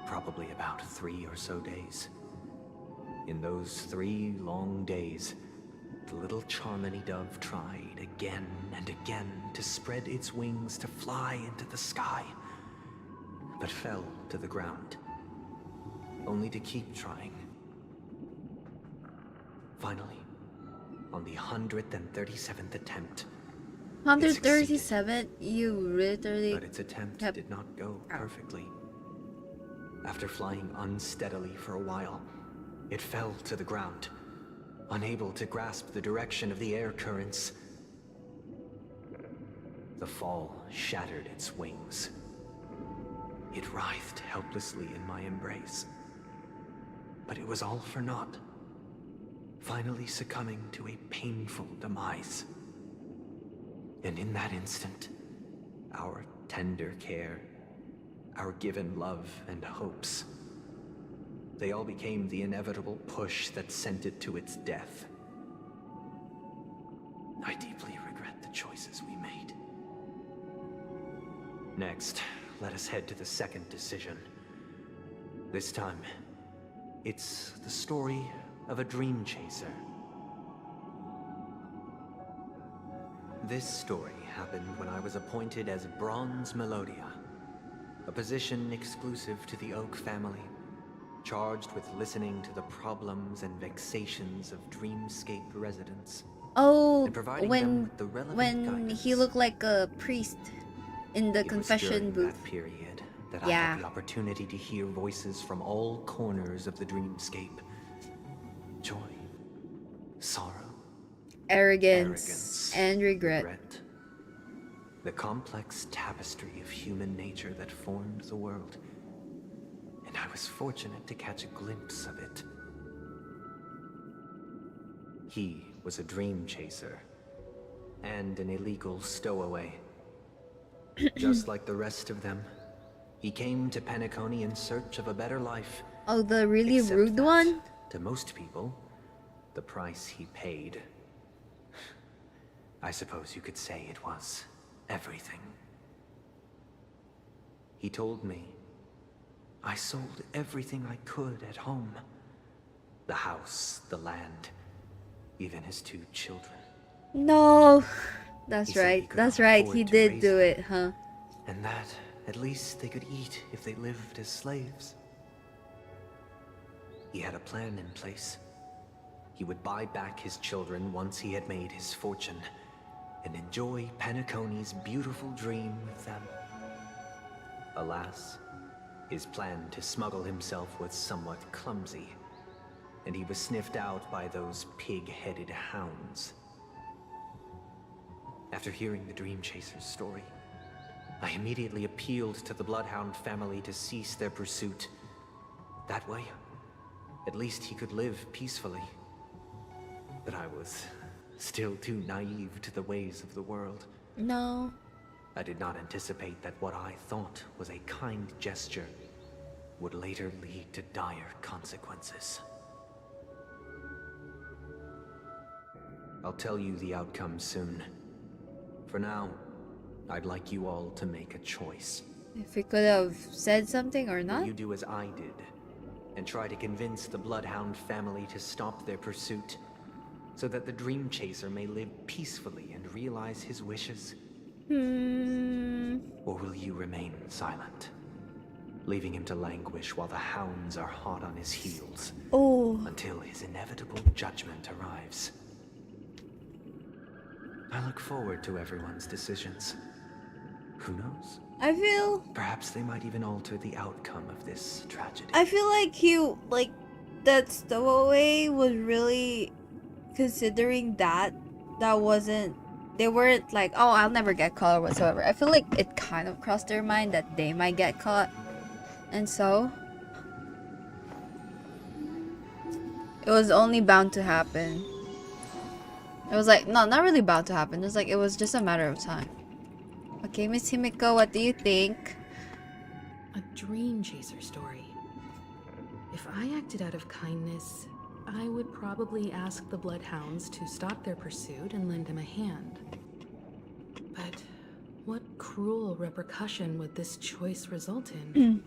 probably about 3 or so days. In those 3 long days, the little Charmony dove tried again and again to spread its wings to fly into the sky, but fell to the ground, only to keep trying. Finally, on the 137th attempt, 137, you literally. But its attempt did not go perfectly. After flying unsteadily for a while, it fell to the ground, unable to grasp the direction of the air currents. The fall shattered its wings. It writhed helplessly in my embrace. But it was all for naught, finally succumbing to a painful demise. And in that instant, our tender care, our given love and hopes, they all became the inevitable push that sent it to its death. I deeply regret the choices we made. Next, let us head to the second decision. This time, it's the story of a dream chaser. This story happened when I was appointed as Bronze Melodia, a position exclusive to the Oak family, charged with listening to the problems and vexations of Dreamscape residents. Oh, and providing them when with the relevant guidance. he looked like a priest in the It was confession during booth. that period that I had the opportunity to hear voices from all corners of the Dreamscape. Joy, sorrow, Arrogance and regret. the complex tapestry of human nature that formed the world. And I was fortunate to catch a glimpse of it. He was a dream chaser and an illegal stowaway. Just like the rest of them, he came to Penacony in search of a better life. Oh, the really Except rude that, one? To most people, the price he paid, I suppose you could say it was everything. He told me, I sold everything I could at home. The house, the land, even his 2 children. No. That's He said he right. could That's not right. afford He to did raise do them. it, huh? And that, at least they could eat if they lived as slaves. He had a plan in place. He would buy back his children once he had made his fortune, and enjoy Penacony's beautiful dream with them. Alas, his plan to smuggle himself was somewhat clumsy, and he was sniffed out by those pig-headed hounds. After hearing the Dream Chaser's story, I immediately appealed to the Bloodhound family to cease their pursuit. That way, at least he could live peacefully. But I was still too naive to the ways of the world. No. I did not anticipate that what I thought was a kind gesture would later lead to dire consequences. I'll tell you the outcome soon. For now, I'd like you all to make a choice. If we could have said something or not? Will you do as I did and try to convince the Bloodhound family to stop their pursuit so that the Dream Chaser may live peacefully and realize his wishes? Or will you remain silent, leaving him to languish while the hounds are hot on his heels until his inevitable judgment arrives? I look forward to everyone's decisions. Who knows? I feel... Perhaps they might even alter the outcome of this tragedy. I feel like that Stowaway was really considering that wasn't... They weren't like, oh, I'll never get caught or whatsoever. I feel like it kind of crossed their mind that they might get caught. And so... it was only bound to happen. It was like, no, not really bound to happen. It's like, it was just a matter of time. Okay, Miss Himiko, what do you think? A Dream Chaser story. If I acted out of kindness, I would probably ask the Bloodhounds to stop their pursuit and lend him a hand. But what cruel repercussion would this choice result in?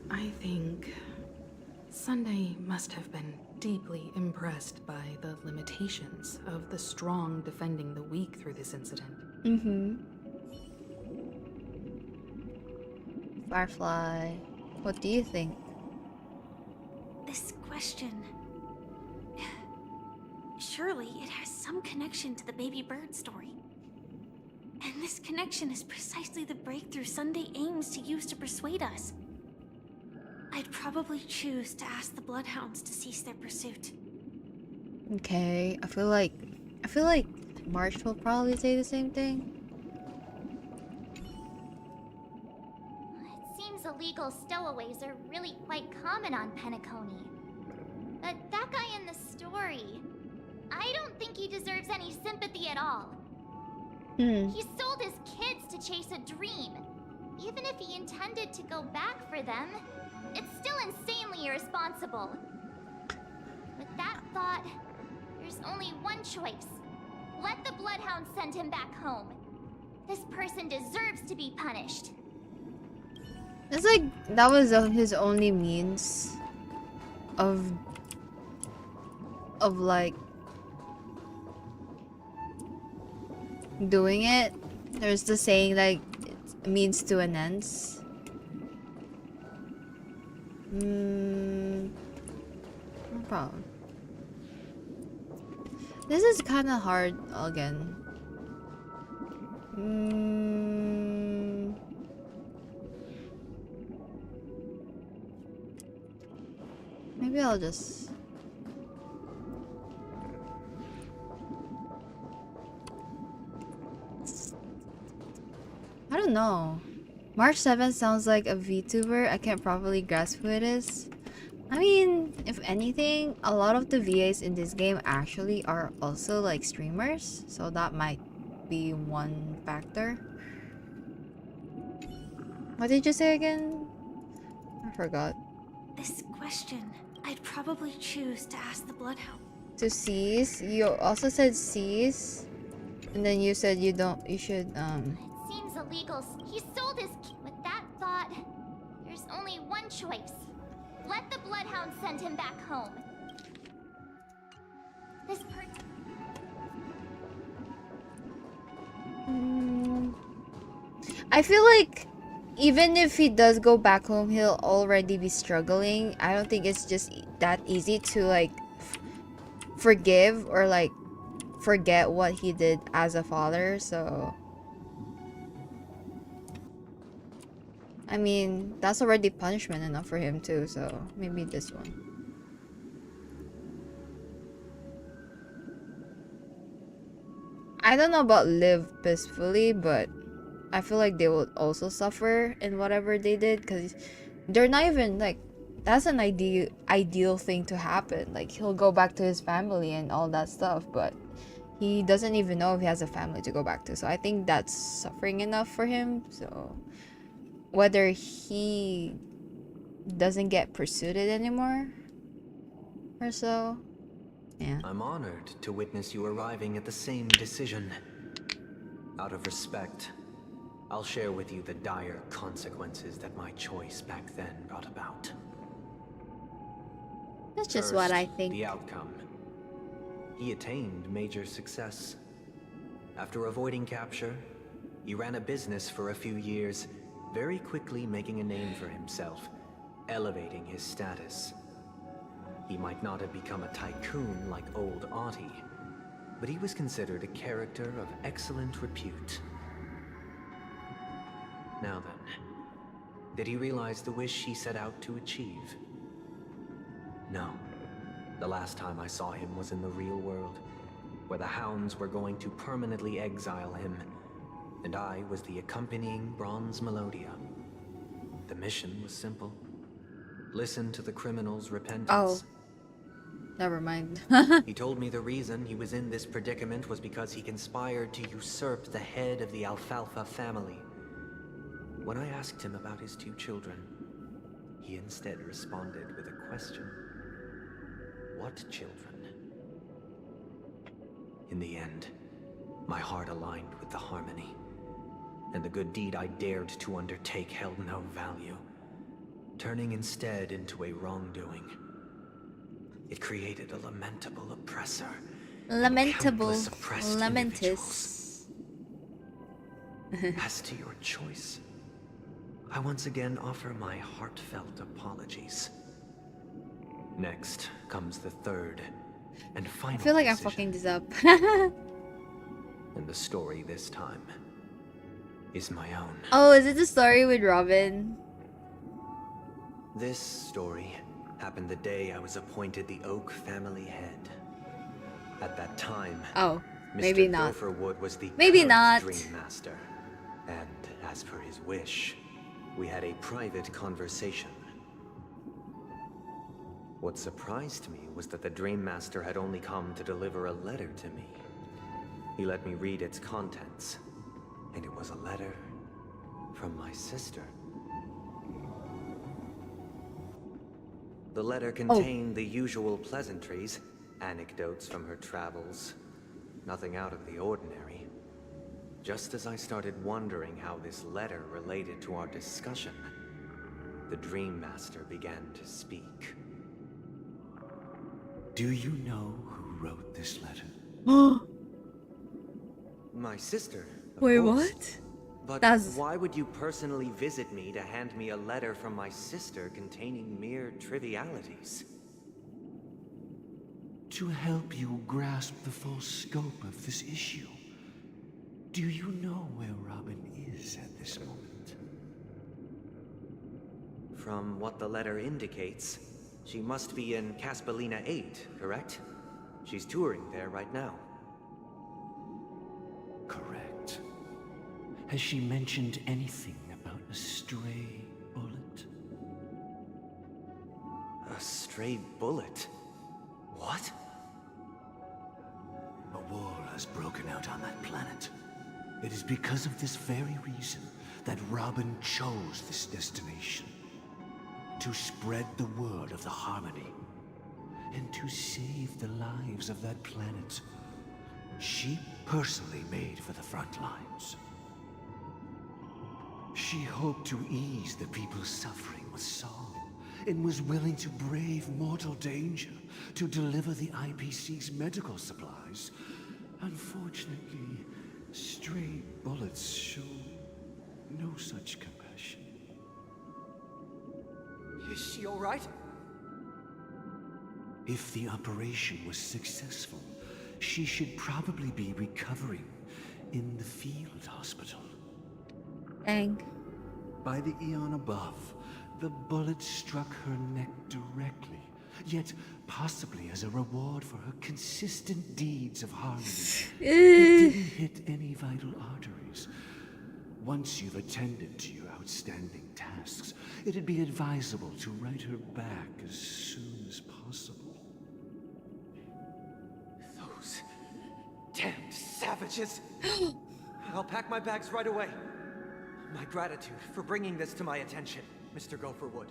I think Sunday must have been deeply impressed by the limitations of the strong defending the weak through this incident. Firefly, what do you think? This question... surely it has some connection to the baby bird story. And this connection is precisely the breakthrough Sunday aims to use to persuade us. I'd probably choose to ask the Bloodhounds to cease their pursuit. Okay, I feel like March will probably say the same thing. It seems illegal stowaways are really quite common on Penacony. But that guy in the story, I don't think he deserves any sympathy at all. He sold his kids to chase a dream. Even if he intended to go back for them, it's still insanely irresponsible. With that thought, there's only one choice. Let the Bloodhound send him back home. This person deserves to be punished. It's like that was his only means of like doing it. There's the saying like it means to an end. No problem. This is kind of hard again. Maybe I'll just... I don't know. March 7th sounds like a VTuber. I can't properly grasp who it is. I mean, if anything, a lot of the VAs in this game actually are also like streamers, so that might be one factor. What did you say again? I forgot. This question, I'd probably choose to ask the Bloodhound. To cease? You also said cease, and then you said you should It seems illegal. He sold his... With that thought, There's only one choice. Let the Bloodhound send him back home. This part. I feel like even if he does go back home, he'll already be struggling. I don't think it's just that easy to like forgive or like forget what he did as a father. So I mean, that's already punishment enough for him too, so maybe this one. I don't know about live peacefully, but I feel like they will also suffer in whatever they did, because they're not even like, that's an ideal thing to happen. Like, he'll go back to his family and all that stuff, but he doesn't even know if he has a family to go back to. So I think that's suffering enough for him. So whether he doesn't get pursued anymore or so, yeah. I'm honored to witness you arriving at the same decision. Out of respect, I'll share with you the dire consequences that my choice back then brought about. That's just what I think. The outcome. He attained major success. After avoiding capture, he ran a business for a few years, very quickly making a name for himself, elevating his status. He might not have become a tycoon like old Auntie, but he was considered a character of excellent repute. Now then, did he realize the wish he set out to achieve? No. The last time I saw him was in the real world, where the hounds were going to permanently exile him, and I was the accompanying bronze melodia. The mission was simple. Listen to the criminal's repentance. Oh. Never mind. He told me the reason he was in this predicament was because he conspired to usurp the head of the Alfalfa family. When I asked him about his 2 children, he instead responded with a question. What children? In the end, my heart aligned with the harmony, and the good deed I dared to undertake held no value, turning instead into a wrongdoing. It created a lamentable oppressor. Lamentable. Lamentus. As to your choice, I once again offer my heartfelt apologies. Next comes the third and final I feel like decision. I'm fucking this up. And the story this time is my own. Oh, is it the story with Robin? This story happened the day I was appointed the Oak family head. At that time, oh, maybe Mr. not. Gopher Wood was the Maybe current not. Dream Master. And as per his wish, we had a private conversation. What surprised me was that the Dream Master had only come to deliver a letter to me. He let me read its contents, and it was a letter from my sister. The letter contained the usual pleasantries, anecdotes from her travels, nothing out of the ordinary. Just as I started wondering how this letter related to our discussion, the Dream Master began to speak. Do you know who wrote this letter? My sister, of Wait, course. what? But why would you personally visit me to hand me a letter from my sister containing mere trivialities? To help you grasp the full scope of this issue. Do you know where Robin is at this moment? From what the letter indicates, she must be in Caspelina 8, correct? She's touring there right now. Correct. Has she mentioned anything about a stray bullet? A stray bullet? What? A war has broken out on that planet. It is because of this very reason that Robin chose this destination. To spread the word of the harmony. And to save the lives of that planet. She personally made for the front lines. She hoped to ease the people's suffering with song and was willing to brave mortal danger to deliver the IPC's medical supplies. Unfortunately, stray bullets show no such compassion. Is she alright? If the operation was successful, she should probably be recovering in the field hospital. Dang. By the eon above, the bullet struck her neck directly, yet possibly as a reward for her consistent deeds of harmony. It didn't hit any vital arteries. Once you've attended to your outstanding tasks, it'd be advisable to write her back as soon as possible. Those damned savages! I'll pack my bags right away. My gratitude for bringing this to my attention, Mr. Gopherwood.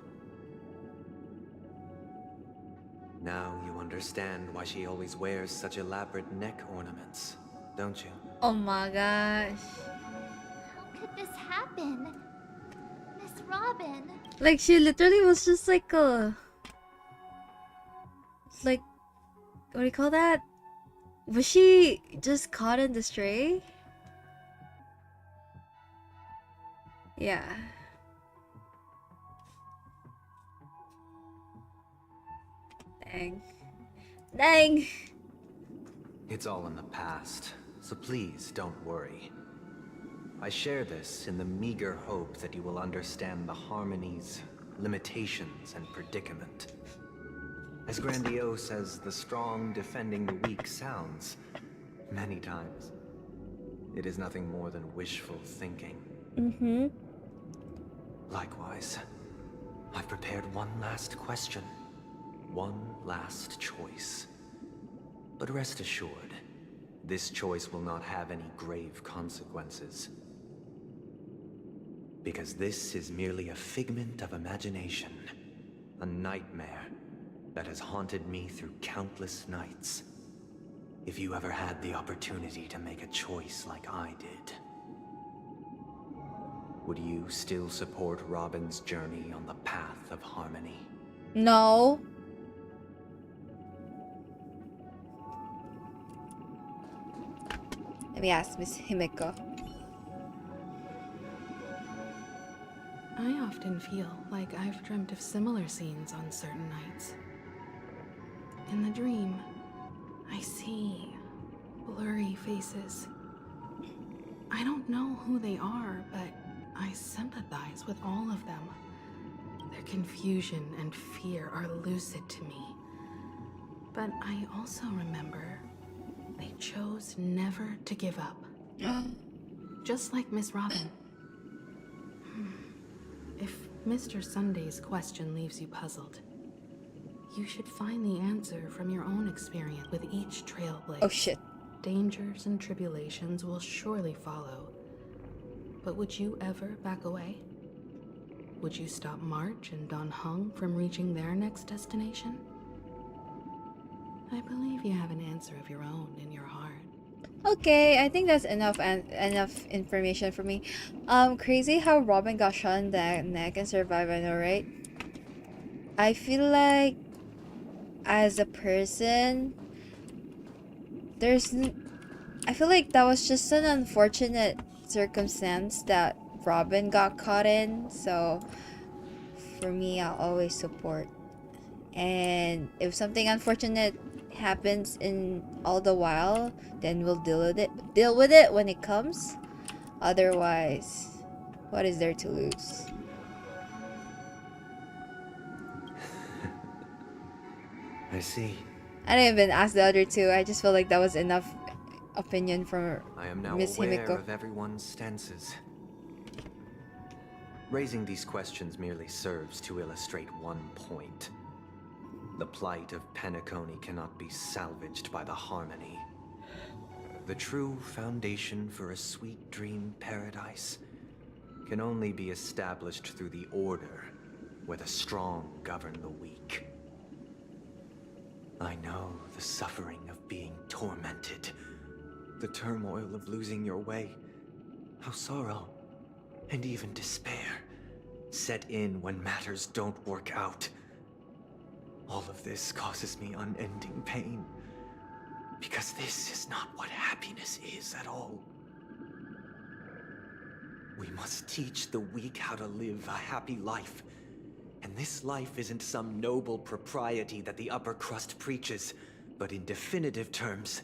Now you understand why she always wears such elaborate neck ornaments, don't you? Oh my gosh. How could this happen? Miss Robin. Like, she literally was just like a... Like, what do you call that? Was she just caught in the stray? Yeah. Dang. Dang! It's all in the past, so please don't worry. I share this in the meager hope that you will understand the harmony's limitations and predicament. As grandiose as the strong defending the weak sounds, many times, it is nothing more than wishful thinking. Mm-hmm. Likewise, I've prepared one last question, one last choice. But rest assured, this choice will not have any grave consequences. Because this is merely a figment of imagination, a nightmare that has haunted me through countless nights. If you ever had the opportunity to make a choice like I did, would you still support Robin's journey on the path of harmony? No. Let me ask Miss Himeko. I often feel like I've dreamt of similar scenes on certain nights. In the dream, I see blurry faces. I don't know who they are, but I sympathize with all of them. Their confusion and fear are lucid to me. But I also remember they chose never to give up. Just like Miss Robin. If Mr. Sunday's question leaves you puzzled, you should find the answer from your own experience with each trailblaze. Oh shit. Dangers and tribulations will surely follow. But would you ever back away? Would you stop March and Don Hung from reaching their next destination? I believe you have an answer of your own in your heart. Okay, I think that's enough information for me. Crazy how Robin got shot in the neck and survived, I know, right? I feel like as a person, I feel like that was just an unfortunate circumstance that Robin got caught in, so for me, I'll always support. And if something unfortunate happens in all the while, then we'll deal with it when it comes. Otherwise, what is there to lose? I see. I didn't even ask the other two. I just felt like that was enough opinion from I am now Miss aware Himeko. of everyone's stances. Raising these questions merely serves to illustrate one point. The plight of penacony cannot be salvaged by the harmony. The true foundation for a sweet dream paradise can only be established through the order where the strong govern the weak. I know the suffering of being tormented, the turmoil of losing your way, how sorrow and even despair set in when matters don't work out. All of this causes me unending pain, because this is not what happiness is at all. We must teach the weak how to live a happy life. And this life isn't some noble propriety that the upper crust preaches, but in definitive terms,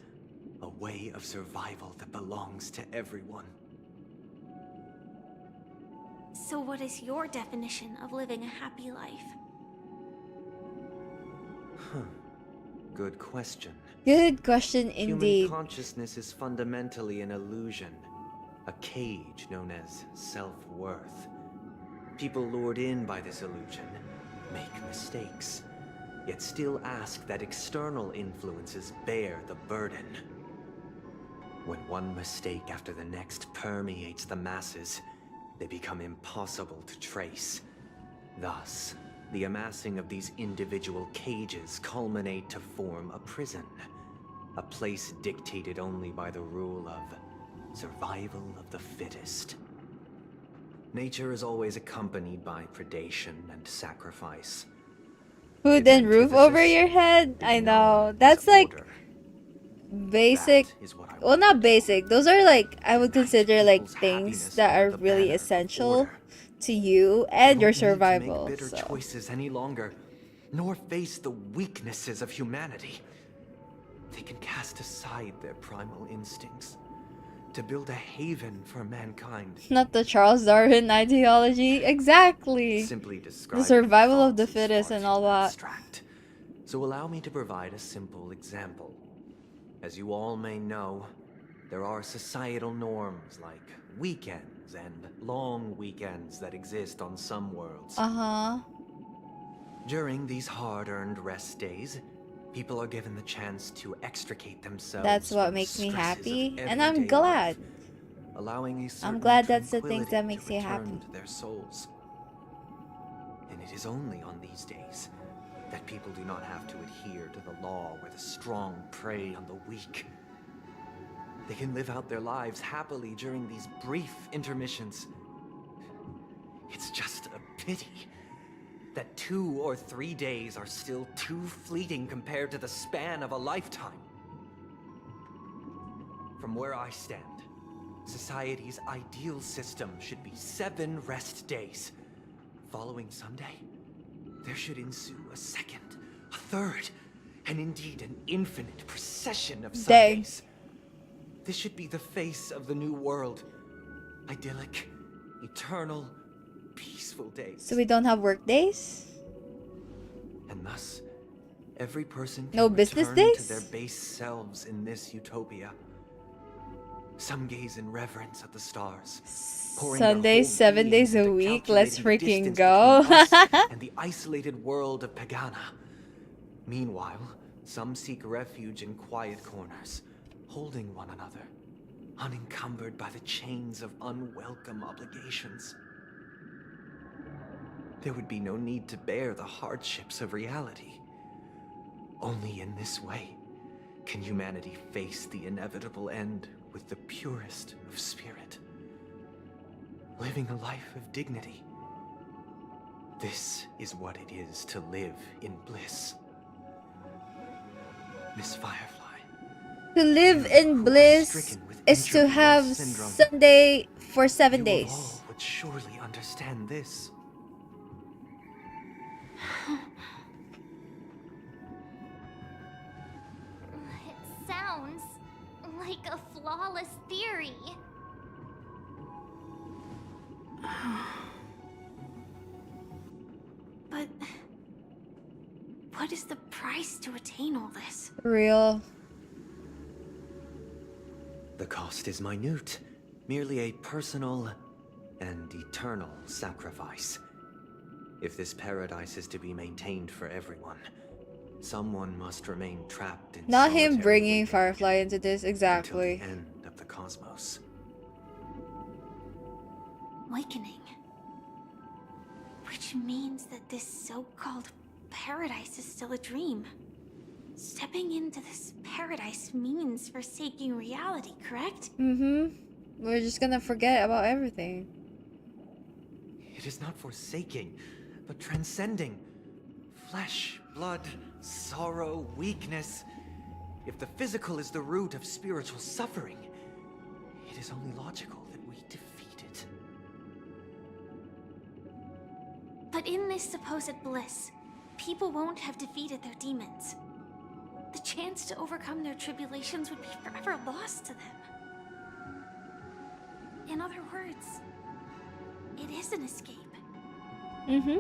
a way of survival that belongs to everyone. So what is your definition of living a happy life? Good question. Good question indeed. Human consciousness is fundamentally an illusion, a cage known as self-worth. People lured in by this illusion make mistakes, yet still ask that external influences bear the burden. When one mistake after the next permeates the masses, they become impossible to trace. Thus, the amassing of these individual cages culminate to form a prison, a place dictated only by the rule of survival of the fittest. Nature is always accompanied by predation and sacrifice. Food and roof over your head? I know. That's like basic. Well, not basic. Those are like, I would consider like things that are really essential to you and your survival. They don't need to make bitter choices any longer, nor face the weaknesses of humanity. They can cast aside their primal instincts to build a haven for mankind. Not the Charles Darwin ideology. Exactly. Simply describe the survival of the fittest and all that. Abstract. So allow me to provide a simple example. As you all may know, there are societal norms like weekends and long weekends that exist on some worlds. Uh-huh. During these hard-earned rest days, people are given the chance to extricate themselves. That's what from makes me stresses happy, of and I'm everyday glad. life, allowing a certain I'm glad that's the things tranquility that makes to you return happy. to their souls. And it is only on these days that people do not have to adhere to the law where the strong prey on the weak. They can live out their lives happily during these brief intermissions. It's just a pity that 2 or 3 days are still too fleeting compared to the span of a lifetime. From where I stand, society's ideal system should be 7 rest days. Following Sunday, there should ensue a second, a third, and indeed an infinite procession of Sundays. This should be the face of the new world. Idyllic, eternal, peaceful days. So we don't have work days? And thus, every person can No business return days? to their base selves in this utopia. Some gaze in reverence at the stars. pouring their Sunday, whole 7 days beings a into week. Let's calculating the freaking distance go. between us and the isolated world of Pagana. Meanwhile, some seek refuge in quiet corners, holding one another, unencumbered by the chains of unwelcome obligations. There would be no need to bear the hardships of reality. Only in this way can humanity face the inevitable end with the purest of spirit, living a life of dignity. This is what it is to live in bliss. Miss Firefly. To live in bliss is to have Sunday for 7 days. All would surely understand this. It sounds like a flawless theory. But what is the price to attain all this? Real. The cost is minute, merely a personal and eternal sacrifice. If this paradise is to be maintained for everyone, someone must remain trapped in Not him solitary bringing Firefly into this, exactly. until the end of the cosmos. Awakening. Which means that this so-called paradise is still a dream. Stepping into this paradise means forsaking reality, correct? Mm-hmm. We're just gonna forget about everything. It is not forsaking, but transcending. Flesh, blood, sorrow, weakness. If the physical is the root of spiritual suffering, it is only logical that we defeat it. But in this supposed bliss, people won't have defeated their demons. The chance to overcome their tribulations would be forever lost to them. In other words, it is an escape. Mm-hmm.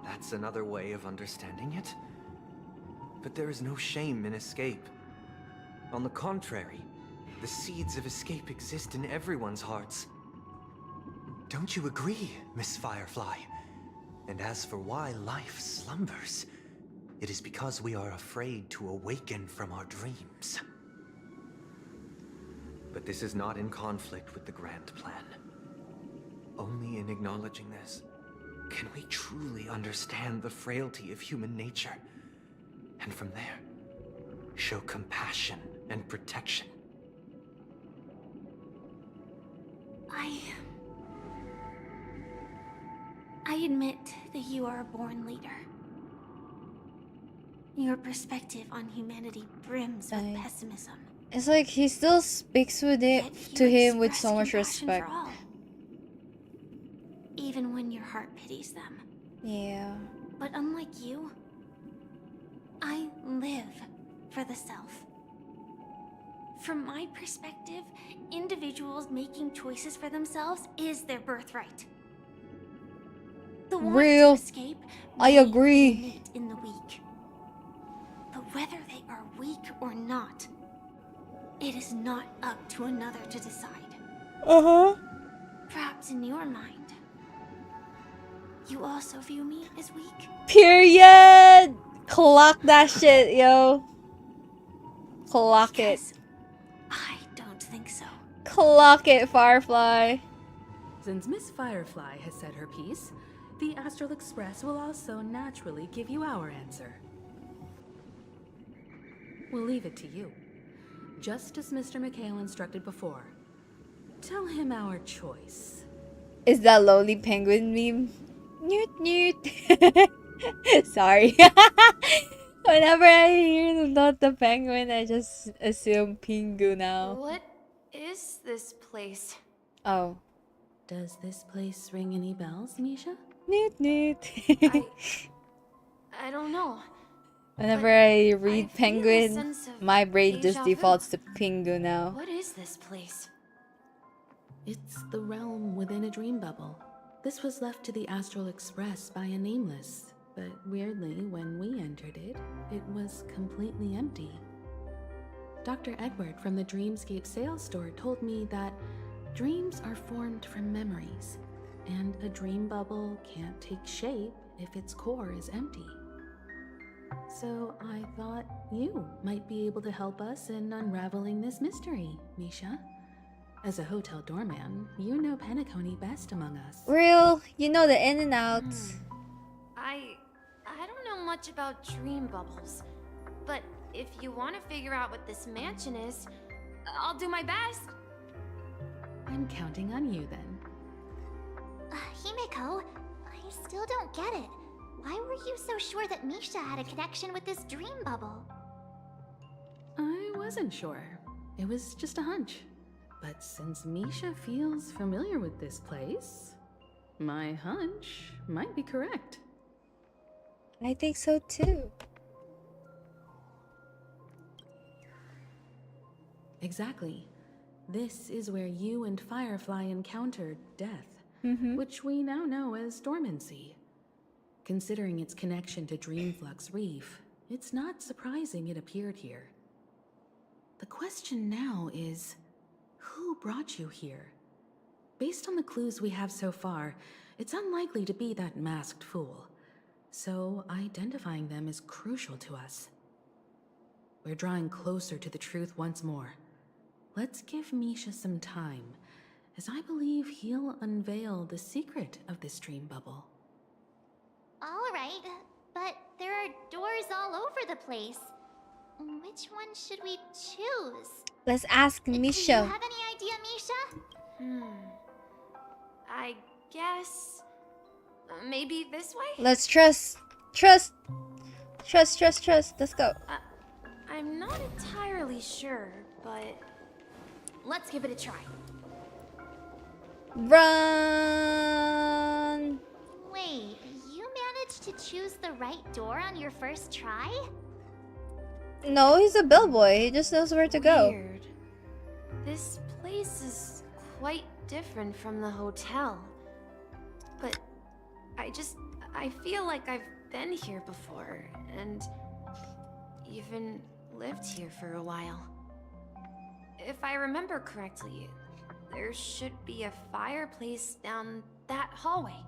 That's another way of understanding it. But there is no shame in escape. On the contrary, the seeds of escape exist in everyone's hearts. Don't you agree, Miss Firefly? And as for why life slumbers, it is because we are afraid to awaken from our dreams. But this is not in conflict with the grand plan. Only in acknowledging this can we truly understand the frailty of human nature, and from there, show compassion and protection. I admit that you are a born leader. Your perspective on humanity brims with pessimism. It's like he still speaks with it to him with so much respect. For all, even when your heart pities them. Yeah. But unlike you, I live for the self. From my perspective, individuals making choices for themselves is their birthright. The want Real. to escape I agree. in the weak. But whether they are weak or not, it is not up to another to decide. Uh-huh. Perhaps in your mind, you also view me as weak? Period! Clock that shit, yo. Clock it. I don't think so. Clock it, Firefly. Since Miss Firefly has said her piece, the Astral Express will also naturally give you our answer. We'll leave it to you. Just as Mr. McHale instructed before. Tell him our choice. Is that lonely penguin meme? Newt newt. Sorry. Whenever I hear not the penguin, I just assume Pingu now. What is this place? Oh. Does this place ring any bells, Misha? Newt newt. I don't know. Whenever I read I feel a penguin, sense of my brain just déjà vu. defaults to Pingu now. What is this place? It's the realm within a dream bubble. This was left to the Astral Express by a nameless, but weirdly, when we entered it, it was completely empty. Dr. Edward from the Dreamscape sales store told me that dreams are formed from memories, and a dream bubble can't take shape if its core is empty. So I thought you might be able to help us in unraveling this mystery, Misha. As a hotel doorman, you know penacony best among us. Real, you know the in and outs. I don't know much about dream bubbles, but if you want to figure out what this mansion is, I'll do my best. I'm counting on you then. Himeko, I still don't get it. Why were you so sure that Misha had a connection with this dream bubble? I wasn't sure. It was just a hunch. But since Misha feels familiar with this place, my hunch might be correct. I think so too. Exactly. This is where you and Firefly encountered death, which we now know as dormancy. Considering its connection to Dreamflux Reef, it's not surprising it appeared here. The question now is, who brought you here? Based on the clues we have so far, it's unlikely to be that masked fool. So identifying them is crucial to us. We're drawing closer to the truth once more. Let's give Misha some time, as I believe he'll unveil the secret of this dream bubble. Alright, but there are doors all over the place. Which one should we choose? Let's ask Misha. Do you have any idea, Misha? I guess Maybe this way? Let's trust. Trust. Trust. Let's go. I'm not entirely sure, but let's give it a try. Run. Wait, you managed to choose the right door on your first try? No, he's a bellboy. He just knows where to go. Weird. This place is quite different from the hotel. But I feel like I've been here before and even lived here for a while. If I remember correctly, there should be a fireplace down that hallway.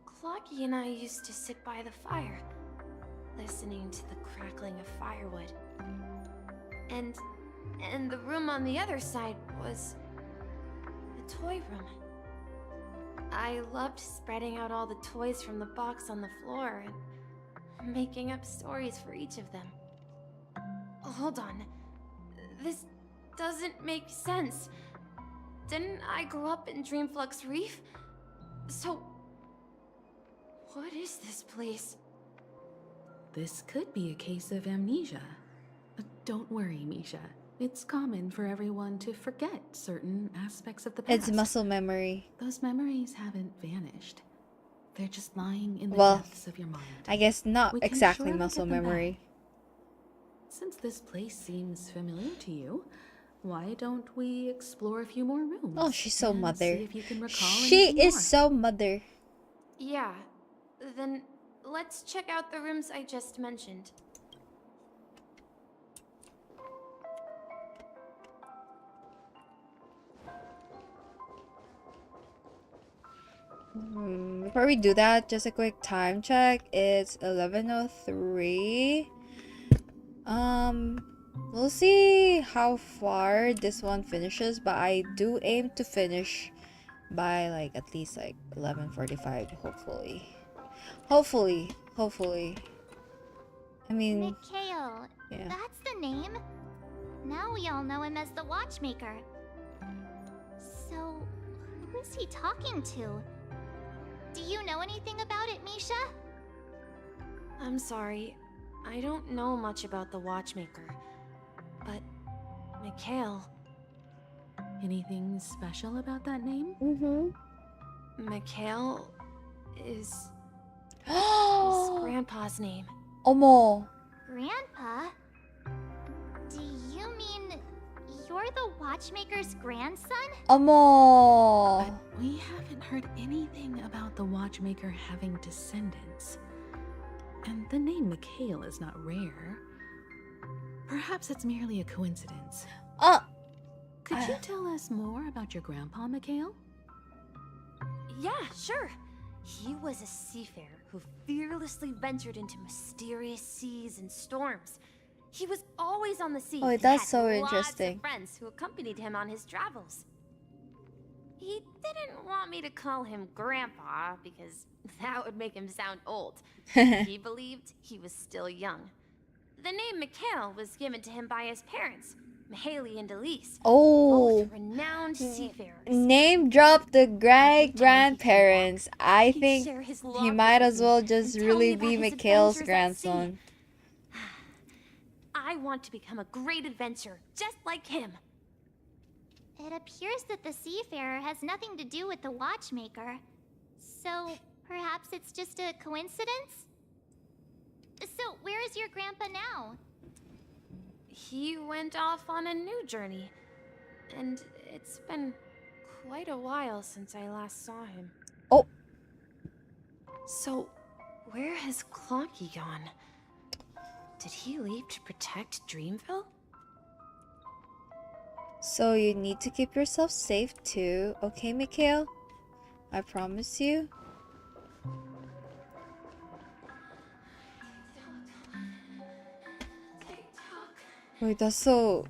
Clocky and I used to sit by the fire, listening to the crackling of firewood. And the room on the other side was the toy room. I loved spreading out all the toys from the box on the floor and making up stories for each of them. Hold on. This doesn't make sense. Didn't I grow up in Dreamflux Reef? So, what is this place? This could be a case of amnesia. Don't worry, Misha. It's common for everyone to forget certain aspects of the past. It's muscle memory. Those memories haven't vanished. They're just lying in the depths of your mind. I guess not We can exactly surely muscle get them memory. back. Since this place seems familiar to you, why don't we explore a few more rooms? Oh, she's so and mother. see if you can recall She anything is more. so mother. Yeah, then let's check out the rooms I just mentioned. Before we do that, just a quick time check. It's 11:03. We'll see how far this one finishes, but I do aim to finish by like at least like 11:45, hopefully. I mean, Mikhail, yeah. that's the name. Now we all know him as the Watchmaker. So, who is he talking to? Do you know anything about it, Misha? I'm sorry, I don't know much about the Watchmaker. But, Mikhail... Anything special about that name? Mikhail is... his grandpa's name. Omo. Grandpa? Do you mean you're the Watchmaker's grandson? Omo. But we haven't heard anything about the Watchmaker having descendants. And the name Mikhail is not rare. Perhaps it's merely a coincidence. Could you tell us more about your grandpa, Mikhail? Yeah, sure. He was a seafarer who fearlessly ventured into mysterious seas and storms. He was always on the sea. Oh, and that's had so lots interesting. of friends who accompanied him on his travels. He didn't want me to call him Grandpa because that would make him sound old. He believed he was still young. The name Mikhail was given to him by his parents, Mihaly and Elise. Oh. Both renowned seafarers. Name drop the grandparents. I think share his he log might with as me well just and tell really me be about his Mikhail's adventures at grandson. I want to become a great adventurer, just like him. It appears that the seafarer has nothing to do with the Watchmaker. So, perhaps it's just a coincidence? So, where is your grandpa now? He went off on a new journey, and it's been quite a while since I last saw him. Oh. So, where has Clocky gone? Did he leave to protect Dreamville? So you need to keep yourself safe too, okay, Mikhail? I promise you. Wait, that's so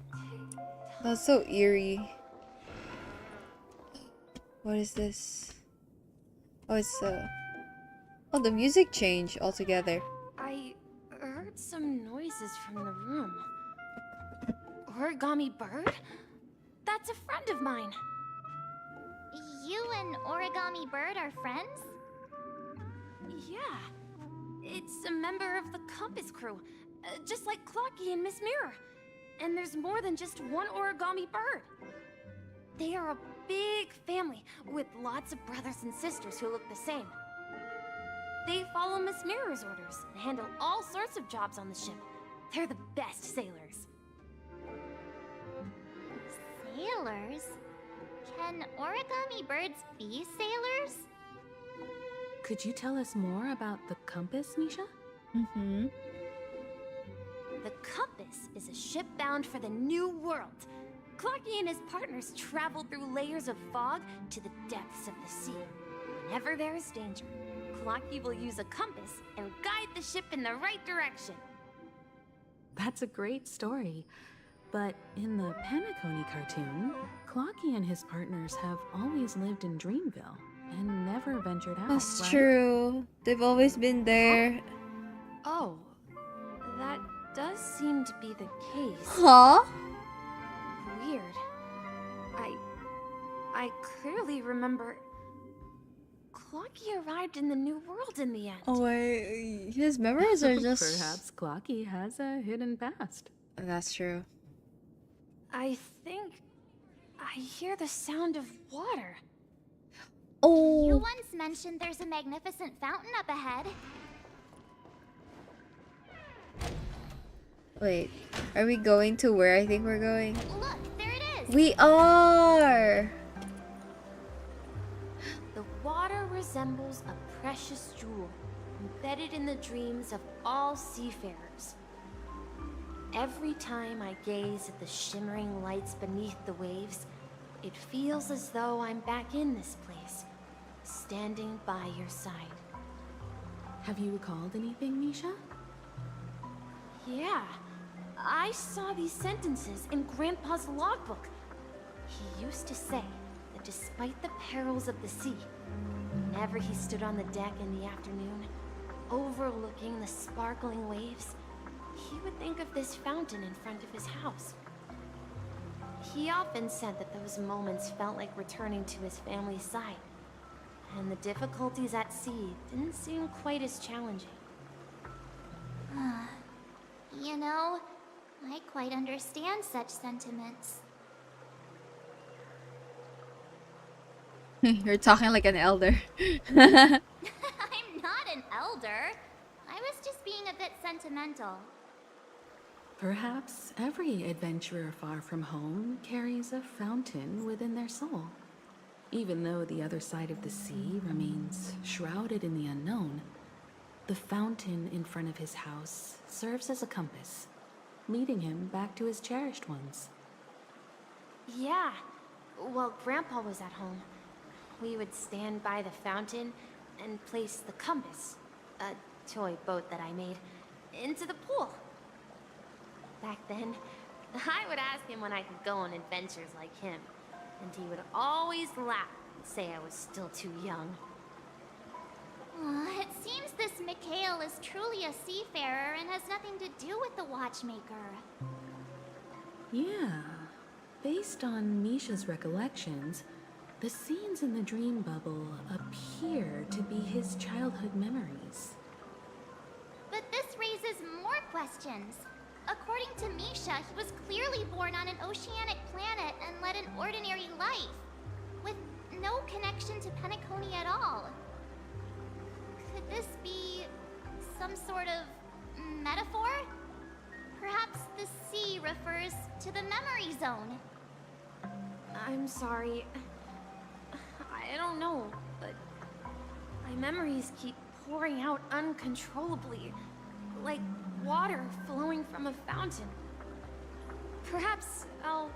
eerie. What is this? Oh, it's oh, the music changed altogether. I heard some noises from the room. Origami Bird? That's a friend of mine. You and Origami Bird are friends? Yeah. It's a member of the Compass crew, just like Clocky and Miss Mirror. And there's more than just one origami bird. They are a big family with lots of brothers and sisters who look the same. They follow Miss Mirror's orders and handle all sorts of jobs on the ship. They're the best sailors. Sailors? Can origami birds be sailors? Could you tell us more about the compass, Misha? Mm-hmm. The Compass is a ship bound for the New World. Clocky and his partners travel through layers of fog to the depths of the sea. Whenever there is danger, Clocky will use a compass and guide the ship in the right direction. That's a great story. But in the Penacony cartoon, Clocky and his partners have always lived in Dreamville and never ventured out. That's right? true. They've always been there. Oh, that does seem to be the case. Huh? Weird. I clearly remember Clocky arrived in the New World in the end. Oh wait, his memories are just... Perhaps Clocky has a hidden past. That's true. I think I hear the sound of water. Oh. You once mentioned there's a magnificent fountain up ahead. Wait, are we going to where I think we're going? Look, there it is. We are! The water resembles a precious jewel embedded in the dreams of all seafarers. Every time I gaze at the shimmering lights beneath the waves, it feels as though I'm back in this place, standing by your side. Have you recalled anything, Misha? Yeah, I saw these sentences in Grandpa's logbook. He used to say that despite the perils of the sea, whenever he stood on the deck in the afternoon, overlooking the sparkling waves, he would think of this fountain in front of his house. He often said that those moments felt like returning to his family's side, and the difficulties at sea didn't seem quite as challenging. You know, I quite understand such sentiments. You're talking like an elder. I'm not an elder. I was just being a bit sentimental. Perhaps every adventurer far from home carries a fountain within their soul. Even though the other side of the sea remains shrouded in the unknown, the fountain in front of his house serves as a compass, leading him back to his cherished ones. Yeah, while Grandpa was at home, we would stand by the fountain and place the compass, a toy boat that I made, into the pool. Back then, I would ask him when I could go on adventures like him, and he would always laugh and say I was still too young. It seems this Mikhail is truly a seafarer and has nothing to do with the watchmaker. Yeah, based on Misha's recollections, the scenes in the dream bubble appear to be his childhood memories. But this raises more questions. According to Misha, he was clearly born on an oceanic planet and led an ordinary life, with no connection to Penacony at all. Could this be some sort of metaphor? Perhaps the sea refers to the memory zone. I'm sorry. I don't know, but my memories keep pouring out uncontrollably, like water flowing from a fountain. Perhaps I'll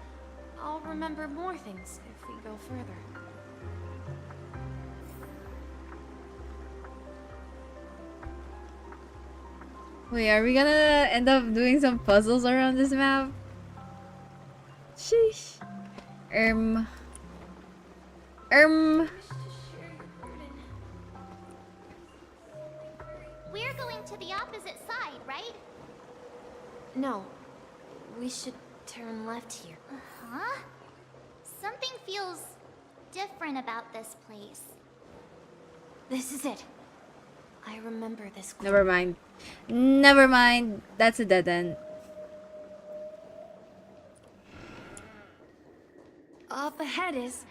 remember more things if we go further. Wait, are we gonna end up doing some puzzles around this map? Sheesh. We're going to the opposite side, right? No, we should turn left here. Huh? Something feels different about this place. This is it. I remember this. Never mind. Never mind. That's a dead end. Up ahead is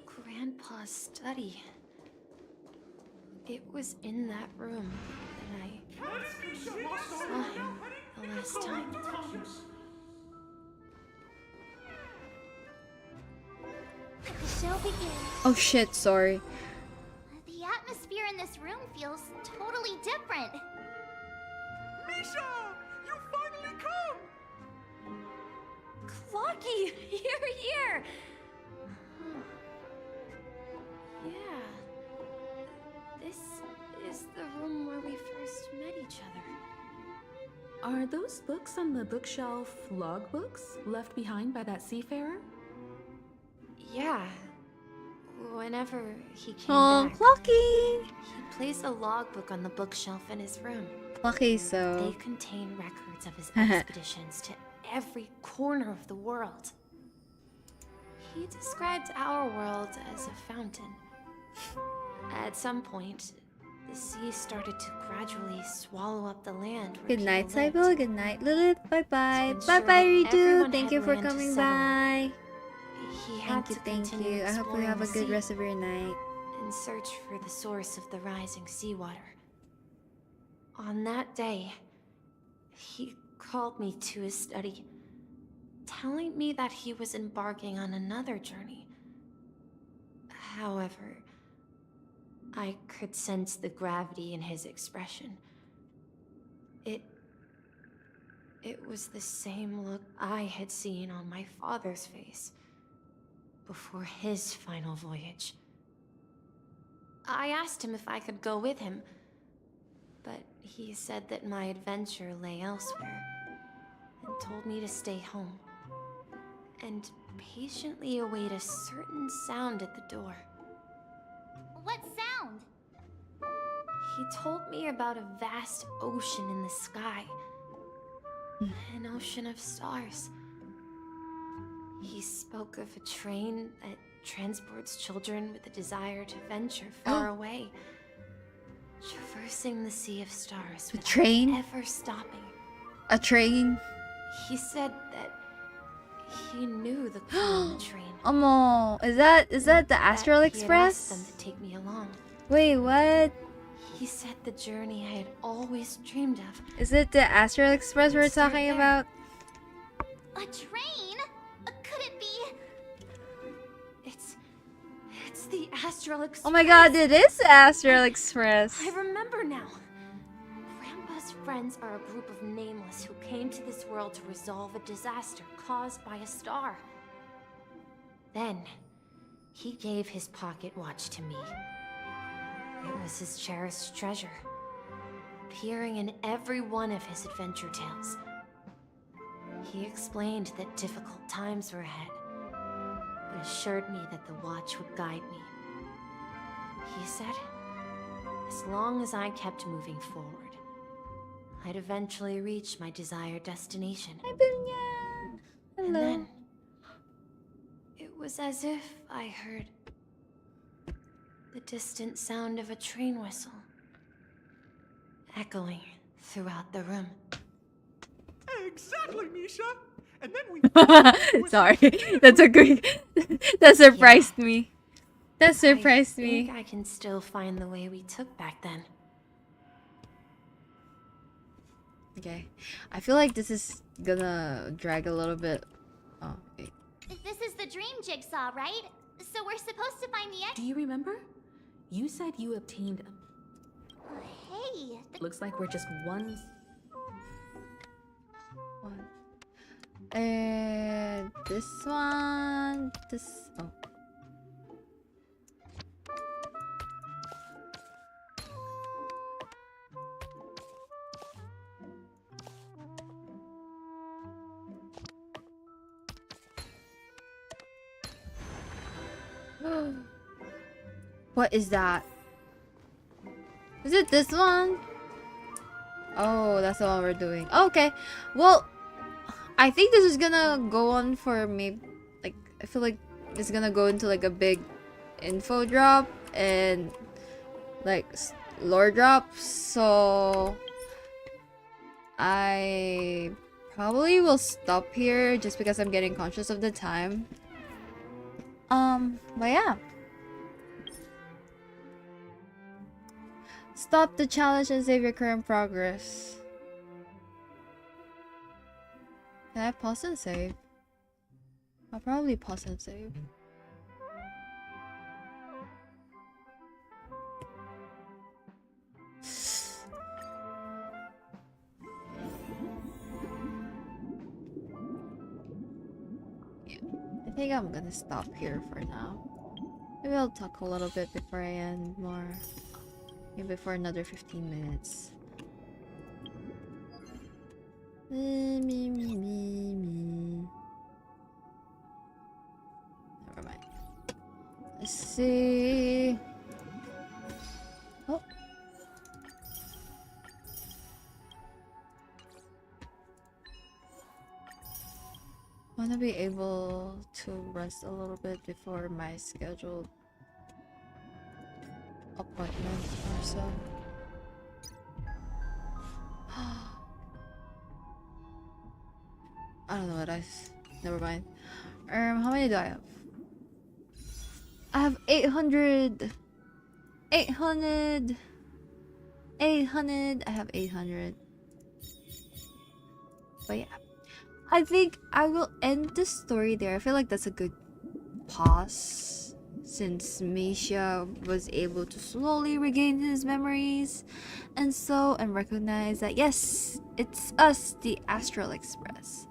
Grandpa's study. It was in that room that I saw him the last time. The show begins. Oh shit, sorry. The atmosphere in this room feels totally different. Misha! You finally come! Clocky! You're here! Yeah. This is the room where we first met each other. Are those books on the bookshelf logbooks left behind by that seafarer? Yeah. Whenever he came Oh, back, Clocky! he placed a logbook on the bookshelf in his room. Clocky, so... They contain records of his expeditions to every corner of the world. He described our world as a fountain. At some point, the sea started to gradually swallow up the land. Good night, Sybil. Good night, Lilith. Bye-bye. Bye-bye, Ritu. Thank you for coming by. Thank you. I hope you have a good rest of your night. In search for the source of the rising seawater. On that day, he called me to his study, telling me that he was embarking on another journey. However, I could sense the gravity in his expression. It was the same look I had seen on my father's face before his final voyage. I asked him if I could go with him, but he said that my adventure lay elsewhere, and told me to stay home, and patiently await a certain sound at the door. What sound? He told me about a vast ocean in the sky. An ocean of stars. He spoke of a train that transports children with a desire to venture far away, traversing the sea of stars without train? ever stopping. A train? He said that he knew the crew on the train. Is that the Astral That he had asked Express? them to take me along. Wait, what? He said the journey I had always dreamed of. Is it the Astral Express we're talking about? A train? Could it be? It's the Astral Express. Oh my god, it is the Astral Express. I remember now. Grandpa's friends are a group of nameless who came to this world to resolve a disaster caused by a star. Then, he gave his pocket watch to me. It was his cherished treasure, appearing in every one of his adventure tales. He explained that difficult times were ahead, but assured me that the watch would guide me. He said, as long as I kept moving forward, I'd eventually reach my desired destination. Hi, Binya. Hello. And then, it was as if I heard the distant sound of a train whistle, echoing throughout the room. Exactly, Misha. And then we. Sorry, that's a good. That surprised me. That surprised I me. think I can still find the way we took back then. Okay, I feel like this is gonna drag a little bit. Oh, wait. This is the dream jigsaw, right? So we're supposed to find the Do you remember? You said you obtained a... Hey, Looks like we're just one... This one... This... Oh. What is that? Is it this one? Oh, that's the one we're doing. Okay. Well, I think this is gonna go on for maybe, like, I feel like it's gonna go into like a big info drop and like lore drop, so I probably will stop here just because I'm getting conscious of the time. But yeah. Stop the challenge and save your current progress. Can I pause and save? I'll probably pause and save. Yeah, I think I'm gonna stop here for now. Maybe I'll talk a little bit before I end more. Maybe for another 15 minutes. Me. Never mind. Let's see. Oh. I want to be able to rest a little bit before my scheduled appointment or so. I don't know what never mind. How many do I have? I have 800. I have 800. But yeah, I think I will end the story there. I feel like that's a good pause, since Misha was able to slowly regain his memories and recognize that yes, it's us, the Astral Express.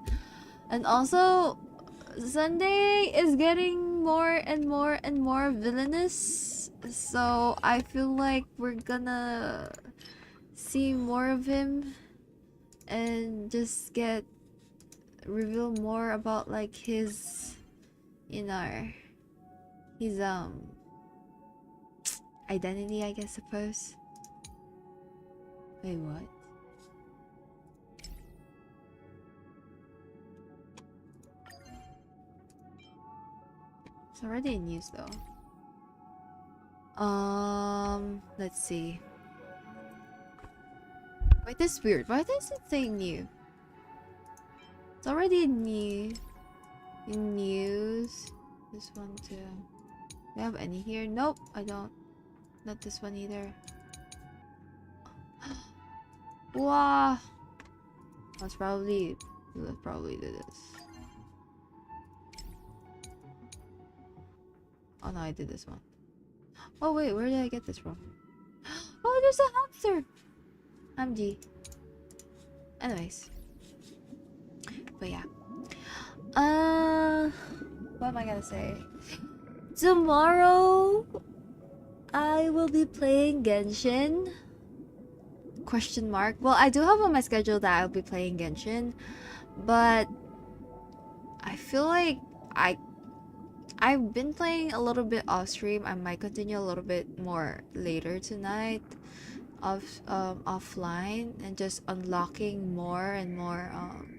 And also, Sunday is getting more and more villainous, so I feel like we're gonna see more of him and just reveal more about like his, you know, his identity, I guess, suppose. Wait, what? It's already in use though. Let's see. Wait, this is weird. Why does it say new? It's already new. In news. This one too. Do I have any here? Nope, I don't. Not this one either. Wow. Let's probably do this. Oh no, I did this one. Oh wait, where did I get this from? Oh, there's a hamster! MG. Anyways. But yeah. What am I gonna say? Tomorrow, I will be playing Genshin. Question mark. Well, I do have on my schedule that I'll be playing Genshin, but I feel like I've been playing a little bit off stream. I might continue a little bit more later tonight, offline, and just unlocking more and more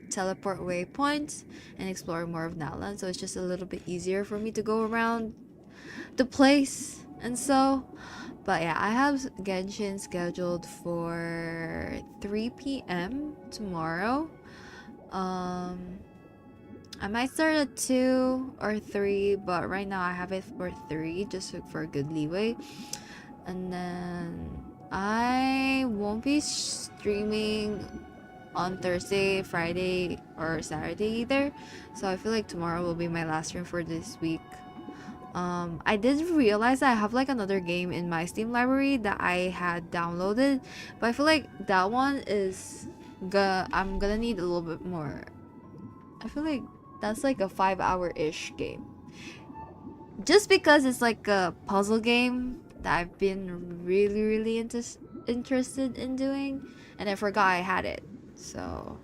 teleport waypoints and exploring more of Nalan. So it's just a little bit easier for me to go around the place and so. But yeah, I have Genshin scheduled for 3 p.m. tomorrow. I might start at 2 or 3, but right now I have it for 3 just for a good leeway. And then I won't be streaming on Thursday, Friday, or Saturday either. So I feel like tomorrow will be my last stream for this week. I did realize that I have like another game in my Steam library that I had downloaded, but I feel like that one is I'm gonna need a little bit more. I feel like that's like a 5-hour-ish game. Just because it's like a puzzle game that I've been really interested in doing, and I forgot I had it. So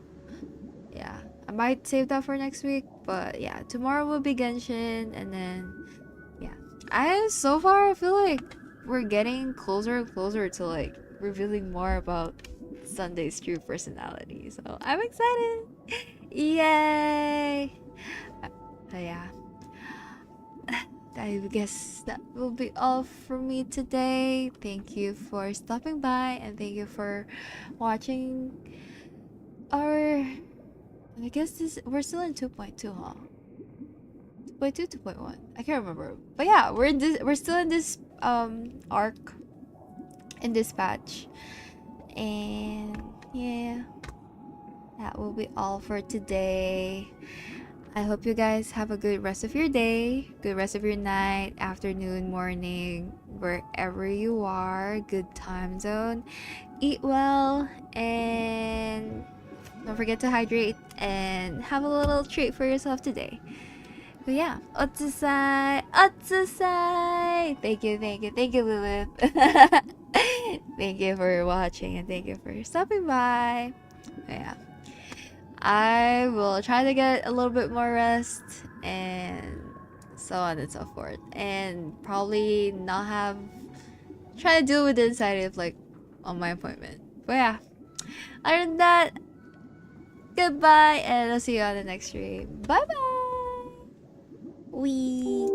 yeah, I might save that for next week. But yeah, tomorrow will be Genshin, and then yeah, so far I feel like we're getting closer and closer to like revealing more about Sunday's true personality. So I'm excited. Yay! Yeah. I guess that will be all for me today. Thank you for stopping by and thank you for watching our. I guess we're still in 2.2, huh? 2.2, 2.1. I can't remember. But yeah, we're still in this arc in this patch. And yeah, that will be all for today. I hope you guys have a good rest of your day, good rest of your night, afternoon, morning, wherever you are. Good time zone. Eat well and don't forget to hydrate and have a little treat for yourself today. But yeah, Otsusai, Otsusai! Thank you, Lilith. Thank you for watching and thank you for stopping by. But yeah, I will try to get a little bit more rest and so on and so forth. And probably not have, try to deal with the anxiety of like on my appointment. But yeah, other than that, goodbye and I'll see you on the next stream. Bye bye! Wee.